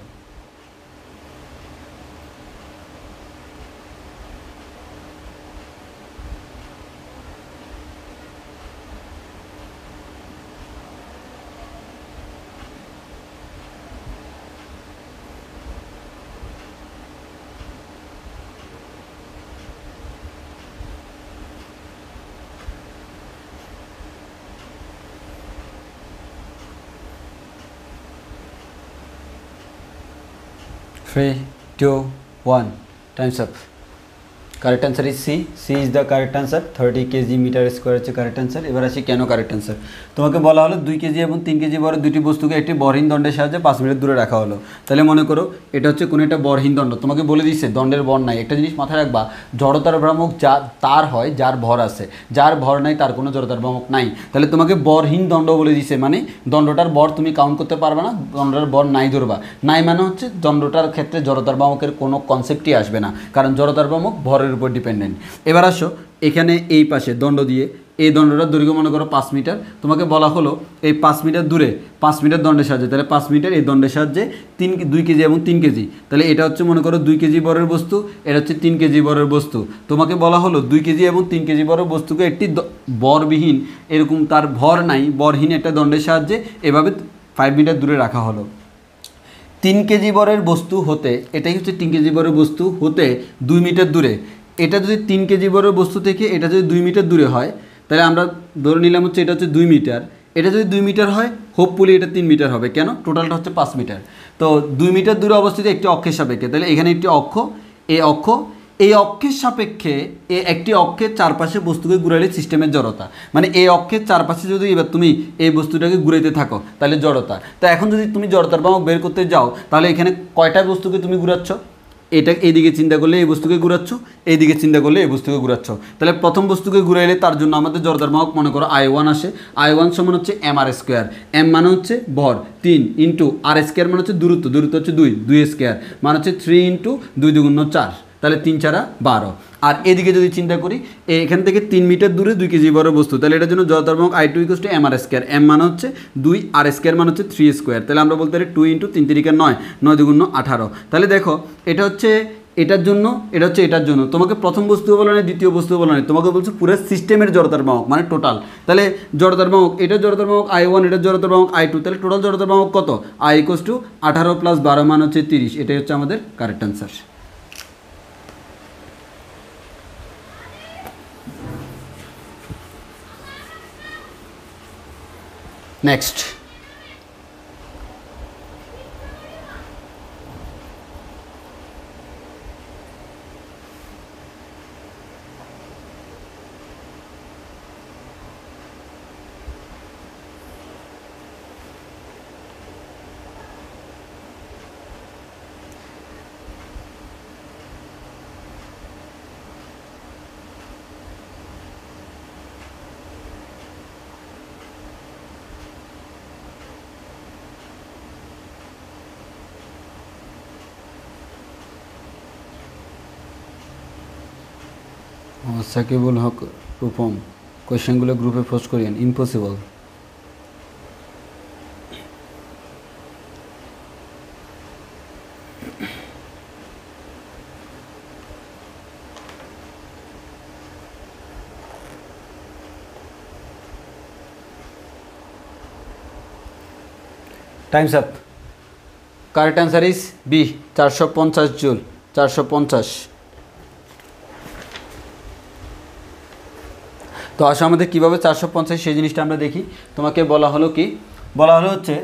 Three, two, one, time's up. Correct answer is C. C is the correct answer. 30 kg metre square হচ্ছে কারেক্ট অ্যান্সার। এবার আসি কেন কারেক্ট অ্যান্সার। তোমাকে বলা হলো 2 কেজি এবং 3 কেজি বড় দুটি বস্তুকে একটি বরহীন দণ্ডের সাহায্যে 5 মিটার দূরে রাখা হলো। তাহলে মনে করো এটা হচ্ছে কোনো একটা বরহীন দণ্ড, তোমাকে বলে দিচ্ছে দণ্ডের ভর নাই। একটা জিনিস মাথায় রাখবা, জড়তার ভ্রামক যা তার হয় যার ভর আছে, যার ভর নাই তার কোনো জড়তার ভ্রামক নাই। তাহলে তোমাকে বরহীন দণ্ড বলে দিছে, মানে দণ্ডটার ভর তুমি কাউন্ট করতে পারবে না, দণ্ডটার ভর নাই ধরবা। নাই মানে হচ্ছে দণ্ডটার ক্ষেত্রে জড়তার ভ্রামকের কোনো কনসেপ্টই আসবে না, কারণ জড়তার ভ্রামক ভরের উপর ডিপেন্ডেন্ট। এবার আসো এখানে এই পাশে দণ্ড দিয়ে, এই দণ্ডটার দৈর্ঘ্য মনে করো 5 মিটার। তোমাকে বলা হলো এই 5 মিটার দূরে 5 মিটার দণ্ডের সাহায্যে, তাহলে 5 মিটার এই দণ্ডের সাহায্যে 2 কেজি এবং 3 কেজি, তাহলে এটা হচ্ছে মনে করো 2 কেজি বরের বস্তু, এটা হচ্ছে 3 কেজি বরের বস্তু। তোমাকে বলা হলো 2 কেজি এবং 3 কেজি বরের বস্তুকে একটি বরবিহীন, এরকম তার ভর নাই, বরহীন একটা দণ্ডের সাহায্যে এভাবে 5 মিটার দূরে রাখা হলো। 3 কেজি বরের বস্তু হতে, এটাই হচ্ছে 3 কেজি বরের বস্তু হতে 2 মিটার দূরে। এটা যদি 3 কেজি বরের বস্তু থেকে এটা যদি 2 মিটার দূরে হয়, তাহলে আমরা ধরে নিলাম হচ্ছে এটা হচ্ছে 2 মিটার। এটা যদি 2 মিটার হয়, হোপফুলি এটা 3 মিটার হবে। কেন? টোটালটা হচ্ছে 5 মিটার। তো 2 মিটার দূরে অবস্থিত একটি অক্ষের সাপেক্ষে, তাহলে এখানে একটি অক্ষ, এই অক্ষের সাপেক্ষে একটি অক্ষের চারপাশে বস্তুকে ঘুরাইলে সিস্টেমের জড়তা, মানে এই অক্ষের চারপাশে যদি এবার তুমি এই বস্তুটাকে ঘুরাইতে থাকো তাহলে জড়তা। তো এখন যদি তুমি জড়তার ভ্রামক বের করতে যাও, তাহলে এখানে কয়টা বস্তুকে তুমি ঘুরাচ্ছ? এটা এইদিকে চিন্তা করলে এই বস্তুকে ঘুরাচ্ছ, এইদিকে চিন্তা করলে এই বস্তুকে ঘুরাচ্ছ। তাহলে প্রথম বস্তুকে ঘুরাইলে তার জন্য আমাদের জড়তার ভ্রামক মনে করো I1 আসে। I1 সমান হচ্ছে mr স্কোয়ার। m মানে হচ্ছে ভর 3 ইন্টু আর স্কোয়ার মানে হচ্ছে দূরত্ব, দূরত্ব হচ্ছে 2 স্কোয়ার মানে হচ্ছে 3 ইন্টু 2 দুগুণ 4, তাহলে 3 4 12। আর এদিকে যদি চিন্তা করি, এখান থেকে 3 মিটার দূরে 2 কেজি বড় বস্তু, তাহলে এটার জন্য জড়তার ভ্রামক I2 = mr স্কোয়ার। m মানে হচ্ছে 2 আর স্কোয়ার মানে হচ্ছে 3 স্কোয়ার, তাহলে আমরা বলতে পারি 2 ইন্টু 3 3 9, 9 দুগুণ 18। তাহলে দেখো এটা হচ্ছে এটার জন্য, এটা হচ্ছে এটার জন্য। তোমাকে প্রথম বস্তু বলা নেই, দ্বিতীয় বস্তু বলা নেই, তোমাকে বলছে পুরো সিস্টেমের জড়তার ভ্রামক মানে টোটাল। তাহলে জড়তার ভ্রামক, এটার জড়তার ভ্রামক I1, এটার জড়তার ভ্রামক I2, তাহলে টোটাল জড়তার ভ্রামক কত? I = 18 + 12 মানে হচ্ছে 30। এটাই হচ্ছে আমাদের correct answer. Next, Sakibul Haque Rupam, কোয়েশ্চেনগুলো গ্রুপে পোস্ট করিয়েন। Impossible. Times up. Correct answer is B, 450 joule, 450। তো আসলে আমাদের কীভাবে 450 সেই জিনিসটা আমরা দেখি। তোমাকে বলা হলো কি, বলা হলো হচ্ছে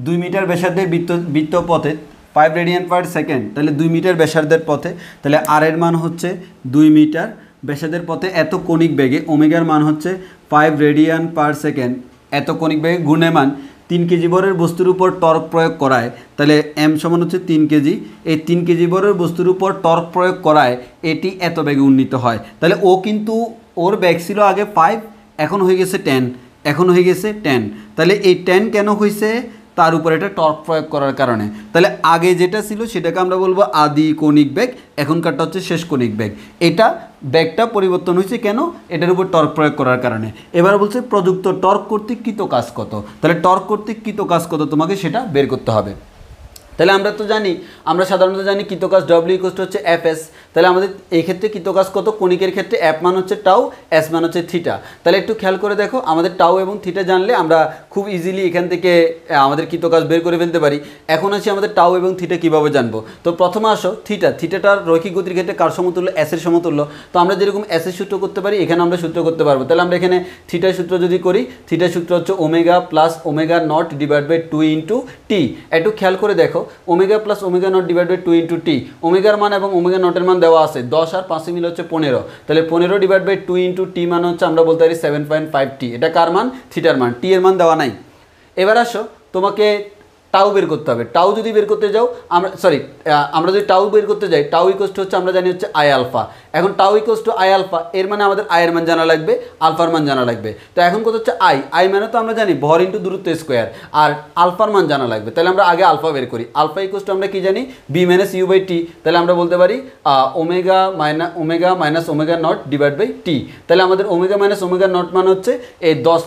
2 মিটার ব্যাসার্ধের বৃত্তপথে 5 রেডিয়ান/সেকেন্ড, তাহলে 2 মিটার ব্যাসার্ধের পথে, তাহলে আর এর মান হচ্ছে 2 মিটার ব্যাসার্ধের পথে এত কণিক বেগে, ওমেগার মান হচ্ছে 5 রেডিয়ান/সেকেন্ড, এত কণিক বেগে ঘূর্ণায়মান 3 কেজি বরের বস্তুর উপর টর্ক প্রয়োগ করায়, তাহলে m সমান হচ্ছে 3 কেজি। এই 3 কেজি বরের বস্তুর উপর টর্ক প্রয়োগ করায় এটি এত বেগে উন্নীত হয়। তাহলে ও কিন্তু ওর ব্যাগ ছিল আগে 5, এখন হয়ে গেছে 10, এখন হয়ে গেছে 10। তাহলে এই 10 কেন হয়েছে? তার উপর এটা টর্ক প্রয়োগ করার কারণে। তাহলে আগে যেটা ছিল সেটাকে আমরা বলবো আদি কণিক বেগ, এখনকারটা হচ্ছে শেষ কণিক বেগ। এটা ব্যাগটা পরিবর্তন হয়েছে কেন? এটার উপর টর্ক প্রয়োগ করার কারণে। এবার বলছে প্রযুক্ত টর্ক কর্তৃক কৃত কাজ কত, তাহলে টর্ক কর্তৃক কৃত কাজ কত তোমাকে সেটা বের করতে হবে। তাহলে আমরা তো জানি, আমরা সাধারণত জানি কৃত কাজ W = হচ্ছে Fs। তাহলে আমাদের এই ক্ষেত্রে কৃত কাজ কত? কণিকের ক্ষেত্রে F মান হচ্ছে টাউ, S মান হচ্ছে থিটা। তাহলে একটু খেয়াল করে দেখো, আমাদের টাউ এবং থিটা জানলে আমরা খুব ইজিলি এখান থেকে আমাদের কৃত কাজ বের করে ফেলতে পারি। এখন আসি আমাদের টাউ এবং থিটা কীভাবে জানবো। তো প্রথমে আসো থিটাটার রৈখিক গতির ক্ষেত্রে কার সমতুল্য? S এর সমতুল্য। তো আমরা যেরকম S এর সূত্র করতে পারি এখানে আমরা সূত্র করতে পারবো। তাহলে আমরা এখানে থিটার সূত্র যদি করি, থিটার সূত্র হচ্ছে ω + ω0/2 × T। একটু খেয়াল করে দেখো, omega plus omega naught divide by 2 into T, ওমেগার মান এবং ওমেগা নটের মান দেওয়া আছে 10 আর 5 মিলে হচ্ছে 15, তাহলে 15 ডিভাইড বাই 2 ইন্টু টি মান হচ্ছে আমরা বলতে পারি 7.5 টি। এটা কার মান? থিটার মান, টি এর মান দেওয়া নাই। এবার আসো তোমাকে টাউ বের করতে হবে। টাউ যদি বের করতে যাও আমরা যদি টাউ বের করতে যাই, টাউ ইকুয়ালস টু হচ্ছে আমরা জানি হচ্ছে আই আলফা। এখন tau equals to I alpha, এর মানে আমাদের আই এর মান জানা লাগবে, আলফার মান জানা লাগবে। তো এখন কত হচ্ছে আই মানে তো আমরা জানি ভর ইন্টু দূরত্ব স্কোয়ার, আর আলফার মান জানা লাগবে। তাহলে আমরা আগে আলফা বের করি। আলফা ইকুয়ালস টু আমরা কি জানি? V minus U by T. তাহলে আমরা বলতে পারি omega minus omega naught divide by T. তাহলে আমাদের ওমেগা মাইনাস ওমেগা নট মান হচ্ছে এই 10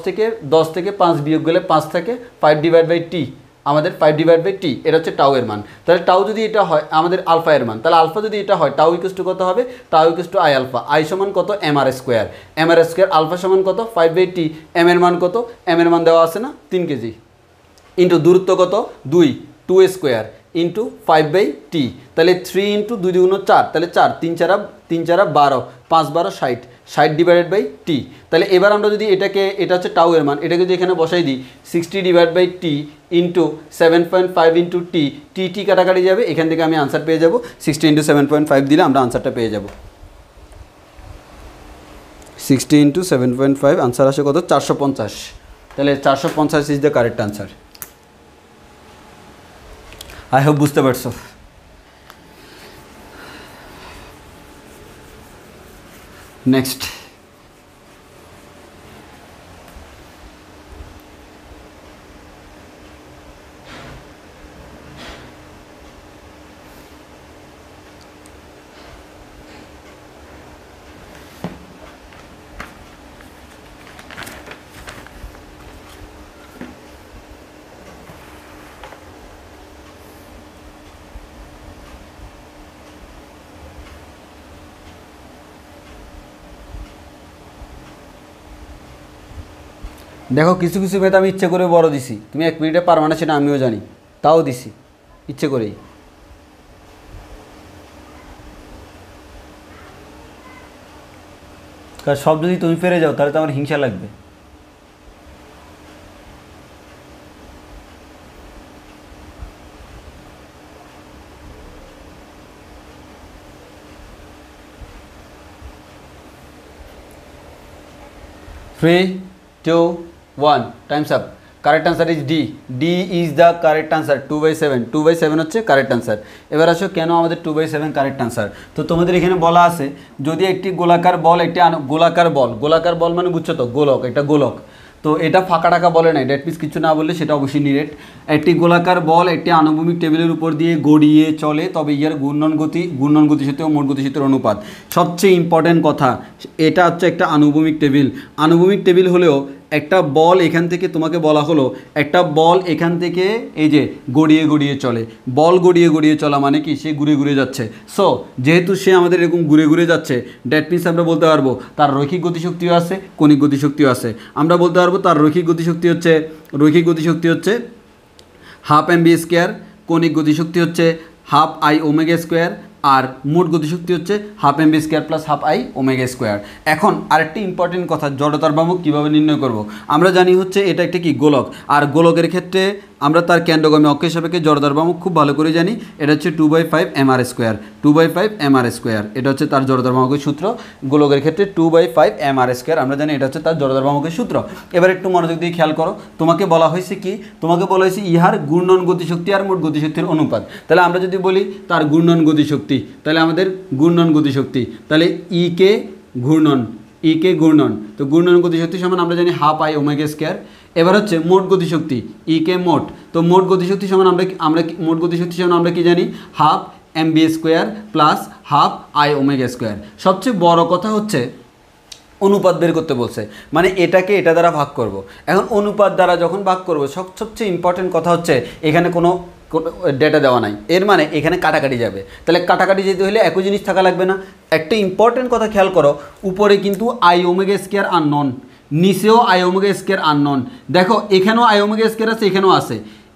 থেকে 5 বিয়োগ গেলে 5 থাকে 5 ডিভাইড বাই টি, আমাদের 5 ডিভাইড বাই টি, এটা হচ্ছে টাউ এর মান। তাহলে টাউ যদি এটা হয় আমাদের আলফা এর মান, তাহলে আলফা যদি এটা হয় টাউ ইকুয়ালস টু কত হবে? Tau equals to I alpha. I সমান কত? M R square. M R square alpha সমান কত? 5 বাই টি। এম এর মান কত? এম এর মান দেওয়া আছে না 3 কেজি, ইন্টু দূরত্ব কত? 2 স্কোয়ার ইন্টু 5 বাই টি। তাহলে 3 ইন্টু 2 2 4, তাহলে 4 3 4 12, 5 12 60 ডিভাইডেড বাই টি। তাহলে এবার আমরা যদি এটাকে, এটা হচ্ছে টাউ এর মান, এটাকে যদি এখানে বসাই দিই 60 divide by T into 7.5 into T, T কাটাকাটি যাবে, এখান থেকে আমি আনসার পেয়ে যাব 60 ইন্টু 7.5 দিলে আমরা আনসারটা পেয়ে যাব 60 ইন্টু 7.5, আনসার আসে কত? 450। তাহলে 450 is the correct answer. I hope বুঝতে পারছো। নেক্সট, দেখো কিছু কিছু ম্যাথ আমি ইচ্ছে করে বড় দিছি, তুমি 1 মিনিটে পারবে না সেটা আমিও জানি, তাও দিছি ইচ্ছে করেই। কারণ সব যদি তুমি পেরে যাও তাহলে তো আমার হিংসা লাগবে। Three, 2, 1, time's up. Correct answer is D. D is the correct answer. 2/7, 2/7 হচ্ছে কারেক্ট আনসার। এবার আসো কেন আমাদের 2/7 কারেক্ট আনসার। তো তোমাদের এখানে বলা আছে যদি একটি গোলাকার বল, একটি গোলাকার বল মানে বুঝছো তো, গোলক, একটা গোলক। তো এটা ফাঁকা টাকা বলে নাই, ড্যাট মিনস কিছু না বললে সেটা অবশ্যই নিরেট। একটি গোলাকার বল একটি আনুভূমিক টেবিলের উপর দিয়ে গড়িয়ে চলে, তবে ইয়ার ঘূর্ণন গতিশক্তি ও মোট গতিশক্তির অনুপাত। সবচেয়ে ইম্পর্টেন্ট কথা, এটা হচ্ছে একটা আনুভূমিক টেবিল। আনুভূমিক টেবিল হলেও একটা বল এখান থেকে তোমাকে বলা হলো একটা বল এখান থেকে এই যে গড়িয়ে চলে, বল গড়িয়ে চলা মানে কি সে ঘুরে যাচ্ছে। সো যেহেতু সে আমাদের এরকম ঘুরে যাচ্ছে, দ্যাট মিনস আমরা বলতে পারবো তার রৈখিক গতিশক্তিও আছে, কণিক গতিশক্তিও আছে। আমরা বলতে পারবো তার রৈখিক গতিশক্তি হচ্ছে হাফ এম বি স্কোয়ার, কণিক গতিশক্তি হচ্ছে হাফ আই ওমেগা স্কোয়ার, আর মোট গতিশক্তি হচ্ছে half M B square plus half I omega square. এখন আরেকটি ইম্পর্টেন্ট কথা, জড়তার ভ্রামক কীভাবে নির্ণয় করব। আমরা জানি হচ্ছে এটা একটা কি গোলক, আর গোলকের ক্ষেত্রে আমরা তার কেন্দ্রগামী অক্ষের সাপেক্ষে জড়তার ভ্রামক খুব ভালো করে জানি, এটা হচ্ছে 2/5 mr স্কোয়ার, 2/5 mr স্কোয়ার, এটা হচ্ছে তার জড়তার ভ্রামকের সূত্র। গোলকের ক্ষেত্রে 2/5 mr স্কোয়ার আমরা জানি, এটা হচ্ছে তার জড়তার ভ্রামকের সূত্র। এবার একটু মনোযোগ দিয়ে খেয়াল করো, তোমাকে বলা হয়েছে কি, তোমাকে বলা হয়েছে ইহার ঘূর্ণন গতিশক্তি আর মোট গতিশক্তির অনুপাত। তাহলে আমরা যদি বলি তার ঘূর্ণন গতিশক্তি, তাহলে আমাদের ঘূর্ণন গতিশক্তি, তাহলে ই কে ঘূর্ণন, তো ঘূর্ণন গতিশক্তি সমান আমরা জানি হাফ আই ওমেগা স্কোয়ার। এবার হচ্ছে মোট গতিশক্তি, ই কে মোট, তো মোট গতিশক্তি সমান আমরা কি জানি, half M B square plus half I omega square. সবচেয়ে বড় কথা হচ্ছে অনুপাত বের করতে বলছে, মানে এটাকে এটা দ্বারা ভাগ করব। এখন অনুপাত দ্বারা যখন ভাগ করব, সবচেয়ে ইম্পর্টেন্ট কথা হচ্ছে এখানে কোনো ডেটা দেওয়া নাই, এর মানে এখানে কাটাকাটি যাবে। তাহলে কাটাকাটি যেতে হলে একই জিনিস থাকা লাগবে না। একটা ইম্পর্টেন্ট কথা খেয়াল করো, উপরে কিন্তু আই ওমেগা স্কোয়ার আননোন, নিচেও আই ওমেগা স্কোয়ার আননোন। দেখো এখানেও আই ওমেগা স্কোয়ার আছে, এখানেও আছে।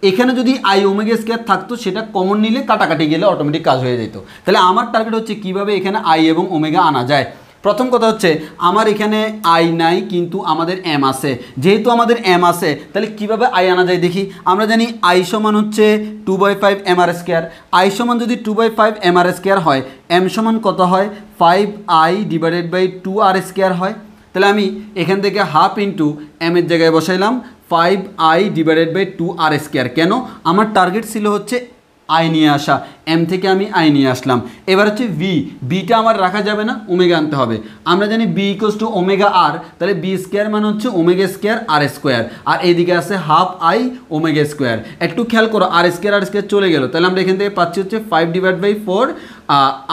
এখানে যদি আই ওমেগা স্কোয়ার থাকতো সেটা কমন নিলে কাটাকাটি গেলে অটোমেটিক কাজ হয়ে যেত। তাহলে আমার টার্গেট হচ্ছে কীভাবে এখানে আই এবং ওমেগা আনা যায়। প্রথম কথা হচ্ছে আমার এখানে আই নাই কিন্তু আমাদের এম আছে, যেহেতু আমাদের এম আছে তাহলে কিভাবে আই আনা যায় দেখি। আমরা জানি আই সমান হচ্ছে 2/5 mr স্কোয়ার। আই সমান যদি 2/5 mr স্কোয়ার হয়, এম সমান কত হয় 5i divided by 2r square হয়। তাহলে আমি এখান থেকে হাফ ইন্টু এম এর জায়গায় বসাইলাম 5i divided by 2r square. কেন? আমার টার্গেট ছিল হচ্ছে আই নিয়ে আসা, এম থেকে আমি আই নিয়ে আসলাম। এবার হচ্ছে বিটা আমার রাখা যাবে না, ওমেগা আনতে হবে। আমরা জানি বি ইকুয়ালস টু ওমেগা আর, তাহলে বি স্কোয়ার মানে হচ্ছে ওমেগা স্কোয়ার আর স্কোয়ার, আর এইদিকে আছে হাফ আই ওমেগা স্কোয়ার। একটু খেয়াল করো, আর স্কোয়ার চলে গেল, তাহলে আমরা এখান থেকে পাচ্ছি হচ্ছে 5 divide by 4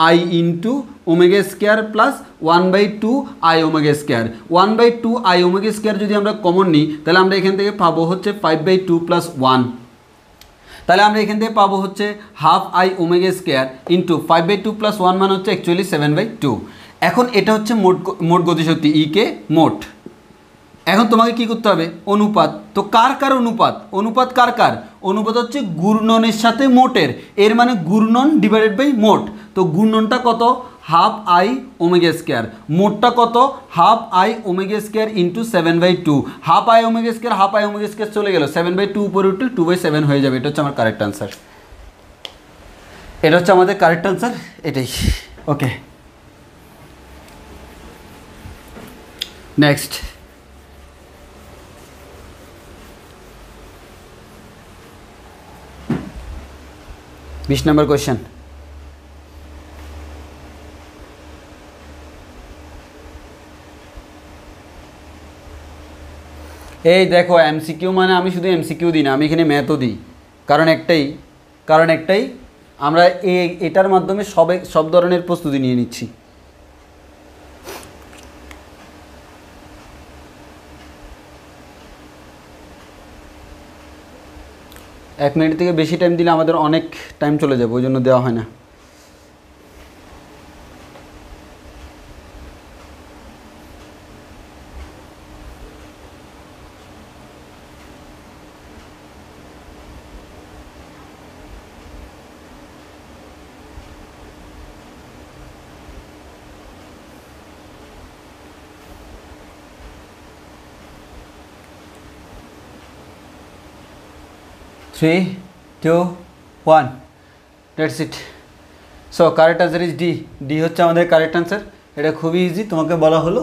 I into omega square plus 1/2 I omega square. 1/2 I omega square যদি আমরা কমন নিই তাহলে আমরা এখান থেকে পাবো হচ্ছে 5/2 প্লাস 1। তাহলে আমরা এখান থেকে পাবো হচ্ছে half I omega square into 5/2 plus 1 মানে হচ্ছে অ্যাকচুয়ালি 7/2। এখন এটা হচ্ছে মোট গতিশক্তি, কে মোট। এখন তোমাকে কি করতে হবে? অনুপাত। তো কার অনুপাত? অনুপাত কার? অনুপাত হচ্ছে গুণনের সাথে মোটের, এর মানে গুণন ডিভাইডেড বাই মোট। তো গুণনটা কত? Half I omega square. মোটটা কত? Half I omega square into 7/2। Half I omega square চলে গেল, 7/2 উপরে উঠলে 2/7 হয়ে যাবে। এটা হচ্ছে আমার কারেক্ট আনসার, এটা হচ্ছে আমাদের কারেক্ট আনসার, এটাই। ওকে, নেক্সট। বিশ নম্বর কোয়েশ্চেন। এই দেখো, এমসিকিউ মানে আমি শুধু এমসিকিউ দিই না, আমি এখানে ম্যাথও দিই। কারণ একটাই আমরা এটার মাধ্যমে সব ধরনের প্রস্তুতি নিয়ে নিচ্ছি। এক মিনিট থেকে বেশি টাইম দিলে আমাদের অনেক টাইম চলে যাবে, ওই জন্য দেওয়া হয় না। Three, 2, 1, that's it. So correct answer is D হচ্ছে আমাদের কারেক্ট আনসার। এটা খুবই ইজি, তোমাকে বলা হলো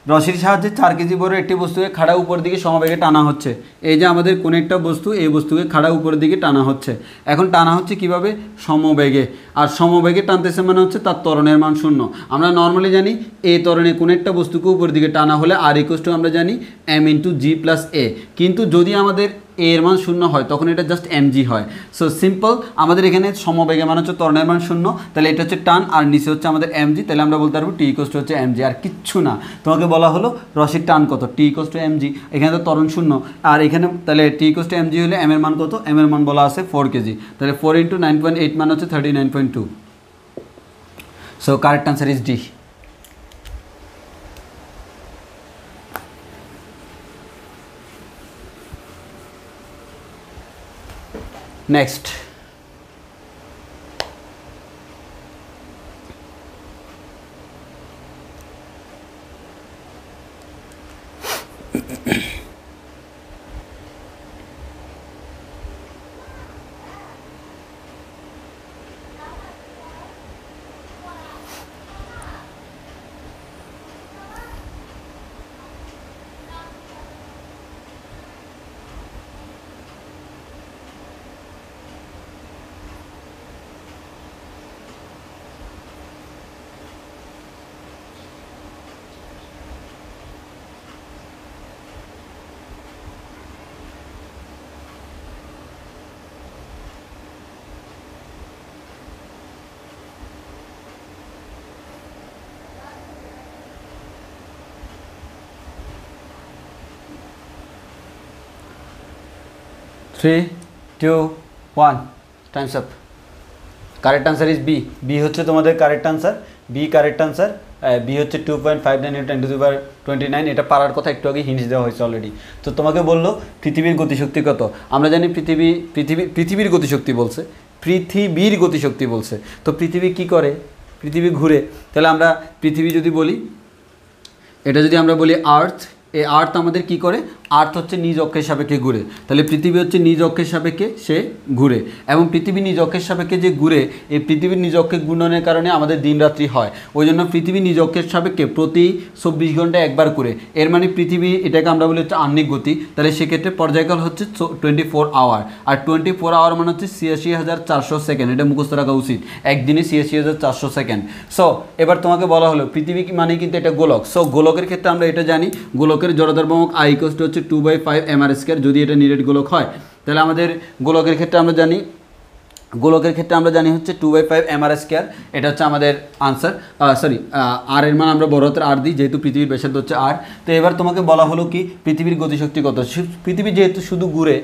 রশির সাহায্যে 4 কেজি বড় একটি বস্তুকে খাড়া উপর দিকে সমবেগে টানা হচ্ছে। এই যে আমাদের কোন একটা বস্তু, এই বস্তুকে খাড়া উপরের দিকে টানা হচ্ছে। এখন টানা হচ্ছে কিভাবে? সমবেগে। আর সমবেগে টানতেছে মানে হচ্ছে তার ত্বরণের মান 0। আমরা নর্মালি জানি এই ত্বরণে কোন একটা বস্তুকে উপর দিকে টানা হলে আর ইকুয়ালস টু আমরা জানি m ইন্টু জি প্লাস এ। কিন্তু যদি আমাদের এর মান 0 হয় তখন এটা জাস্ট mg হয়। সো সিম্পল, আমাদের এখানে সমবেগে মানে হচ্ছে ত্বরণের মান 0, তাহলে এটা হচ্ছে টান আর নিচে হচ্ছে আমাদের mg। তাহলে আমরা বলতে পারবো টি ইকুয়ালস টু হচ্ছে mg, আর কিচ্ছু না। তোমাকে বলা হলো রশির টান কত, টি ইকুয়ালস টু mg। এখানে তো ত্বরণ 0, আর এখানে তাহলে টি ইকুয়ালস টু mg হলে m এর মান কত? m এর মান বলা আছে 4 কেজি, তাহলে 4 ইন্টু 9.8 মানে হচ্ছে 39.2। So correct answer is D. Next. Three, 2, 1, times up. Correct answer is B. B হচ্ছে তোমাদের correct answer, B correct answer. B হচ্ছে 2.59 × 10⁻²৯। এটা পারার কথা একটু আগে হিন্টস দেওয়া হয়েছে অলরেডি। তো তোমাকে বললো পৃথিবীর গতিশক্তি কত। আমরা জানি পৃথিবীর গতিশক্তি বলছে, পৃথিবীর গতিশক্তি বলছে। তো পৃথিবী কি করে? পৃথিবী ঘুরে। তাহলে আমরা পৃথিবী যদি বলি এটা যদি আমরা বলি আর্থ, এই আর্থ আমাদের কি করে, আর্থ হচ্ছে নিজ অক্ষের সাপেক্ষে ঘুরে, তাহলে পৃথিবী হচ্ছে নিজ অক্ষের সাপেক্ষে সে ঘুরে, এবং পৃথিবী নিজ অক্ষের সাপেক্ষে যে ঘুরে, এই পৃথিবীর নিজ অক্ষে ঘূর্ণনের কারণে আমাদের দিন রাত্রি হয়, ওই জন্য পৃথিবী নিজ অক্ষের সাপেক্ষে প্রতি 24 ঘন্টায় একবার ঘুরে। এর মানে পৃথিবী, এটাকে আমরা বলি হচ্ছে আহ্নিক গতি, তাহলে সেক্ষেত্রে পর্যায়কাল হচ্ছে 24 আওয়ার, আর 24 আওয়ার মানে হচ্ছে 86,400 সেকেন্ড, এটা মুখস্থ রাখা উচিত, একদিনে 86,400 সেকেন্ড। সো এবার তোমাকে বলা হলো পৃথিবী মানে কিন্তু এটা গোলক। সো গোলকের ক্ষেত্রে আমরা এটা জানি, গোলকের জড়তার ভ্রামক I = হচ্ছে 2/5 mr², যদি এটা নিরেট গোলক হয়। তাহলে আমাদের গোলকের ক্ষেত্রে আমরা জানি, হচ্ছে 2/5 mr², এটা হচ্ছে আমাদের আনসার। সরি, আর এর মান আমরা বড় হাতের আর দিই, যেহেতু পৃথিবীর ব্যাসার্ধ হচ্ছে আর। তো এবার তোমাকে বলা হলো কি পৃথিবীর গতিশক্তি কত। পৃথিবী যেহেতু শুধু ঘুরে,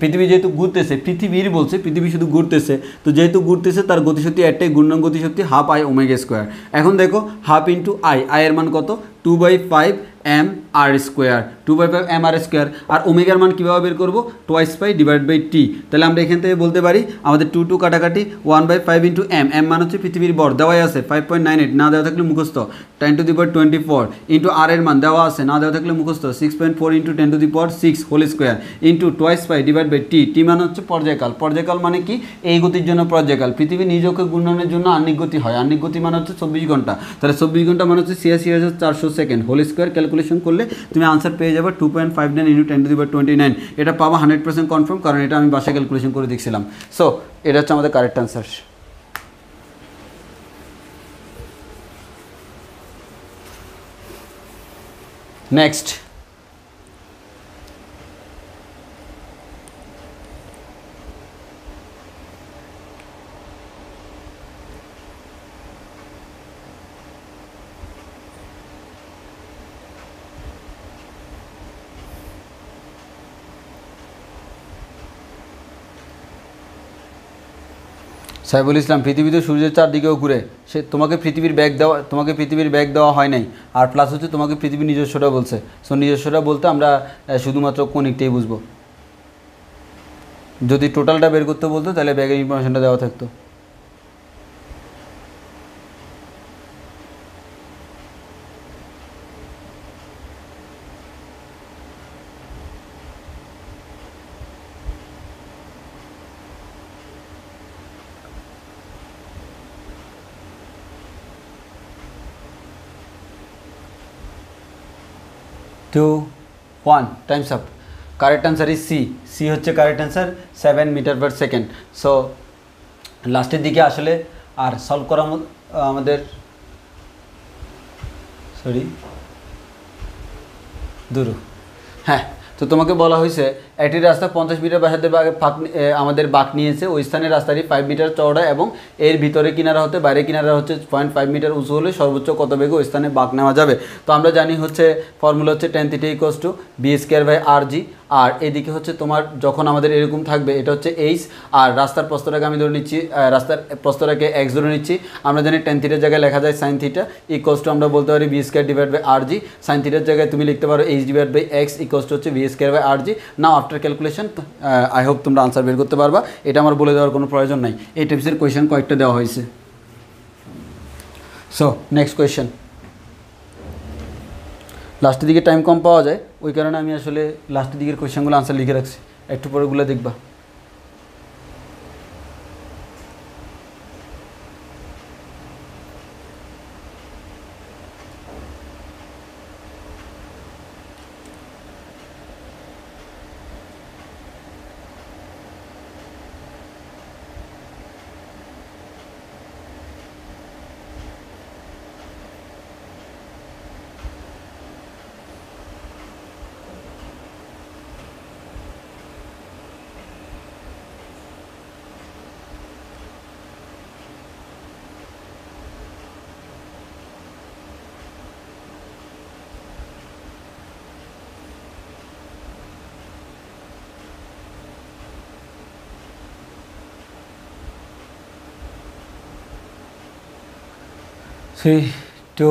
পৃথিবী যেহেতু ঘুরতেছে, পৃথিবীর বলছে পৃথিবী শুধু ঘুরতেছে, তো যেহেতু ঘুরতেছে তার গতিশক্তি একটাই, ঘূর্ণন গতিশক্তি 1/2 I⍵²। এখন দেখো 1/2 × I এর মান কত, 2/5 mr², 2/5 mr²। আর ওমেগার মান কীভাবে বের করবো, 2π/T। তাহলে আমরা এখান থেকে বলতে পারি আমাদের 2 কাটাকাটি 1/5 × m, m মান হচ্ছে পৃথিবীর ভর, দেওয়াই আছে 5.98, না দেওয়া থাকলে মুখস্থ 10⁻24 ইন্টু আর এর মান দেওয়া আছে, না দেওয়া থাকলে মুখস্থ 6.4 × 10⁻6 হোল স্কোয়ার ইন্টু 2π/T। টি মান হচ্ছে পর্যায়কাল। পর্যায়কাল মানে কি, এই গতির জন্য পর্যায়কাল। পৃথিবী নিজ অক্ষে ঘূর্ণনের জন্য আহ্নিক গতি হয়, আহ্নিক গতি মানে হচ্ছে 24 ঘন্টা, তাহলে 24 ঘন্টা মানে হচ্ছে 86,400 সেকেন্ড, হোল স্কোয়ার ক্যালকুলেশন করলে তুমি আনসার পেয়ে যাবে 2.59 × 10⁻29। এটা পাবো 100% কনফার্ম, কারণ এটা আমি বাসায় ক্যালকুলেশন করে দেখছিলাম। সো এটা হচ্ছে আমাদের correct answer. Next, Saiful Islam, পৃথিবীতে সূর্যের চারদিকেও ঘুরে, সে তোমাকে পৃথিবীর ব্যাগ দেওয়া হয় নাই, আর প্লাস হচ্ছে তোমাকে পৃথিবীর নিজস্বটা বলছে। সো নিজস্বটা বলতে আমরা শুধুমাত্র কনিকটাই বুঝবো। যদি টোটালটা বের করতে বলতো তাহলে ব্যাগের ইনফরমেশনটা দেওয়া থাকতো। Two 1 times up. Correct answer is C. C হচ্ছে কারেক্ট আনসার, 7 মিটার/সেকেন্ড। সো লাস্টের দিকে আসলে আর সলভ করা আমাদের হ্যাঁ, তো তোমাকে বলা হয়েছে একটি রাস্তা 50 মিটার ব্যাসার্ধের আমাদের বাঁক নিয়েছে, ওই স্থানের রাস্তাটি 5 মিটার চওড়া এবং এর ভিতরে কিনারা হতে বাইরে কিনারা হচ্ছে 0.5 মিটার উঁচু হলে সর্বোচ্চ কত বেগে ওই স্থানে বাঁক নেওয়া যাবে। তো আমরা জানি হচ্ছে ফর্মুলা হচ্ছে tan θ = b²/rg। আর এদিকে হচ্ছে তোমার যখন আমাদের এরকম থাকবে, এটা হচ্ছে এইচ, আর রাস্তার প্রস্থটাকে আমি ধরে নিচ্ছি, রাস্তার প্রস্থটাকে x ধরে নিচ্ছি। আমরা জানি tan θ জায়গায় লেখা যায় sin θ = আমরা বলতে পারি b²/rg। sin θ জায়গায় তুমি লিখতে পারো h/x = হচ্ছে v²/rg। Now after calculation I hope তোমরা আনসার বের করতে পারবা, এটা আমার বলে দেওয়ার কোনো প্রয়োজন নাই। এই টাইপসের কোয়েশ্চেন কয়েকটা দেওয়া হয়েছে। So next question. লাস্টের দিকে টাইম কম পাওয়া যায়, ওই কারণে আমি আসলে লাস্টের দিকের কোয়েশ্চেনগুলো আনসার লিখে রাখছি, একটু পরেগুলো দেখবা। Three two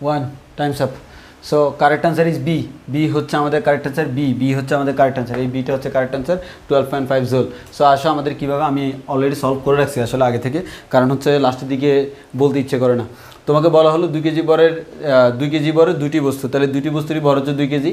one times up. So correct answer is B. B হচ্ছে আমাদের কারেক্ট আনসার, বি হচ্ছে আমাদের কারেক্ট আনসার। এই বিটা হচ্ছে কারেক্ট আনসার, 12.5 জুল। সো আসো আমাদের কীভাবে, আমি অলরেডি সলভ করে রাখছি আসলে আগে থেকে, কারণ হচ্ছে লাস্টের দিকে বলতে ইচ্ছে করে না। তোমাকে বলা হলো 2 কেজি বরের 2 কেজি বরের দুটি বস্তু, তাহলে দুটি বস্তুরই ভর হচ্ছে 2 কেজি,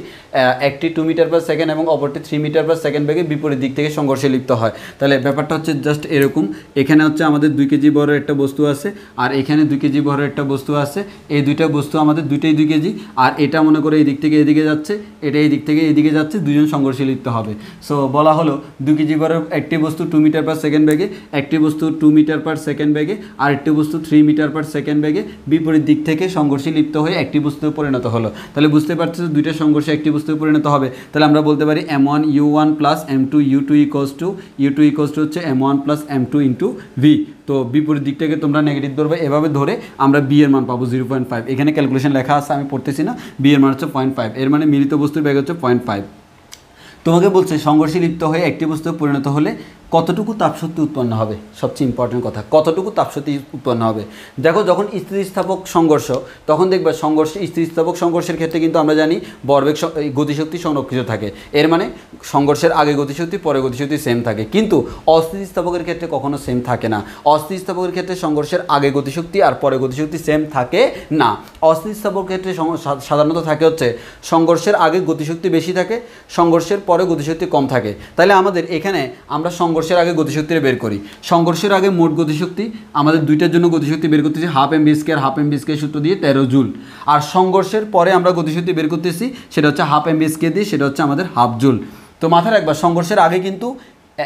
একটি 2 মিটার পার সেকেন্ড এবং অপরটি 3 মিটার পার সেকেন্ড বেগে বিপরীত দিক থেকে সংঘর্ষে লিপ্ত হয়। তাহলে ব্যাপারটা হচ্ছে জাস্ট এরকম, এখানে হচ্ছে আমাদের 2 কেজি বরের একটা বস্তু আছে আর এখানে 2 কেজি বরের একটা বস্তু আছে, এই দুইটা বস্তু আমাদের দুইটাই 2 কেজি, আর এটা মনে করে এই দিক থেকে এদিকে যাচ্ছে, এটা এই দিক থেকে এদিকে যাচ্ছে, দুজন সংঘর্ষে লিপ্ত হবে। সো বলা হলো 2 কেজি বরের একটি বস্তু 2 মিটার পার সেকেন্ড বেগে, একটি বস্তু 2 মিটার পার সেকেন্ড বেগে, আর একটি বস্তু 3 মিটার পার সেকেন্ড বেগে বিপরীত দিক থেকে সংঘর্ষে লিপ্ত হয়ে একটি বস্তুতে পরিণত হলো। তাহলে বুঝতে পারছো যে দুইটা সংঘর্ষে একটি বস্তুতে পরিণত হবে। তাহলে আমরা বলতে পারি m1u1 plus m2 u2 equals to হচ্ছে m1 plus m2 into V. তো বিপরীত দিকটাকে তোমরা নেগেটিভ ধরবে, এভাবে ধরে আমরা বি এর মান পাবো 0.5। এখানে ক্যালকুলেশন লেখা আছে, আমি পড়তেছি না। বি এর মান হচ্ছে 0.5, এর মানে মিলিত বস্তুর বেগ হচ্ছে 0.5। তোমাকে বলছে সংঘর্ষে লিপ্ত হয়ে একটি বস্তু পরিণত হলে কতটুকু তাপশক্তি উৎপন্ন হবে। সবচেয়ে ইম্পর্টেন্ট কথা, কতটুকু তাপশক্তি উৎপন্ন হবে। দেখো যখন স্থিতিস্থাপক সংঘর্ষ, তখন দেখবে স্থিতিস্থাপক সংঘর্ষের ক্ষেত্রে কিন্তু আমরা জানি ভরবেগ গতিশক্তি সংরক্ষিত থাকে, এর মানে সংঘর্ষের আগে গতিশক্তি পরে গতিশক্তি সেম থাকে। কিন্তু অস্থিতিস্থাপকের ক্ষেত্রে কখনো সেম থাকে না। অস্থিতিস্থাপকের ক্ষেত্রে সংঘর্ষের আগে গতিশক্তি আর পরে গতিশক্তি সেম থাকে না। অস্থিতিস্থাপকের ক্ষেত্রে সাধারণত থাকে হচ্ছে সংঘর্ষের আগে গতিশক্তি বেশি থাকে, সংঘর্ষের পরে গতিশক্তি কম থাকে। তাহলে আমাদের এখানে আমরা সংঘর্ষের আগে গতিশক্তিটা বের করি। সংঘর্ষের আগে মোট গতিশক্তি আমাদের দুইটার জন্য গতিশক্তি বের করতেছি হাফ mv² সূত্র দিয়ে 13 জুল। আর সংঘর্ষের পরে আমরা গতিশক্তি বের করতেছি, সেটা হচ্ছে হাফ mv² দিয়ে, সেটা হচ্ছে আমাদের হাফ জুল। তো মাথায় রাখবা সংঘর্ষের আগে কিন্তু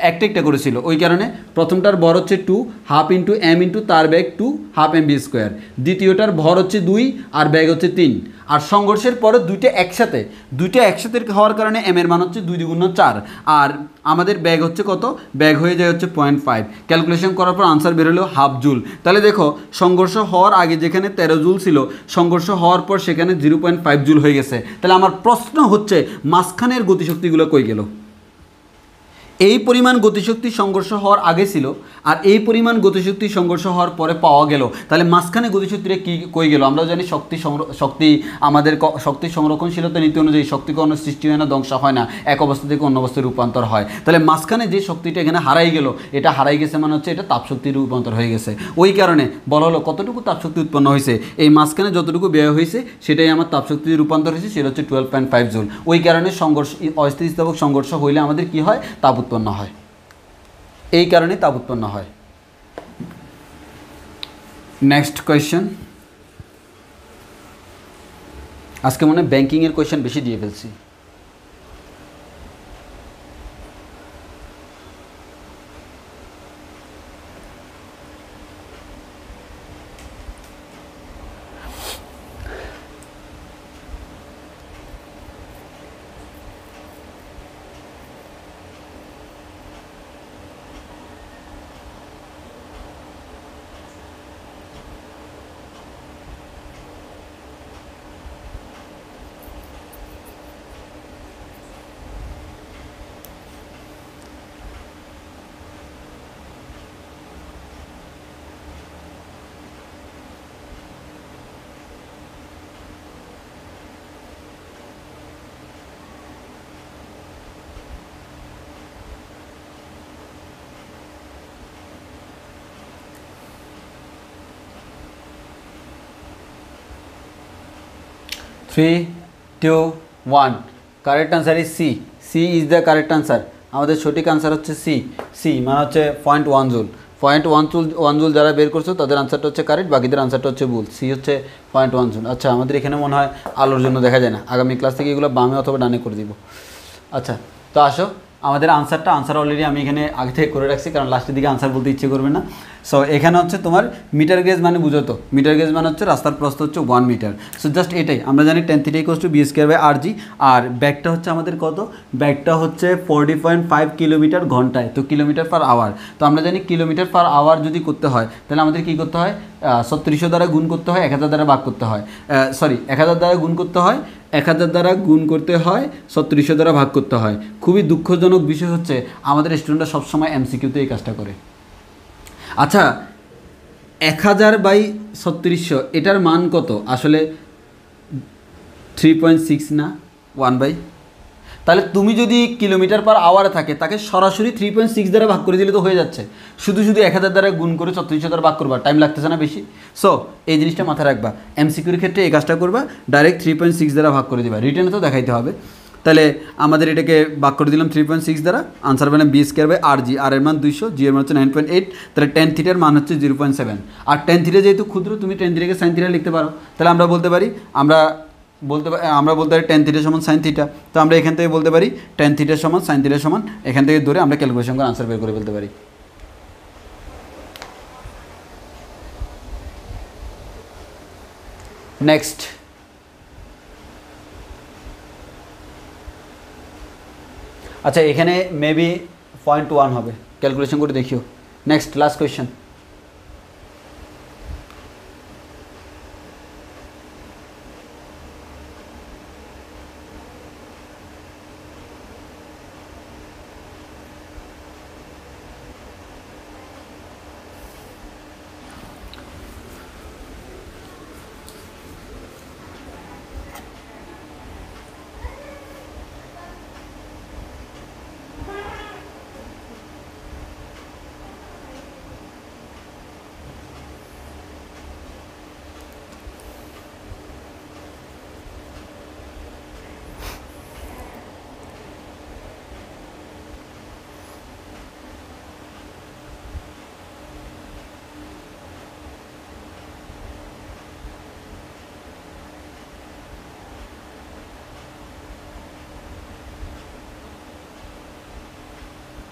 একটা একটা করেছিল, ওই কারণে প্রথমটার ভর হচ্ছে 2 হাফ ইন্টু m ইন্টু তার ব্যাগ 2 হাফ mv², দ্বিতীয়টার ভর হচ্ছে 2 আর ব্যাগ হচ্ছে 3। আর সংঘর্ষের পরে দুইটা একসাথে হওয়ার কারণে m এর মান হচ্ছে 2 দ্বিগুণ 4, আর আমাদের ব্যাগ হচ্ছে কত, ব্যাগ হয়ে যায় হচ্ছে 0.5। ক্যালকুলেশন করার পর আনসার বের হলো হাফ জুল। তাহলে দেখো সংঘর্ষ হওয়ার আগে যেখানে 13 জুল ছিল, সংঘর্ষ হওয়ার পর সেখানে 0.5 জুল হয়ে গেছে। তাহলে আমার প্রশ্ন হচ্ছে মাঝখানের গতিশক্তিগুলো কই গেল? এই পরিমাণ গতিশক্তি সংঘর্ষ হওয়ার আগে ছিল আর এই পরিমাণ গতিশক্তি সংঘর্ষ হওয়ার পরে পাওয়া গেল, তাহলে মাঝখানে গতিশক্তিটা কি কই গেল? আমরা জানি শক্তি আমাদের শক্তি সংরক্ষণশীলতা নীতি অনুযায়ী শক্তি কোনো সৃষ্টি হয় না, ধ্বংস হয় না, এক অবস্থা থেকে অন্য অবস্থায় রূপান্তর হয়। তাহলে মাঝখানে যে শক্তিটা এখানে হারাই গেল, এটা হারাই গেছে মানে হচ্ছে এটা তাপশক্তির রূপান্তর হয়ে গেছে। ওই কারণে বলা হলো কতটুকু তাপশক্তি উৎপন্ন হয়েছে, এই মাঝখানে যতটুকু ব্যয় হয়েছে সেটাই আমার তাপশক্তির রূপান্তর হয়েছে, সেটা হচ্ছে 12.5 জুল। ওই কারণে অস্থিতিস্থাপক সংঘর্ষ হইলে আমাদের কি হয়, তাপ উৎপন্ন হয়। এই কারণে তাপ উৎপন্ন হয়। Next question. আজকে মনে হয় ব্যাংকিংয়ের কোয়েশ্চেন বেশি দিয়ে ফেলছি। 3, 2, 1। Correct answer is C. C is the correct answer. আমাদের সঠিক আনসার হচ্ছে সি। সি মানে হচ্ছে 0.1 জুল। 0.1 জুল যারা বের করছো তাদের আনসারটা হচ্ছে কারেক্ট, বাকিদের আনসারটা হচ্ছে ভুল। সি হচ্ছে 0.1 জুল। আচ্ছা, আমাদের এখানে মনে হয় আলোর জন্য দেখা যায় না, আগামী ক্লাস থেকে এগুলো বামে অথবা ডানে করে দিব। আচ্ছা, তো আসো আমাদের আনসার অলরেডি আমি এখানে আগে থেকে করে রাখছি, কারণ লাস্টের দিকে আনসার বলতে ইচ্ছে করবে না। সো এখানে হচ্ছে তোমার মিটার গেজ মানে বুঝো তো, মিটার গেজ মানে হচ্ছে রাস্তার প্রস্থ হচ্ছে 1 মিটার। সো জাস্ট এটাই আমরা জানি tan θ = b²/rg। আর ব্যাগটা হচ্ছে আমাদের কত, ব্যাগটা হচ্ছে 40.5 কিলোমিটার ঘন্টায়, তো কিলোমিটার পার আওয়ার। তো আমরা জানি কিলোমিটার পার আওয়ার যদি করতে হয় তাহলে আমাদের কী করতে হয়, 3600 দ্বারা গুণ করতে হয়, 1000 দ্বারা ভাগ করতে হয়, 1000 দ্বারা গুণ করতে হয়, 1000 দ্বারা গুণ করতে হয়, 3600 দ্বারা ভাগ করতে হয়। খুবই দুঃখজনক বিষয় হচ্ছে আমাদের স্টুডেন্টরা সবসময় এমসিকিউতে এই কাজটা করে। আচ্ছা, 1000/3600 এটার মান কত? আসলে 3.6 না 1/? তাহলে তুমি যদি কিলোমিটার পার আওয়ারে থাকে তাকে সরাসরি 3.6 দ্বারা ভাগ করে দিলে তো হয়ে যাচ্ছে, শুধু শুধু 1000 দ্বারা গুণ করে 3400 দ্বারা ভাগ করবা, টাইম লাগতেছে না বেশি। সো এই জিনিসটা মাথায় রাখবা, এমসিকিউর ক্ষেত্রে এই কাজটা করবা, ডাইরেক্ট 3.6 দ্বারা ভাগ করে দিবা, রিটেনে তো দেখাইতে হবে। তাহলে আমাদের এটাকে ভাগ করে দিলাম 3.6 দ্বারা, আনসার পেলাম বি স্কোয়ার বাই আর জি, আর এর মান 200, জি এর মান হচ্ছে 9.8, তাহলে টেন থিটার মান হচ্ছে 0.7। আর টেন থিটা যেহেতু ক্ষুদ্র, তুমি টেন থিটাকে সাইন থিটা লিখতে পারো, তাহলে আমরা বলতে পারি টেন থিটা সমান সাইন থিটা। তো আমরা এখান থেকে বলতে পারি টেন থিটা সমান সাইন থিটা সমান, এখান থেকে ধরে আমরা ক্যালকুলেশন করে আনসার বের করে ফেলতে পারি। নেক্সট, আচ্ছা এখানে মেবি 0.1 হবে, ক্যালকুলেশন করে দেখিও। Next, last question.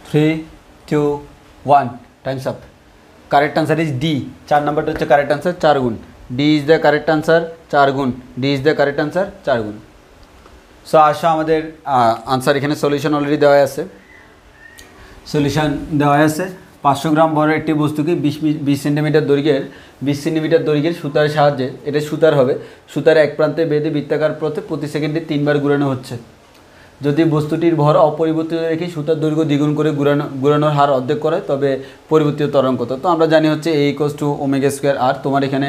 Three, two, one, times up. Correct answer is D, 4 নাম্বারটা হচ্ছে কারেক্ট আনসার, 4 গুণ। D is the correct answer, 4 গুণ। D is the correct answer, 4 গুণ। সো আসো আমাদের আনসার এখানে সলিউশন অলরেডি দেওয়া আছে। সলিউশন দেওয়া আছে, 500 গ্রাম ভরের একটি বস্তুকে 20 সেন্টিমিটার দৈর্ঘ্যের সুতার সাহায্যে, এটা সুতার হবে, সুতার এক প্রান্তে বেঁধে বৃত্তাকার পথে প্রতি সেকেন্ডে 3 বার ঘুরানো হচ্ছে। যদি বস্তুটির ভর অপরিবর্তিত রেখে সুতার দৈর্ঘ্য দ্বিগুণ করে ঘুরানোর হার অর্ধেক করে, তবে পরিবর্তিত ত্বরণ কত? তো আমরা জানি হচ্ছে A = ω², আর তোমার এখানে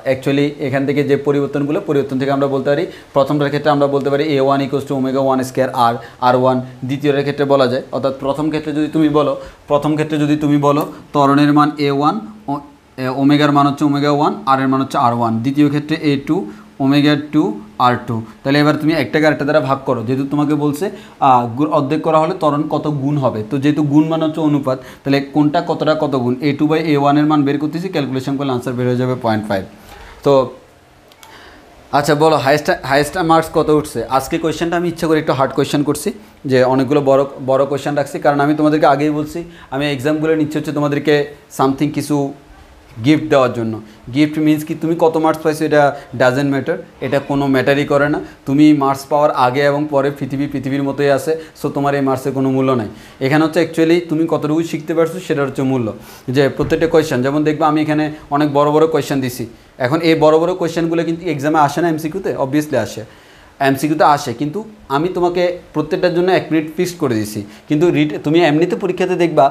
অ্যাকচুয়ালি এখান থেকে যে পরিবর্তন থেকে আমরা বলতে পারি, প্রথমটার ক্ষেত্রে আমরা বলতে পারি A1 = ω1² R1। দ্বিতীয়টার ক্ষেত্রে বলা যায়, অর্থাৎ প্রথম ক্ষেত্রে যদি তুমি বলো ত্বরণের মান A1, ওমেগার মান হচ্ছে ω1, আর এর মান হচ্ছে R1। দ্বিতীয় ক্ষেত্রে A2 ω2 R2। তাহলে এবার তুমি একটাকে আরেকটা দ্বারা ভাগ করো, যেহেতু তোমাকে বলছে অর্ধেক করা হলে ত্বরণ কত গুণ হবে, তো যেহেতু গুণ মান হচ্ছে অনুপাত, তাহলে কোনটা কতটা কত গুণ, A2/A1 এর মান বের করতেছি, ক্যালকুলেশন করলে আনসার বের হয়ে যাবে 0.5। তো আচ্ছা বলো, হাইয়েস্ট মার্কস কত উঠছে? আজকে কোয়েশ্চেনটা আমি ইচ্ছা করে একটু হার্ড কোয়েশ্চেন করছি, যে অনেকগুলো বড় কোয়েশ্চেন রাখছি, কারণ আমি তোমাদেরকে আগেই বলছি আমি এক্সামগুলো নিচ্ছে হচ্ছে তোমাদেরকে সামথিং কিছু গিফট দেওয়ার জন্য। গিফট মিনস কি, তুমি কত মার্কস পাইছো এটা ডাজেন্ট ম্যাটার, এটা কোনো ম্যাটারই করে না। তুমি মার্কস পাওয়ার আগে এবং পরে পৃথিবীর মতোই আছে, সো তোমার এই মার্কসের কোনো মূল্য নাই। এখানে হচ্ছে অ্যাকচুয়ালি তুমি কতটুকু শিখতে পারছো সেটা হচ্ছে মূল্য। যে প্রত্যেকটা কোয়েশ্চেন, যেমন দেখবা আমি এখানে অনেক বড় কোয়েশ্চেন দিছি, এখন এই বড় কোয়েশ্চেনগুলো কিন্তু এক্সামে আসে না, এমসিকিউতে অবভিয়াসলি আসে, এমসিকিউতে আসে, কিন্তু আমি তোমাকে প্রত্যেকটার জন্য 1 মিনিট ফিক্সড করে দিছি। কিন্তু তুমি এমনিতে পরীক্ষাতে দেখবা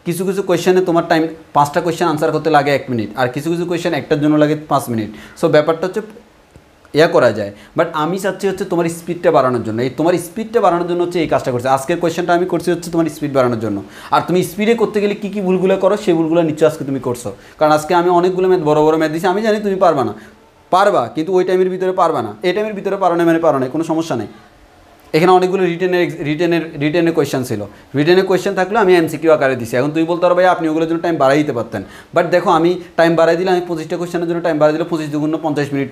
কিছু কোয়েশ্চেনে তোমার টাইম 5টা কোয়েশ্চেন আনসার করতে লাগে 1 মিনিট, আর কিছু কোয়েশ্চেন একটার জন্য লাগে 5 মিনিট। সো ব্যাপারটা হচ্ছে করা যায়, বাট আমি চাচ্ছি হচ্ছে তোমার স্পিডটা বাড়ানোর জন্য। তোমার স্পিডটা বাড়ানোর জন্য হচ্ছে এই কাজটা করছে। আজকের কোয়েশ্চেনটা আমি করছি হচ্ছে তোমার স্পিড বাড়ানোর জন্য। আর তুমি স্পিডে করতে গেলে কী ভুলগুলো করো, সেই ভুলগুলো নিশ্চয় আজকে তুমি করছো, কারণ আজকে আমি অনেকগুলো বড় ম্যাথ দিয়েছি। আমি জানি তুমি পারবা, কিন্তু ওই টাইমের ভিতরে পারবা না। এই টাইমের ভিতরে পারো না মানে পারো না, কোনো সমস্যা নেই। এখানে অনেকগুলো রিটেনের কোয়েশ্চেন ছিল, রিটেনের কোয়েশ্চেন থাকলে আমি এমসিকিউ আকারে দিছি। এখন তুমি বলতে পারো ভাই আপনি ওগুলোর জন্য টাইম বাড়াই দিতে পারতেন, বাট দেখো আমি টাইম বাড়াই দিলে, আমি 25টা কোয়েশ্চেনের জন্য টাইম বাড়াই দিলে 25 × 2 = 50 মিনিট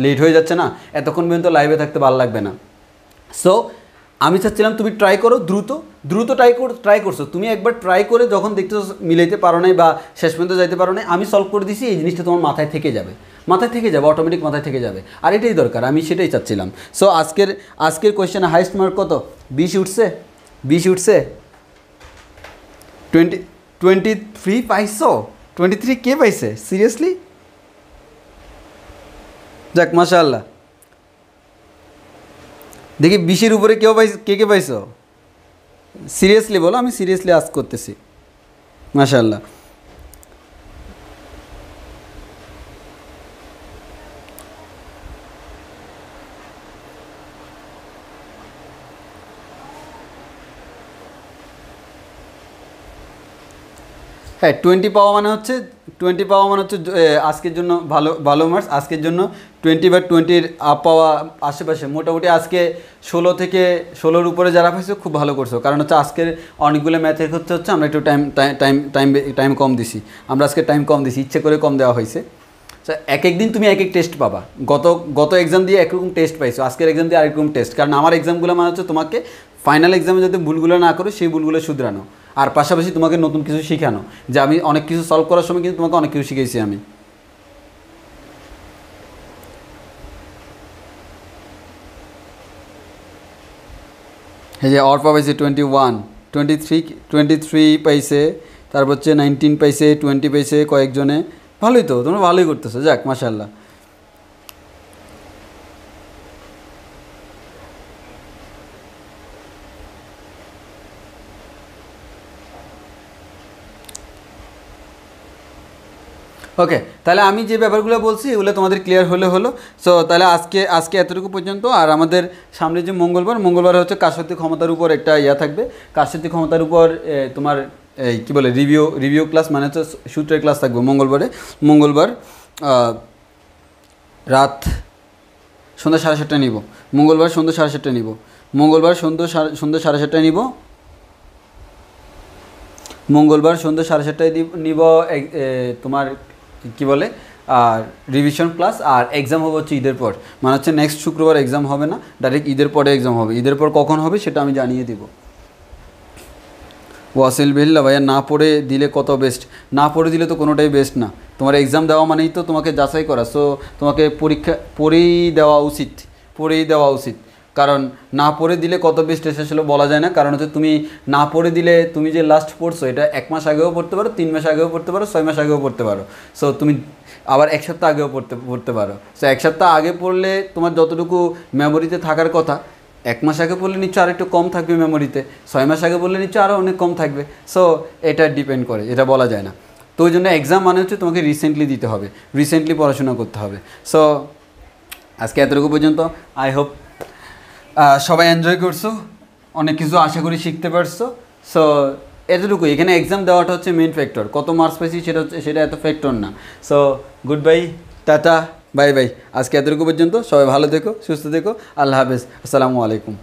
লেট হয়ে যাচ্ছে না, এতক্ষণ পর্যন্ত লাইভে থাকতে ভালো লাগবে না। সো আমি চাচ্ছিলাম তুমি ট্রাই করো, দ্রুত ট্রাই করছো, তুমি একবার ট্রাই করে যখন দেখতেছো মিলাইতে পারো নাই বা শেষ পর্যন্ত যাইতে পারো নাই, আমি সলভ করে দিছি, এই জিনিসটা তোমার মাথায় থেকে যাবে, অটোমেটিক মাথায় থেকে যাবে, আর এটাই দরকার, আমি সেটাই চাচ্ছিলাম। সো আজকের কোয়েশ্চেনে হাইয়েস্ট মার্ক কত? 20 উঠছে। 23 পাইছো? 23 কে পাইছে সিরিয়াসলি? যাক মাশাআল্লাহ। দেখি 20-এর উপরে কে পাইছো সিরিয়াসলি বলো, আমি সিরিয়াসলি আস্ক করতেছি। মাশাআল্লাহ। হ্যাঁ 20 পাওয়া মানে হচ্ছে আজকের জন্য ভালো ভালো মার্কস, আজকের জন্য 20 বা 20 আপ পাওয়া আশেপাশে। মোটামুটি আজকে 16 থেকে 16-র উপরে যারা পাইছো খুব ভালো করছো, কারণ হচ্ছে আজকের অনেকগুলো ম্যাথের ক্ষেত্রে হচ্ছে আমরা একটু টাইম কম দিছি, আমরা আজকে টাইম কম দিছি, ইচ্ছে করে কম দেওয়া হয়েছে। এক এক দিন তুমি এক এক টেস্ট পাবা, গত এক্সাম দিয়ে একরকম টেস্ট পাইছো, আজকের এক্সাম দিয়ে আরেকরকম টেস্ট, কারণ আমার এক্সামগুলো মানে হচ্ছে তোমাকে ফাইনাল এক্সামে যাতে ভুলগুলো না করো সেই ভুলগুলো শুধরানো, আর পাশাপাশি তোমাকে নতুন কিছু শেখানো, যে আমি অনেক কিছু সলভ করার সময় কিন্তু তোমাকে অনেক কিছু শিখেছি আমি। এই যে অর্পা পাইছে 21, 23 পাইছে, তারপর হচ্ছে 19 পাইছে, 20 পাইছে কয়েকজনে। ভালোই তো, তোমরা ভালোই করতেছো, যাক মাশাআল্লাহ। ওকে, তাহলে আমি যে ব্যাপারগুলো বলছি এগুলো তোমাদের ক্লিয়ার হলো। সো তাহলে আজকে এতটুকু পর্যন্ত। আর আমাদের সামনে যে মঙ্গলবার হচ্ছে কারসাথী ক্ষমতার উপর একটা থাকবে, কারসাথী ক্ষমতার উপর তোমার এই কী বলে রিভিউ ক্লাস, মানে হচ্ছে সূত্রের ক্লাস থাকবে মঙ্গলবার রাত সন্ধ্যা 7:30 নিব, মঙ্গলবার সন্ধ্যা 7:30 নিব, মঙ্গলবার সন্ধ্যা 7:30 নিব, মঙ্গলবার সন্ধ্যা 7:30 নিব তোমার কি বলে আর রিভিশন ক্লাস। আর এক্সাম হবে হচ্ছে ঈদের পর, মানে হচ্ছে নেক্সট শুক্রবার এক্সাম হবে না, ডাইরেক্ট ঈদের পরে এক্সাম হবে। ঈদের পর কখন হবে সেটা আমি জানিয়ে দিব। ওয়াসিল বিল্লা ভাইয়া, না পড়ে দিলে কত বেস্ট? না পড়ে দিলে তো কোনোটাই বেস্ট না। তোমার এক্সাম দেওয়া মানেই তো তোমাকে যাচাই করা, সো তোমাকে পরীক্ষা পড়েই দেওয়া উচিত। কারণ না পড়ে দিলে কত বেস্ট এসে আসলে বলা যায় না, কারণ হচ্ছে তুমি না পড়ে দিলে তুমি যে লাস্ট পড়ছো এটা 1 মাস আগেও পড়তে পারো, 3 মাস আগেও পড়তে পারো, 6 মাস আগেও পড়তে পারো, সো তুমি আবার 1 সপ্তাহ আগেও পড়তে পারো। সো 1 সপ্তাহ আগে পড়লে তোমার যতটুকু মেমোরিতে থাকার কথা, 1 মাস আগে পড়লে নিশ্চয় আরও একটু কম থাকবে মেমোরিতে, 6 মাস আগে পড়লে নিশ্চয় আরও অনেক কম থাকবে। সো এটা ডিপেন্ড করে, এটা বলা যায় না। তো ওই জন্য এক্সাম মানে হচ্ছে তোমাকে রিসেন্টলি দিতে হবে, রিসেন্টলি পড়াশোনা করতে হবে। সো আজকে এতটুকু পর্যন্ত। আই হোপ সবাই এনজয় করছো, অনেক কিছু আশা করি শিখতে পারছো। সো এতটুকুই, এখানে এক্সাম দেওয়াটা হচ্ছে মেন ফ্যাক্টর, কত মার্কস পেয়েছি সেটা এত ফ্যাক্টর না। So good bye, tata, bye bye. আজকে এতটুকু পর্যন্ত, সবাই ভালো থেকো, সুস্থ থেকো, আল্লাহ হাফেজ, আসসালামু আলাইকুম।